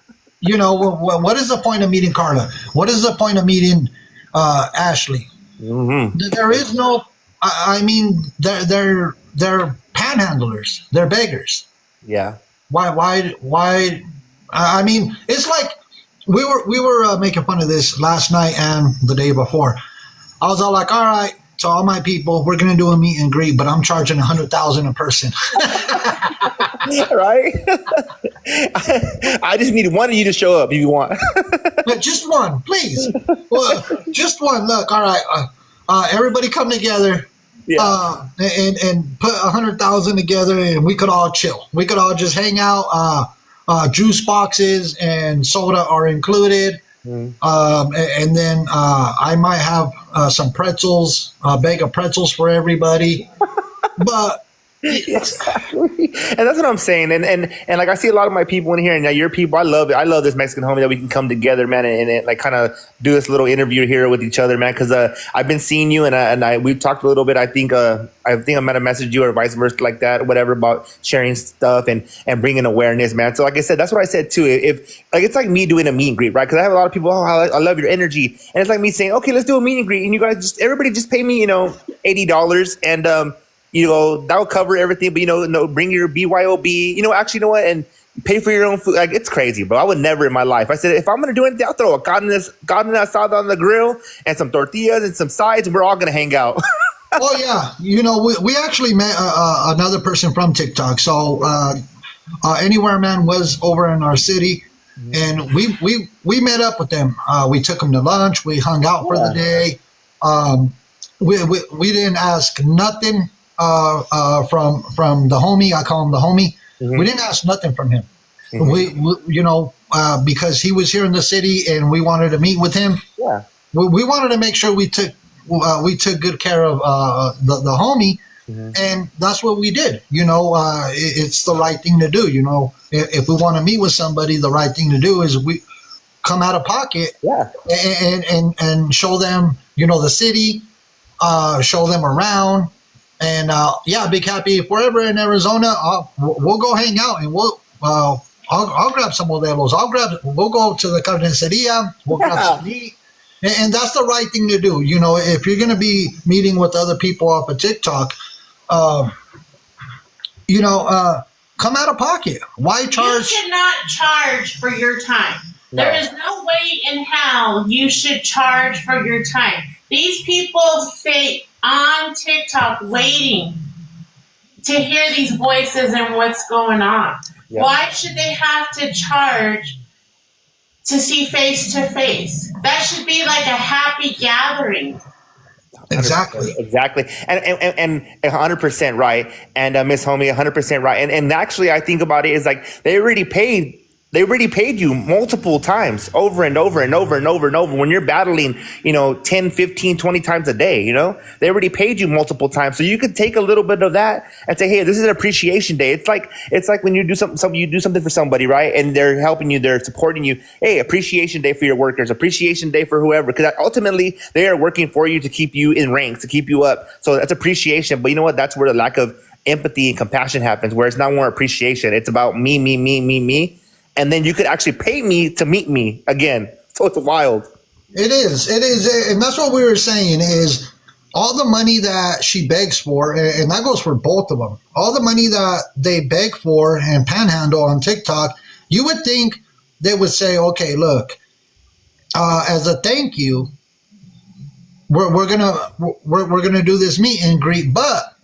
What is the point of meeting Carla? What is the point of meeting Ashley? Mm-hmm. There is no. I mean, they're panhandlers. They're beggars. Yeah. Why? I mean, it's like we were making fun of this last night and the day before. I was all like, all right. To all my people, we're gonna do a meet and greet, but I'm charging $100,000 a person. Right? I just need one of you to show up if you want. But just one, please. Well, just one. Look, all right. Everybody come together. Yeah. And put $100,000 together, and we could all chill. We could all just hang out. Juice boxes and soda are included. And then I might have some pretzels, a bag of pretzels for everybody. But exactly. And that's what I'm saying. And like I see a lot of my people in here, and now your people, I love it. I love this Mexican homie that we can come together, man, and like kind of do this little interview here with each other, man. Because I've been seeing you, and we've talked a little bit. I think I might have messaged you or vice versa, like that, whatever, about sharing stuff and bringing awareness, man. So like I said, that's what I said too. If like it's like me doing a meet and greet, right? Because I have a lot of people. Oh, I love your energy, and it's like me saying, okay, let's do a meet and greet, and you guys everybody just pay me, $80, and that'll cover everything. But bring your BYOB. Actually, you know what? And pay for your own food. Like, it's crazy, bro. I would never in my life. I said, if I'm gonna do anything, I'll throw a carne asada on the grill and some tortillas and some sides, and we're all gonna hang out. oh yeah, we actually met another person from TikTok. So Anywhere Man was over in our city, and we met up with them. We took them to lunch. We hung out for the day. We didn't ask nothing from the homie. I call him the homie. We didn't ask nothing from him. We because he was here in the city and we wanted to meet with him. Yeah. We wanted to make sure we took good care of the homie, and that's what we did. It's the right thing to do. If we want to meet with somebody, the right thing to do is we come out of pocket, and show them the city, show them around. And Big Happy, if we're ever in Arizona, we'll go hang out, and I'll grab some modelos. We'll go to the carniceria. We'll grab some meat, and that's the right thing to do. If you're going to be meeting with other people off of TikTok, come out of pocket. Why charge? You should not charge for your time. No. There is no way in hell you should charge for your time. These people stay on TikTok waiting to hear these voices and what's going on. Yeah. Why should they have to charge to see face to face? That should be like a happy gathering. Exactly. And 100% right. And Miss Homie, 100% right. And actually, I think about it is like they already paid you multiple times over and over and over and over and over when you're battling, 10, 15, 20 times a day, they already paid you multiple times. So you could take a little bit of that and say, hey, this is an appreciation day. It's like when you do something for somebody, right? And they're helping you, they're supporting you. Hey, appreciation day for your workers, appreciation day for whoever, because ultimately they are working for you to keep you in ranks, to keep you up. So that's appreciation. But you know what? That's where the lack of empathy and compassion happens, where it's not more appreciation. It's about me, me, me, me, me. And then you could actually pay me to meet me again. So it's wild. It is, and that's what we were saying is all the money that she begs for, and that goes for both of them. All the money that they beg for and panhandle on TikTok, you would think they would say, "Okay, look, as a thank you, we're gonna do this meet and greet, but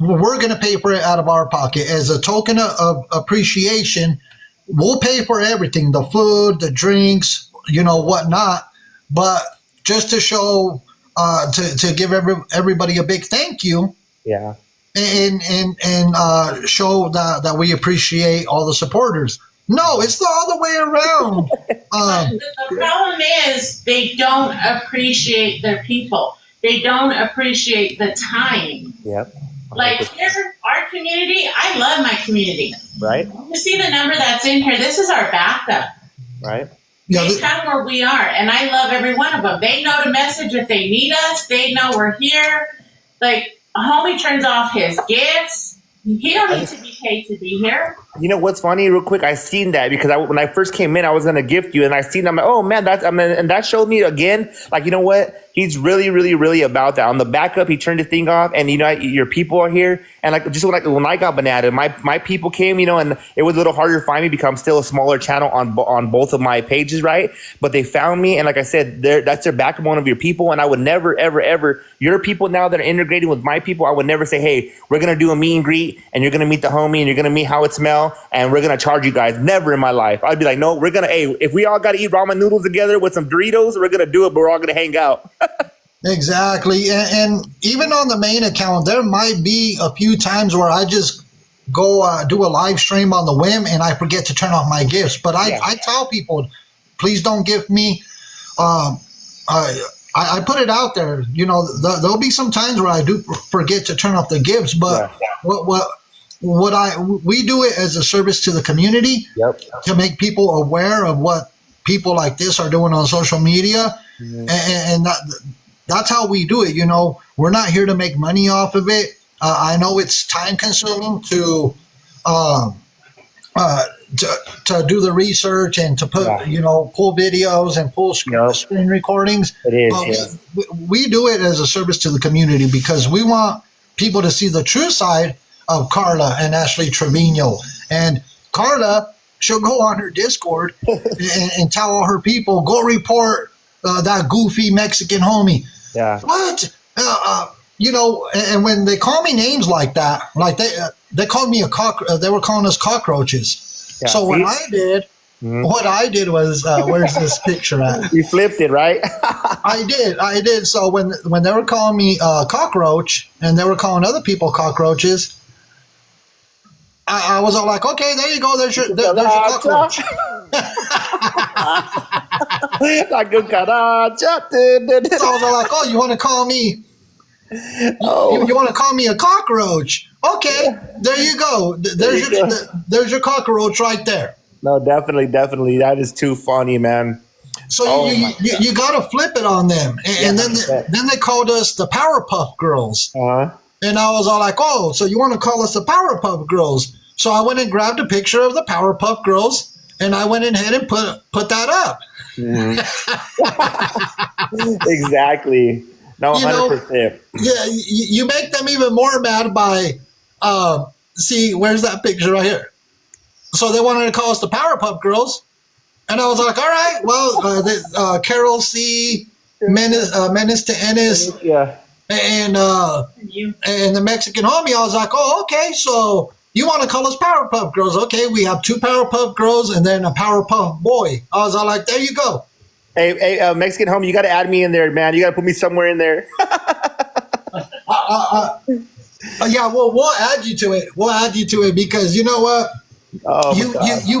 we're gonna pay for it out of our pocket as a token of appreciation. We'll pay for everything, the food, the drinks, whatnot, but just to show, to give everybody a big thank you, Yeah. and show that we appreciate all the supporters." No, it's the other way around. The problem is they don't appreciate their people. They don't appreciate the time. Yep. Like here, our community, I love my community. Right. You see the number that's in here. This is our backup. Right. Yeah, They come where we are, and I love every one of them. They know to message if they need us. They know we're here. Like, a homie turns off his gifts. He don't need to be paid to be here. You know what's funny, real quick? I seen that because when I first came in, I was gonna gift you, and I seen. I'm like, oh man, and that showed me again. Like, you know what? He's really, really, really about that. On the backup, he turned the thing off, and your people are here. And like, just when I got Banana, my people came, and it was a little harder to find me because I'm still a smaller channel on both of my pages, right? But they found me, and like I said, that's their backup, one of your people. And I would never, ever, ever, your people now that are integrating with my people, I would never say, hey, we're gonna do a meet and greet, and you're gonna meet the homie, and you're gonna meet how it smell, and we're gonna charge you guys. Never in my life. I'd be like, no, if we all gotta eat ramen noodles together with some Doritos, we're gonna do it, but we're all gonna hang out. exactly. And even on the main account, there might be a few times where I just go do a live stream on the whim and I forget to turn off my gifts. But I tell people, please don't gift me. I put it out there. There'll be some times where I do forget to turn off the gifts, but we do it as a service to the community. Yep. To make people aware of what people like this are doing on social media, and that's how we do it. We're not here to make money off of it. I know it's time consuming to do the research and to put pull videos and pull screen recordings. It is. But we do it as a service to the community because we want people to see the true side of Carla and Ashley Trevino. And Carla, she'll go on her Discord and tell all her people, go report that goofy Mexican homie. Yeah. What? And when they call me names like that, like they called me they were calling us cockroaches. Yeah, so what I did was, where's this picture at? You flipped it, right? I did. So when they were calling me cockroach and they were calling other people cockroaches, I was all like, okay, there you go. There's your cockroach. Like a caracha. So I was all like, oh, you want to call me? Oh. You want to call me a cockroach? Okay, there you go. There's your cockroach right there. No, definitely. That is too funny, man. So you got to flip it on them, and then they called us the Powerpuff Girls. And I was all like, oh, so you want to call us the Powerpuff Girls? So I went and grabbed a picture of the Powerpuff Girls, and I went ahead and put that up. Exactly. No, 100%. Yeah, you make them even more mad by, see, where's that picture right here? So they wanted to call us the Powerpuff Girls. And I was like, all right, well, Carol C., Menace to Ennis, and the Mexican homie, I was like, oh, okay, so you want to call us Powerpuff Girls. Okay, we have 2 Powerpuff Girls and then a Powerpuff Boy. I was all like, there you go. Hey, Mexican homie, you got to add me in there, man. You got to put me somewhere in there. Yeah, well, we'll add you to it. We'll add you to it because you know what? You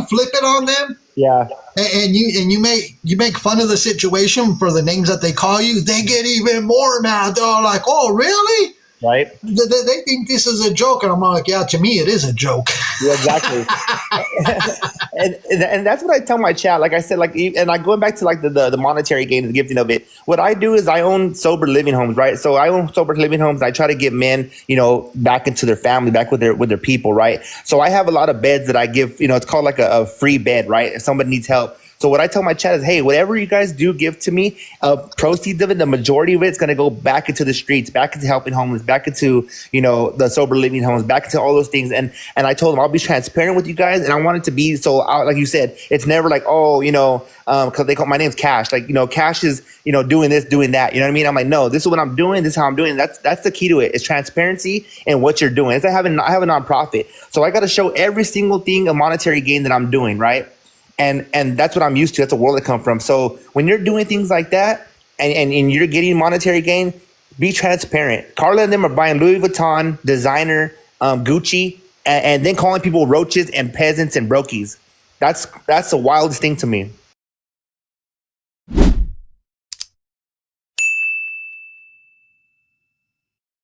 flip it on them. Yeah. And you make fun of the situation for the names that they call you. They get even more mad. They're all like, "Oh, really? right? They think this is a joke, and I'm like, yeah, to me it is a joke. Yeah, exactly. and that's what I tell my chat. Like I said, like, and I going back to like the monetary gain, the gifting of it. What I do is I own sober living homes, right? So I own sober living homes. I try to get men, back into their family, back with their people, right? So I have a lot of beds that I give. It's called like a free bed, right? If somebody needs help. So what I tell my chat is, hey, whatever you guys do give to me, proceeds of it, the majority of it is going to go back into the streets, back into helping homeless, back into, the sober living homes, back into all those things. And I told them I'll be transparent with you guys. And I want it to be so, like you said, it's never like, because they call my name's Cash. Like, Cash is, doing this, doing that. You know what I mean? I'm like, no, this is what I'm doing. This is how I'm doing it. That's the key to it. It's transparency and what you're doing. I have a nonprofit. So I got to show every single thing of monetary gain that I'm doing, right? And that's what I'm used to. That's the world I come from. So when you're doing things like that and you're getting monetary gain, be transparent. Carla and them are buying Louis Vuitton, designer, Gucci, and then calling people roaches and peasants and brokies. That's the wildest thing to me.